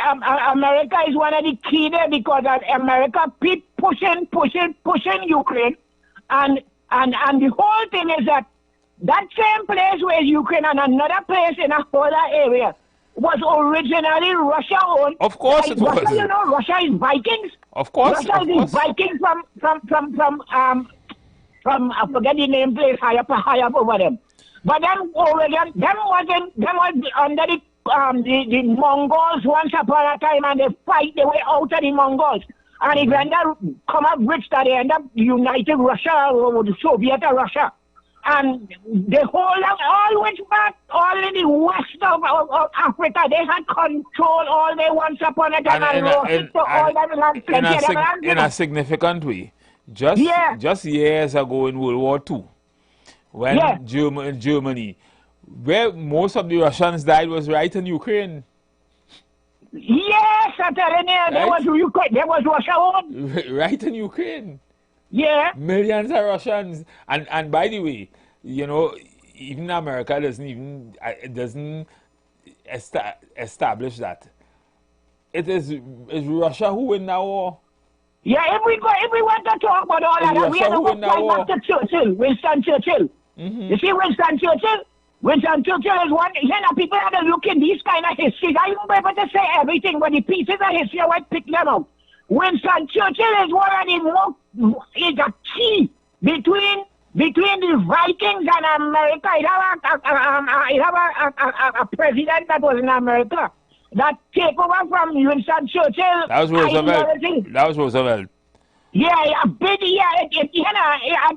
America is one of the key there, because America keep pushing Ukraine, and the whole thing is that same place where Ukraine and another place in a other area was originally Russia owned. Of course it was. Russia, you know, Russia is Vikings. Of course. Russia is Vikings from I forget the name place high up over them. But them was under the Mongols once upon a time, and they fight their way out of the Mongols. And if they end up come up rich, that they end up united Russia or the Soviet Russia. And they hold out all which back, all in the west of Africa. They had control all they once upon a time, in a significant way. Just years ago in World War II, when Germany, where most of the Russians died was right in Ukraine. Yes, I'm telling you, there was Russia on. Right in Ukraine. Yeah. Millions of Russians. And by the way, you know, even America doesn't establish that. It is Russia who win that war. Yeah, if we want to talk about all that, we have to go back to Churchill, Winston Churchill. You see Winston Churchill? Winston Churchill is one, you know, people have to look in these kind of histories. I won't be able to say everything, but the pieces of history, I want to pick them out. Winston Churchill is one of the most, is a key between the Vikings and America. I have a president that was in America that take over from Winston Churchill. That was Roosevelt. Yeah, I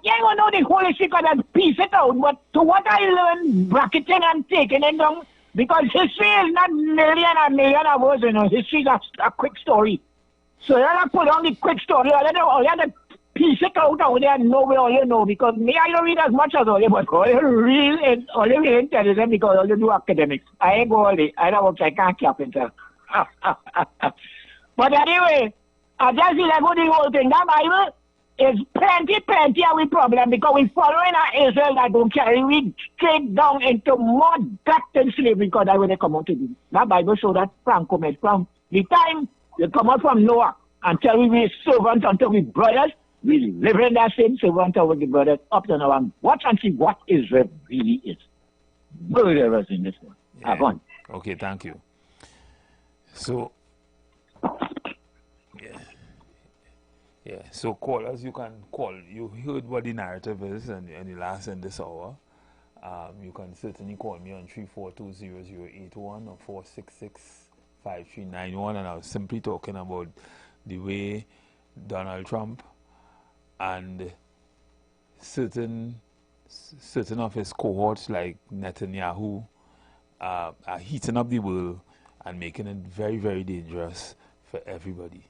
can't know the whole secret and piece it out, but to what I learned, bracketing and taking it down, because history is not million and million of words, you know. History is a quick story. So you have to put on the quick story, you have to piece it out there and know where all you know, because me, I don't read as much as all you, but all you real intelligent because all you do academics. I ain't go all day. I don't work, I can't cap it. But anyway, I just feel like the whole thing, that Bible is plenty of a problem because we following Israel that don't carry we straight down into more death and slavery because that's what they come out to do. That Bible shows that Franco made from the time they come out from Noah until we be servants until we brothers, we live in that same servant with the brothers up to now and watch and see what Israel really is. Murderers in this one. Yeah. Okay, thank you. So yeah, so callers, you can call. You heard what the narrative is and the last in this hour. You can certainly call me on 342-0081 or 466-5391. And I was simply talking about the way Donald Trump and certain of his cohorts like Netanyahu are heating up the world and making it very, very dangerous for everybody.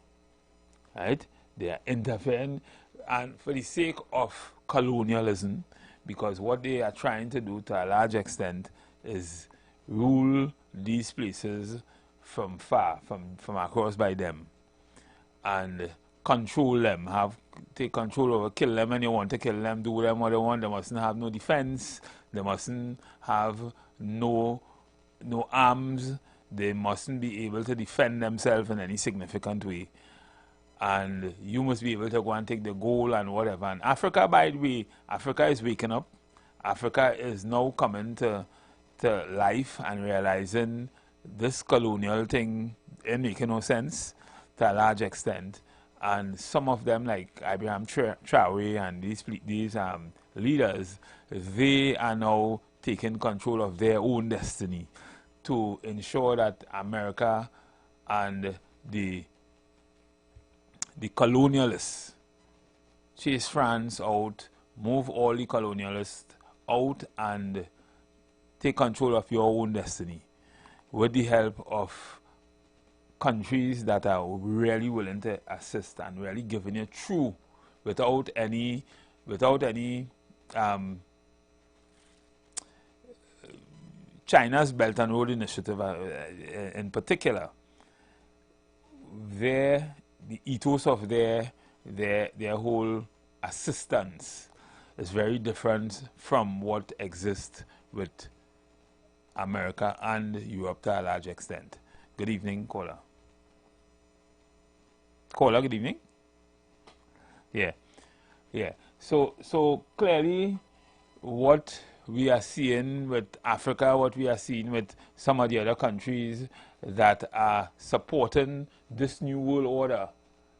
Right? They are interfering, and for the sake of colonialism, because what they are trying to do to a large extent is rule these places from far, from across by them, and control them, take control over, kill them when you want to kill them, do them what they want. They mustn't have no defense, they mustn't have no arms, they mustn't be able to defend themselves in any significant way. And you must be able to go and take the goal and whatever. And Africa, by the way, Africa is waking up. Africa is now coming to life and realizing this colonial thing ain't making no sense to a large extent. And some of them, like Abraham Traore and these leaders, they are now taking control of their own destiny to ensure that America and the colonialists chase France out, move all the colonialists out and take control of your own destiny with the help of countries that are really willing to assist and really giving you true without any China's Belt and Road Initiative in particular. The ethos of their whole assistance is very different from what exists with America and Europe to a large extent. Good evening, caller. Caller, good evening. Yeah. So clearly, what we are seeing with Africa, what we are seeing with some of the other countries that are supporting this new world order,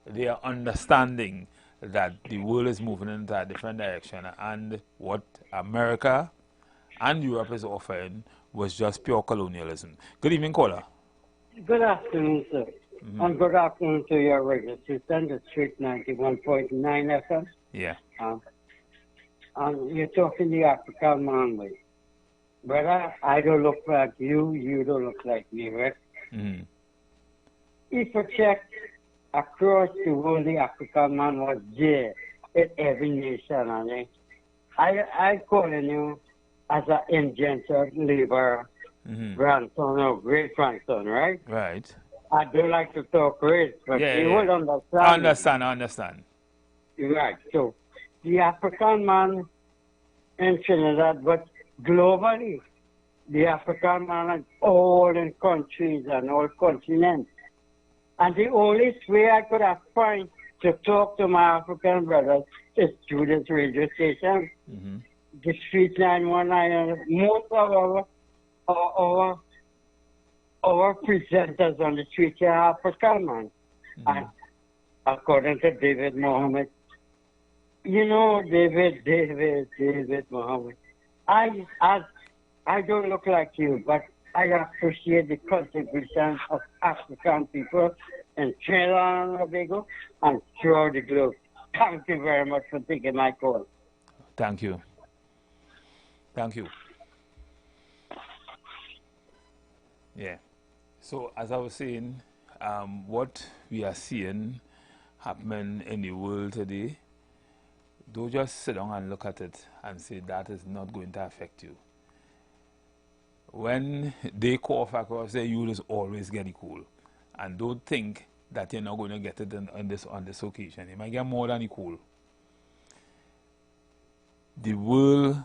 they are understanding that the world is moving into a different direction, and what America and Europe is offering was just pure colonialism. Good evening, caller. Good afternoon, sir. And good afternoon to your radio station, The Street 91.9 FM. Yeah. You're talking the African man way. Brother, I don't look like you don't look like me, right? If you check across the world, the African man was there in every nation. And I calling you as an indentured labor grandson or great grandson, right? Right. I don't like to talk race, but you will understand. I understand. Right. So, the African man in Trinidad, but globally, the African man is all in countries and all continents. And the only way I could have found to talk to my African brothers is through this radio station, The Street 919. Most of our presenters on the street are African, man. And according to David Mohammed, you know, David Mohammed, I don't look like you, but I appreciate the contribution of African people in Trinidad and Tobago and throughout the globe. Thank you very much for taking my call. Thank you. Thank you. Yeah. So, as I was saying, what we are seeing happening in the world today, don't just sit down and look at it and say that is not going to affect you. When they cough across there, you will always get the cold. And don't think that you're not going to get it on this occasion. You might get more than the cold. The world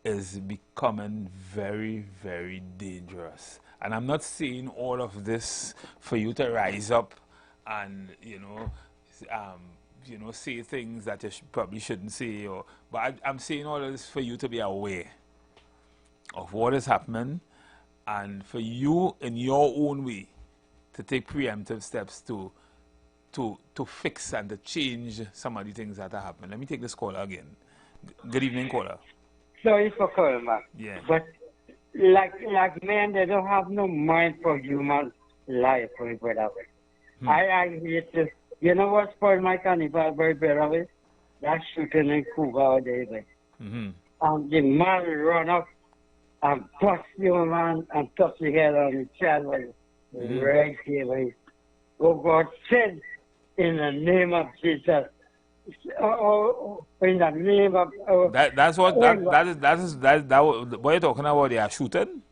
is becoming very, very dangerous. And I'm not saying all of this for you to rise up and, say things that you probably shouldn't say. But I'm saying all of this for you to be aware of what is happening, and for you in your own way to take preemptive steps to fix and to change some of the things that are happening. Let me take this caller again. Good evening, caller. Sorry for calling back. Yeah. But like men, they don't have no mind for human life, brother. I hate to, you know what spoiled my carnival, brother? That shooting in Cuba today, the man run up and bust the man and touch the head on the child right here, man. Oh God, said in the name of Jesus. In the name of what you're talking about. They are shooting.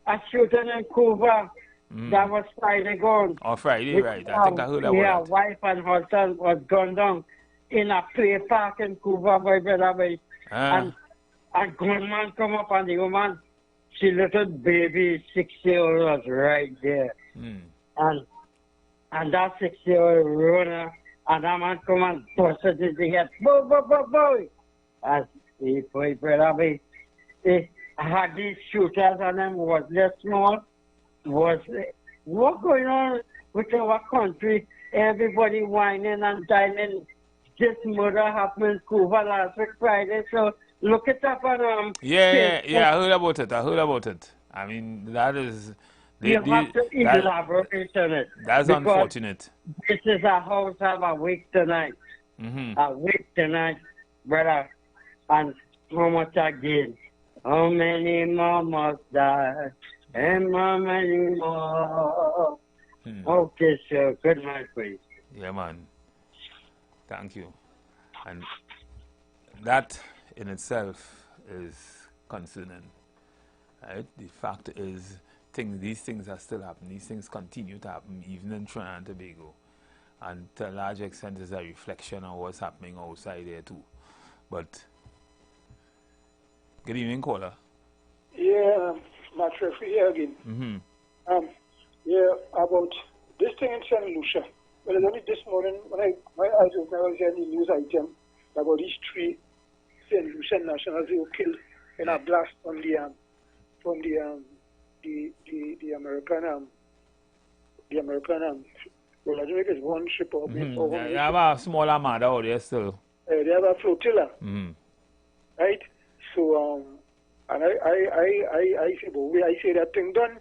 A shooting in Cuba. That was Friday gone. On Friday, right? I think I heard about yeah, that. wife and husband was gunned down in a play park in Cuba, my brother. And a gunman come up and the woman, she little baby 6-year-old was right there. And that 6-year-old runner, and that man come and busted his head. Boy. As he put brother, they had these shooters on them, was they small? What going on with our country? Everybody whining and dining. This murder happened in Cuba last week Friday, so look it up on Yeah, I heard about it. I mean, that is... You have to elaborate on it. That's unfortunate. This is a house of a week tonight. A week tonight, brother. And how much again? How many more must die? And how many more? Okay, sir. Good night, please. Yeah, man. Thank you. And that in itself is concerning. Right? The fact is, these things are still happening. These things continue to happen even in Trinidad and Tobago. And to a large extent is a reflection of what's happening outside there too. But, good evening, caller. Yeah, my referee here again. Yeah, about this thing in St. Lucia. Well, it's only this morning when my eyes opened, I was hearing the news item about these 3 St. Lucian nationals who were killed in a blast on the American well, I don't know if it's one ship or they have a small armada out there still. They have a flotilla, right? So and I say that thing done,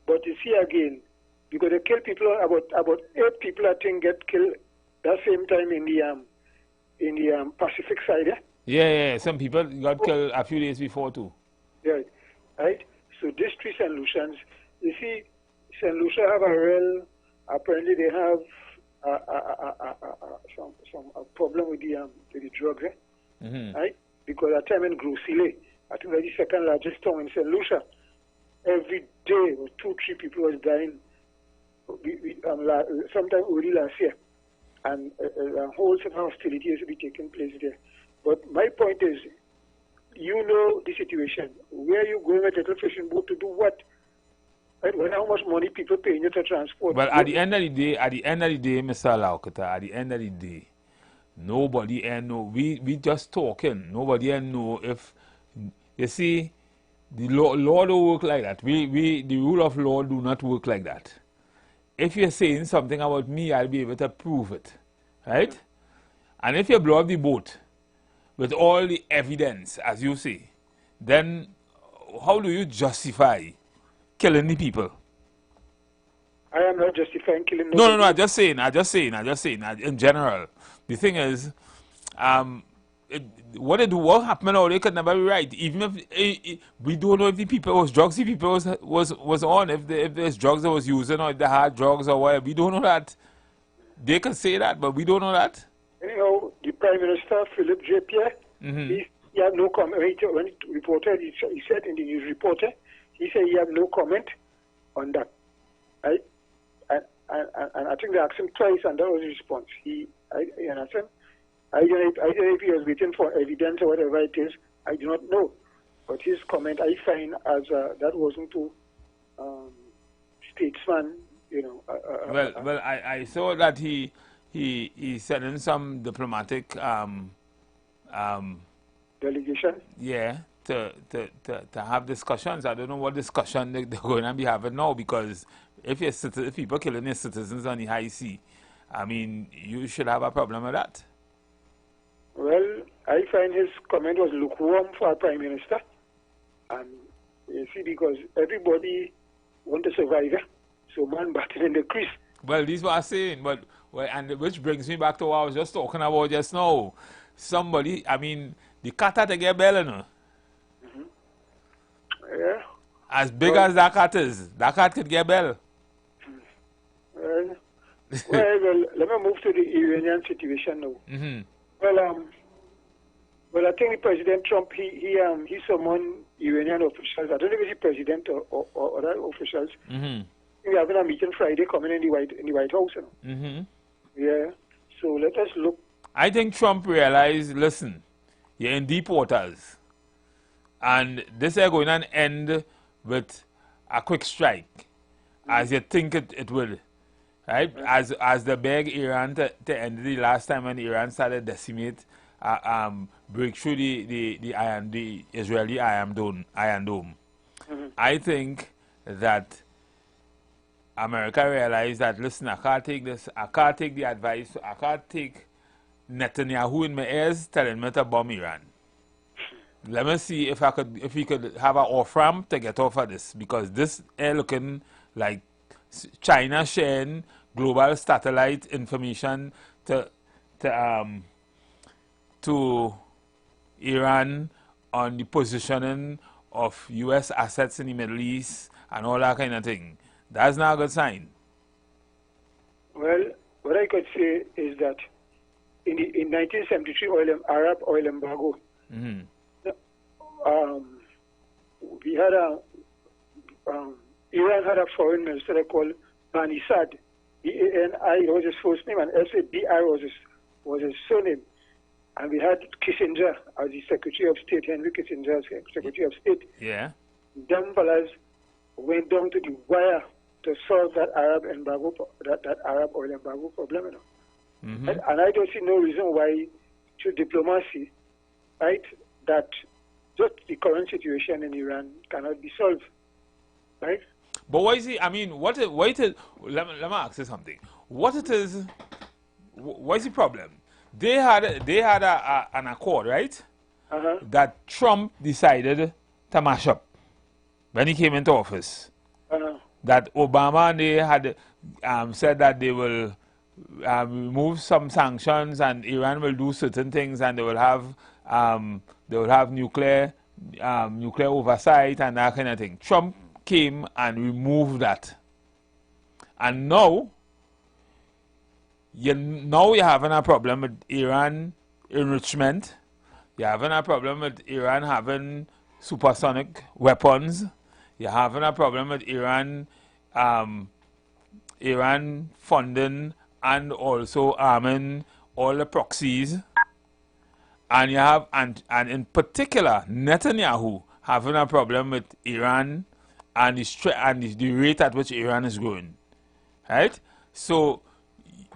but you see again, because they kill people, about 8 people I think get killed that same time in the Pacific side. Yeah. Some people got killed a few days before too. Yeah, right. So these 3 St. Lucians, you see, St. Lucia have a real, apparently they have a problem with the drugs, right? Because at time in Grosile, I think that's the second largest town in St. Lucia, every day 2-3 people was dying sometime early last year, and a whole set of hostilities will be taking place there. But my point is, you know the situation. Where are you going with a little fishing boat to do what? Right? When how much money people paying you to transport? But at the end of the day, Mr. Laukata, at the end of the day, nobody know. We just talking. Nobody know if, you see, the law don't work like that. The rule of law do not work like that. If you're saying something about me, I'll be able to prove it, right? And if you blow up the boat with all the evidence, as you say, then how do you justify killing the people? I am not justifying killing nobody. No, I'm just saying, in general. The thing is, what happened out there could never be right. Even if we don't know if the people was drugs, the people was on, if there's drugs that was using, or if they had drugs or whatever, we don't know that. They can say that, but we don't know that. Anyhow, the Prime Minister, Philip J. Pierre, he had no comment. When he reported, he said in the news reporter, he said he had no comment on that. Right? And I think they asked him twice, and that was his response. You understand? I don't know if he was waiting for evidence or whatever it is. I do not know. But his comment, I find as that wasn't too statesman, you know. Well, I saw that he sent in some diplomatic delegation. Yeah, to have discussions. I don't know what discussion they're going to be having now, because if people killing their citizens on the high sea, I mean, you should have a problem with that. Well, I find his comment was lukewarm for a Prime Minister. And you see, because everybody wants to survive, so man battle in the crease. Well, this is what I'm saying, and which brings me back to what I was just talking about just now. Somebody, I mean, the cat had to get bell, you know. Yeah. As big as that cat is, that cat could get bell. Well, let me move to the Iranian situation now. Well, I think President Trump, he summoned Iranian officials. I don't know if he's president or other officials. We're having a meeting Friday coming in the White House. You know? Yeah. So let us look. I think Trump realized, listen, you're in deep waters, and this is going to end with a quick strike, as you think it will. Right? As they beg Iran to end the last time when Iran started decimate, break through the Israeli Iron Dome. I think that America realized that, listen, I can't take this, I can't take the advice, I can't take Netanyahu in my ears telling me to bomb Iran. Let me see if we could have an off-ramp to get off of this, because this is looking like China sharing global satellite information to Iran on the positioning of U.S. assets in the Middle East and all that kind of thing. That's not a good sign. Well, what I could say is that in 1973 Arab oil embargo, we had Iran had a foreign minister called Bani Sad. B-A-N-I was his first name, and S-A-B-I was his surname. And we had Kissinger as the Secretary of State, Henry Kissinger as Secretary of State. Yeah. Them fellas went down to the wire to solve that Arab embargo, that Arab oil embargo problem. You know? And I don't see no reason why, through diplomacy, right, that just the current situation in Iran cannot be solved, right? But why is it? I mean, let me ask you something. What is the problem? They had an accord, right? That Trump decided to mash up when he came into office. That Obama and they had said that they will remove some sanctions and Iran will do certain things, and they will have nuclear oversight and that kind of thing. Trump came and removed that, and now you're having a problem with Iran enrichment. You're having a problem with Iran having supersonic weapons. You're having a problem with Iran Iran funding and also arming all the proxies, and you have and in particular Netanyahu having a problem with Iran and the rate at which Iran is growing, right? So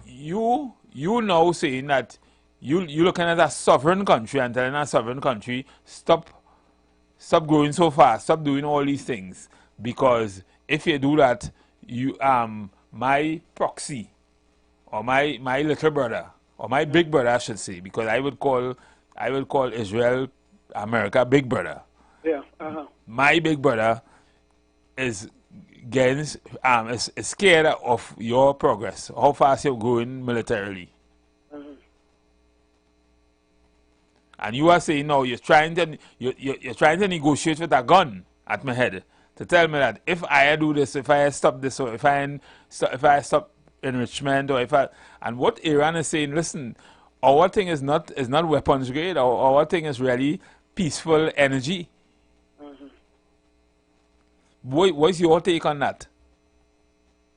you now saying that you looking at a sovereign country and telling a sovereign country stop growing so fast, stop doing all these things, because if you do that, you my proxy or my little brother or my big brother, I should say, because I would call Israel, America, big brother. Yeah. My big brother is getting is scared of your progress, how fast you're going militarily. And you are saying now you're trying to negotiate with a gun at my head to tell me that if I do this, if I stop this, or if I stop enrichment, or and what Iran is saying, listen, our thing is not weapons grade. Our thing is really peaceful energy. What's your take on that?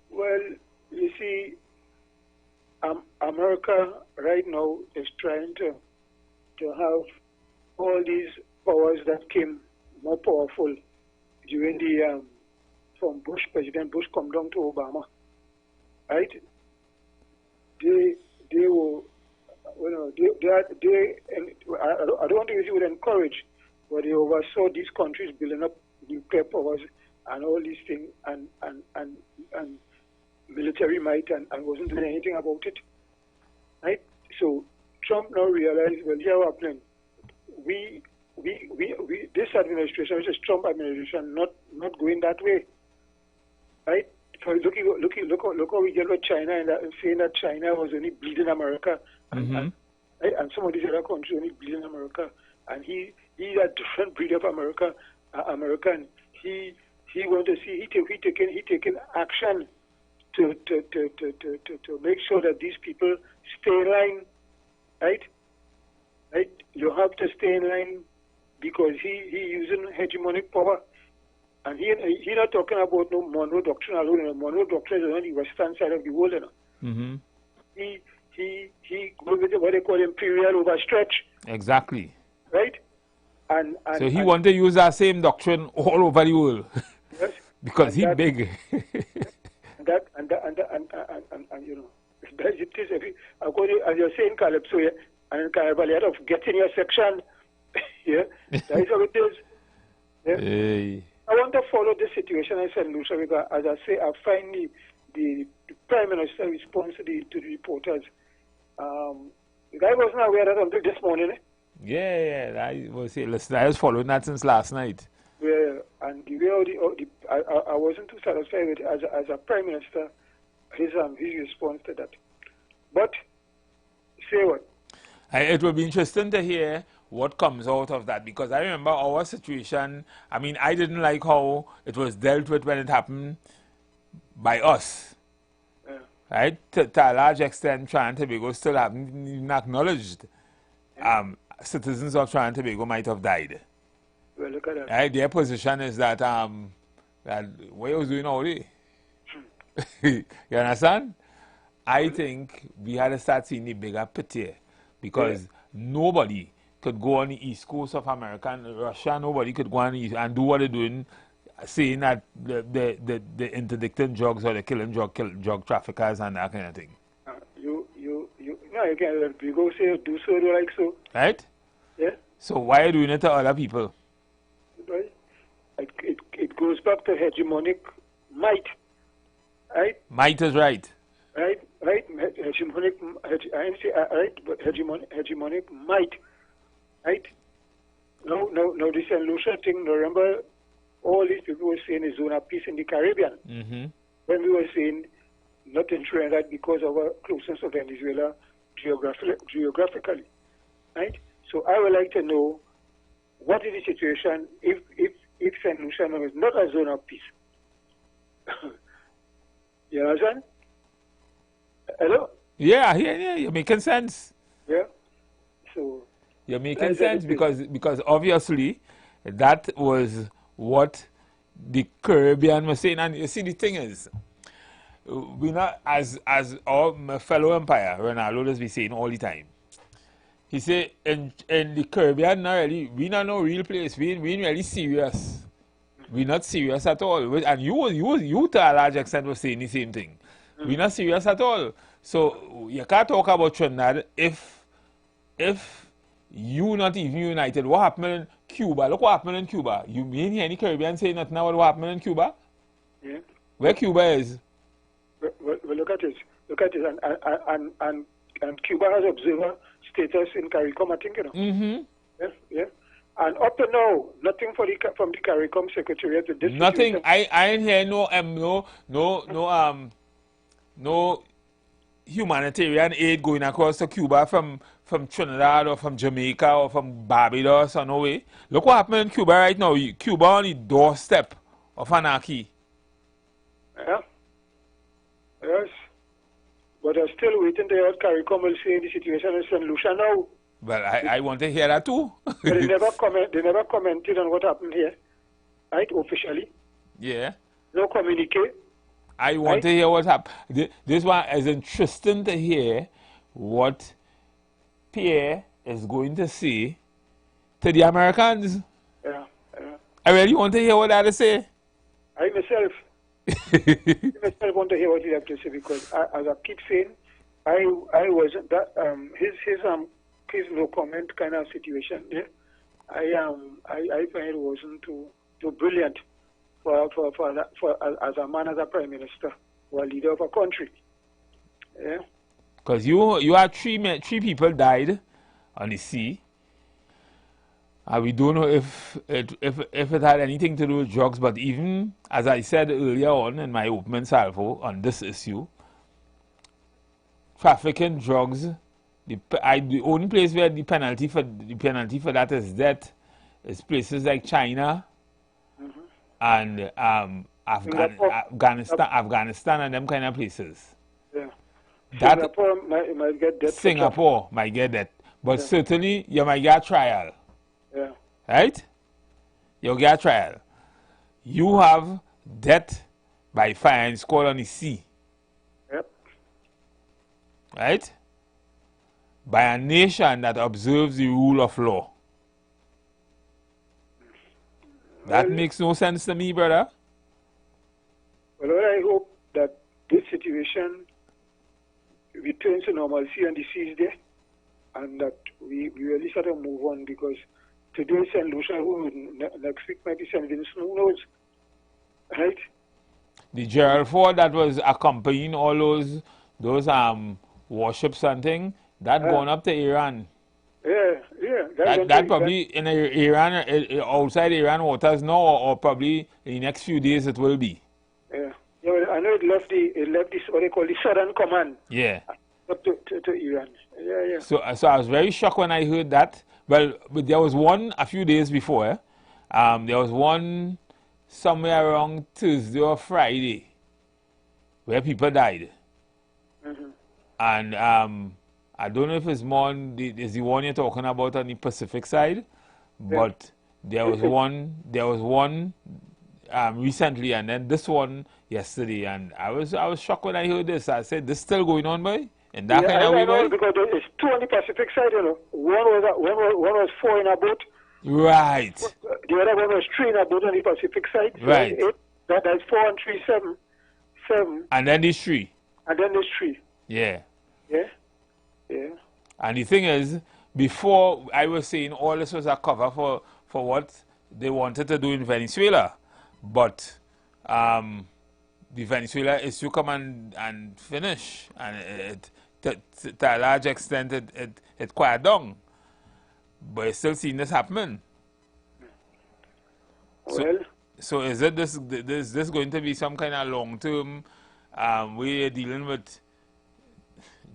Well, you see, America right now is trying to have all these powers that came more powerful during the from President Bush come down to Obama, right? They were, I don't want to use the word encourage, but they oversaw these countries building up nuclear powers and all these things and military might and wasn't doing anything about it, right? So Trump now realized, well, here we're playing. This administration, which is Trump administration, not going that way, right? So look how we get with China and saying that China was only bleeding America, and some of these other countries only bleeding America, and he's a different breed of American. He want to see he taking action to make sure that these people stay in line. Right? You have to stay in line because he using hegemonic power, and he not talking about no Monroe Doctrine alone. The Monroe Doctrine is on the western side of the world, He goes with what they call imperial overstretch. Exactly. Right? And so he want to use that same doctrine all over the world. Yes. Because he's big. and you know, it is according as you're saying, Calypso, and Carabali out of getting your section. Yeah, that is how it is. Yeah? Hey. I want to follow this situation in St. Lucia because, as I say, I find the Prime Minister's response to the reporters. The guy wasn't aware of that until this morning. Yeah, I was following that since last night. Yeah, and the way I wasn't too satisfied with it as a Prime Minister, his response to that. But say what? It will be interesting to hear what comes out of that, because I remember our situation. I mean, I didn't like how it was dealt with when it happened by us. Yeah. Right? To a large extent, Trinidad and Tobago still haven't even acknowledged citizens of Trinidad and Tobago might have died. Well, look at that. Right? Their position is that what you was doing all day. You understand? I think we had to start seeing the bigger picture, because nobody could go on the east coast of America and Russia. Nobody could go on and do what they're doing, saying that the interdicting drugs or the killing drug traffickers and that kind of thing. You can go say do so, do like so. Right? Yeah. So why are you doing it to other people? Right. It goes back to hegemonic might. Right? Might is right. Right. Hegemonic might. Right? No, this St. Lucia thing, remember, all these people were saying a zone of peace in the Caribbean. When we were saying not in Trinidad because of our closeness of Venezuela geographically. Right? So I would like to know what is the situation if St. Lucia is not a zone of peace. You understand? Hello? Yeah, you're making sense. Yeah. So you're making sense because obviously that was what the Caribbean was saying. And you see, the thing is, we not as our fellow umpire Ronaldo does be saying all the time. He say in the Caribbean not really, we not no real place. We ain't really serious. We not serious at all. And you to a large extent was saying the same thing. We not serious at all. So you can't talk about Trinidad if you not even united. What happened in Cuba? Look what happened in Cuba. You mean hear any Caribbean say nothing about what happened in Cuba? Yeah. Where Cuba is? Well, look at it. Look at it. And Cuba has observer status in CARICOM, I think, you know. Mm-hmm. Yeah, yeah. And up to now, nothing from the CARICOM Secretariat to this. Nothing. I ain't hear no humanitarian aid going across to Cuba from Trinidad or from Jamaica or from Barbados or no way. Look what happened in Cuba right now. Cuba on the doorstep of anarchy. Yeah. Yes. But I'm still waiting to hear what CARICOM will say in the situation in St. Lucia now. Well, I want to hear that too. They never commented on what happened here, right, officially. Yeah. No communique. I want to hear what happened. This one is interesting to hear what Pierre is going to say to the Americans. Yeah, yeah. I really want to hear what that to say. I myself want to hear what you have to say because, as I keep saying, I wasn't that his no comment kind of situation. Yeah, I find it wasn't too brilliant for as a man, as a prime minister or a leader of a country. Yeah. Because you had three people died on the sea. We don't know if it had anything to do with drugs, but even as I said earlier on in my opening salvo on this issue, trafficking drugs, the only place where the penalty for that is death is places like China and Afghanistan and them kind of places. Yeah. That Singapore might get death. Singapore might get that, but certainly you might get trial. Yeah. Right? You get trial. You have death by fire and squall on the sea. Yep. Right? By a nation that observes the rule of law. That makes no sense to me, brother. Well, I hope that this situation returns to normalcy on the seas there and that we really sort of move on because today St. Lucia, next week might be St. Vincent, who knows? Right? The Gerald Ford that was accompanying all those warships and thing, that gone up to Iran. Yeah, yeah. That probably in Iran, outside Iran waters now, or probably in the next few days it will be. Yeah. I know it left this what they call the Southern Command. Yeah. Up to Iran. Yeah, yeah. So I was very shocked when I heard that. Well, but there was one a few days before. There was one somewhere around Thursday or Friday where people died. And I don't know if it's more is the one you're talking about on the Pacific side, but there was one recently, and then this one yesterday, and I was shocked when I heard this. I said, "This still going on, boy?" In that kind of way, boy? Because it's two on the Pacific side, you know. One was 4 in a boat. Right. The other one was 3 in a boat on the Pacific side. So right. That's 4 and 3, 7. And then there's 3. And then there's 3. Yeah. Yeah. Yeah. And the thing is, before I was saying all this was a cover for what they wanted to do in Venezuela, but the Venezuela issue come and finish, and to a large extent it quiet down, but it's still seeing this happening. Well, so is it this going to be some kind of long term way of dealing with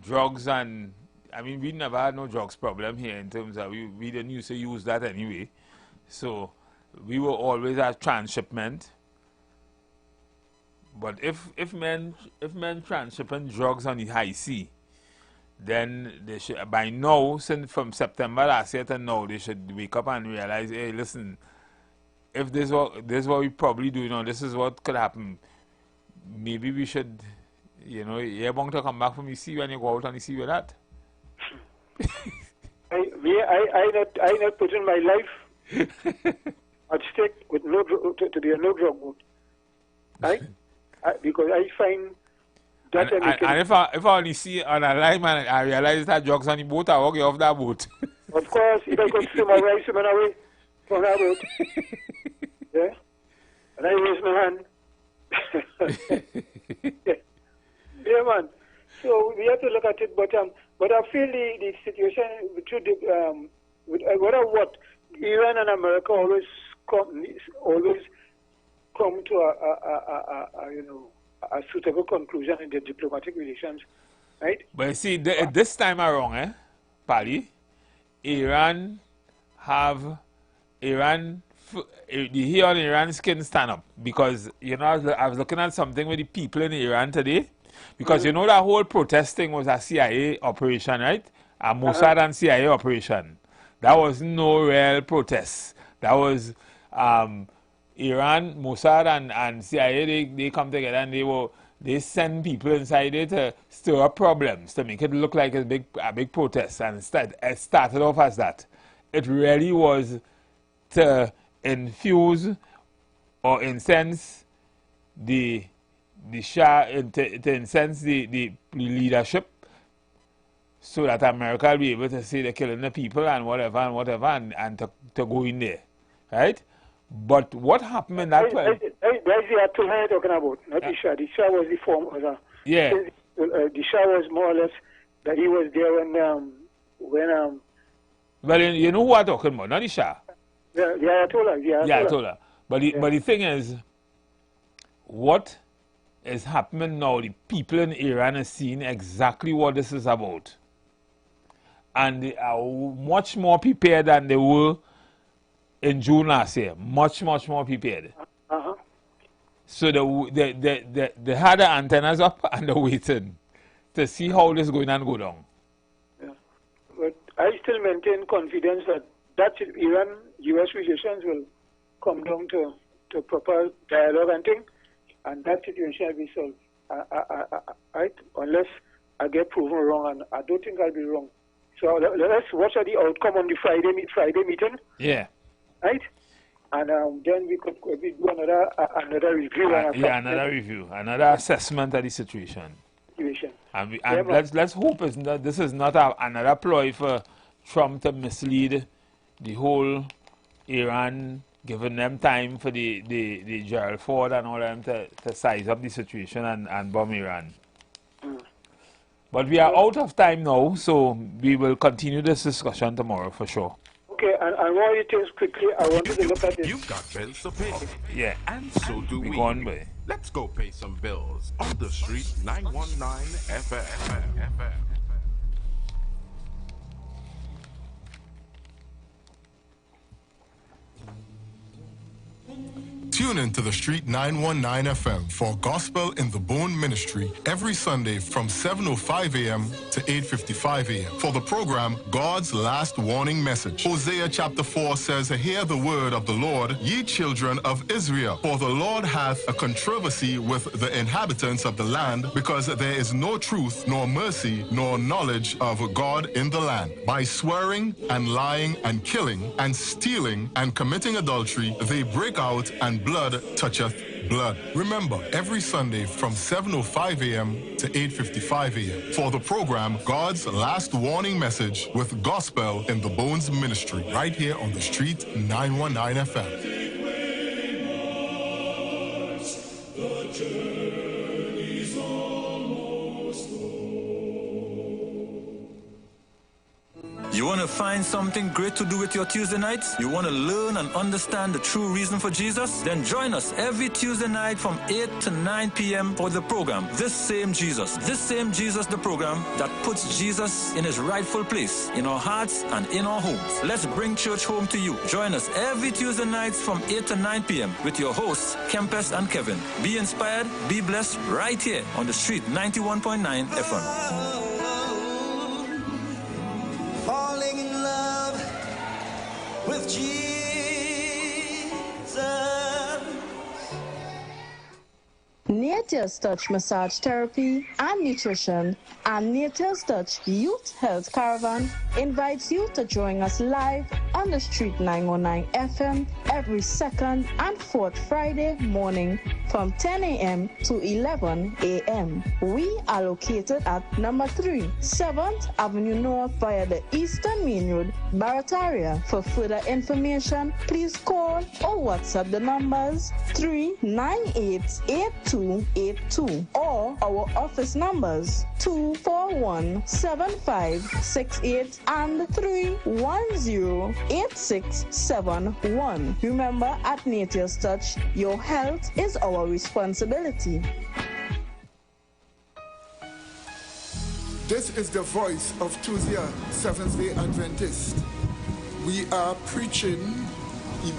drugs? And I mean, we never had no drugs problem here in terms of we didn't used to use that anyway, so we were always at transshipment. But if men transshipping drugs on the high sea, then they should, by now, since from September last year to now, they should wake up and realize, hey, listen, if this is what we probably do, this is what could happen. Maybe we should you know, you're bound to come back from the sea when you go out on the sea with that. I not putting my life at stake with no to be a no drug boat. Right? Because I find that and if I only see on a line and I realize that drugs on the boat, I walk you off that boat. Of course, if I could swim away from that boat. Yeah? And I raise my hand. Yeah, man. So we have to look at it, but I feel the situation what Iran and America always come to a suitable conclusion in their diplomatic relations, right? But you see, this time around, Pali, the hair on Iran's skin stand up because you know I was looking at something with the people in Iran today. Because you know that whole protesting was a CIA operation, right? A Mossad and CIA operation. That was no real protest. That was Iran, Mossad and CIA, they come together and they send people inside there to stir up problems, to make it look like a big protest. And it started off as that. It really was to infuse or incense the Shah, to incense the leadership so that America will be able to say they're killing the people and whatever and to go in there, right? But what happened in that time? That's the Ayatollah you're talking about, not the Shah. The Shah was the form. Yeah. The Shah was more or less that he was there when Well, you know who I'm talking about, not the Shah. The Ayatollah. The Ayatollah. But the thing is, what is happening now, the people in Iran are seeing exactly what this is about. And they are much more prepared than they were in June last year. Much more prepared. So they had the antennas up and they're waiting to see how this is going to go down. Yeah. But I still maintain confidence that Iran-US relations will come down to proper dialogue and things. And that situation will be solved, right? Unless I get proven wrong, and I don't think I'll be wrong. So let's watch the outcome on the Friday meeting. Yeah. Right? And then we could do another review. Another review, another assessment of the situation. And let's hope this is not another ploy for Trump to mislead the whole Iran, giving them time for the Gerald Ford and all them to size up the situation and bomb Iran. But we are out of time now, so we will continue this discussion tomorrow for sure. Okay, and while you take quickly, I wanted to look at this. You've got bills to pay. Yeah. And so do we. Let's go pay some bills on the street 919 FM. Tune in to the Street 919 FM for Gospel in the Bone Ministry every Sunday from 7:05 a.m. to 8:55 a.m. for the program God's Last Warning Message. Hosea chapter 4 says, "Hear the word of the Lord, ye children of Israel, for the Lord hath a controversy with the inhabitants of the land, because there is no truth, nor mercy, nor knowledge of God in the land. By swearing and lying and killing and stealing and committing adultery, they break out, and blood toucheth blood." Remember, every Sunday from 7:05 a.m. to 8:55 a.m. for the program God's Last Warning Message with Gospel in the Bones Ministry, right here on the Street 919 FM. You want to find something great to do with your Tuesday nights? You want to learn and understand the true reason for Jesus? Then join us every Tuesday night from 8 to 9 p.m. for the program, This Same Jesus, the program that puts Jesus in his rightful place in our hearts and in our homes. Let's bring church home to you. Join us every Tuesday nights from 8 to 9 p.m. with your hosts, Kempes and Kevin. Be inspired, be blessed right here on the Street 91.9 FM. Falling in love with Jesus. Net Nature's Touch Massage Therapy and Nutrition and Nature's Touch Youth Health Caravan invites you to join us live on the Street 919 FM every second and fourth Friday morning from 10 a.m. to 11 a.m. We are located at number 3, 7th Avenue North via the Eastern Main Road, Barataria. For further information, please call or WhatsApp the numbers 398-8282 or our office numbers 241-7568 and 310-8671. Remember, at Nature's Touch, your health is our responsibility. This is the voice of Tuesday, Seventh-day Adventist. We are preaching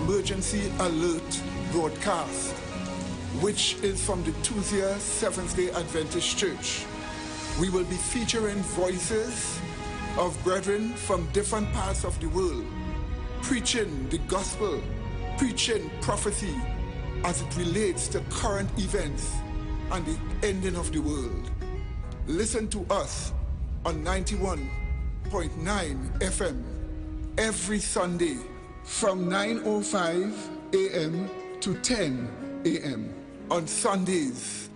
Emergency Alert broadcast, which is from the Tuesday, Seventh-day Adventist Church. We will be featuring voices of brethren from different parts of the world, preaching the gospel, preaching prophecy as it relates to current events and the ending of the world. Listen to us on 91.9 FM every Sunday from 9:05 a.m. to 10 a.m. on Sundays.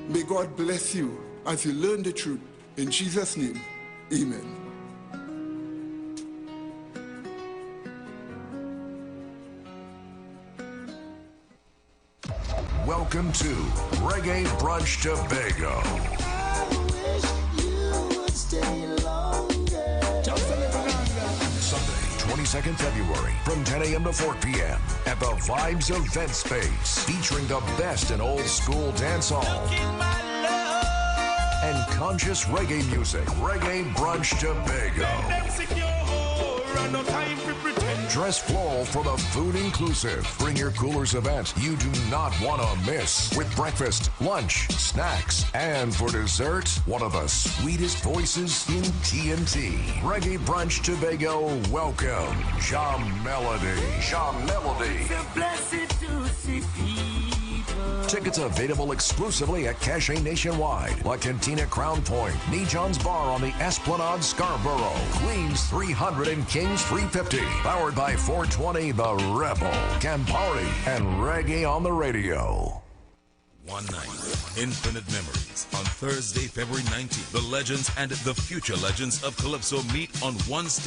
May God bless you as you learn the truth. In Jesus' name, amen. Welcome to Reggae Brunch Tobago. Sunday, 22nd February, from 10 a.m. to 4 p.m. at the Vibes Event Space, featuring the best in old school dancehall and conscious reggae music. Reggae Brunch Tobago. Dress floral for the food inclusive. Bring your coolers event you do not want to miss. With breakfast, lunch, snacks, and for dessert, one of the sweetest voices in TNT. Reggae Brunch Tobago, welcome, Sham Melody. Sham Melody. Tickets available exclusively at Cache Nationwide, La Cantina Crown Point, Nejon's Bar on the Esplanade Scarborough, Queens 300 and Kings 350. Powered by 420 The Rebel, Campari, and Reggae on the Radio. One night, infinite memories. On Thursday, February 19th, the legends and the future legends of Calypso meet on one stage.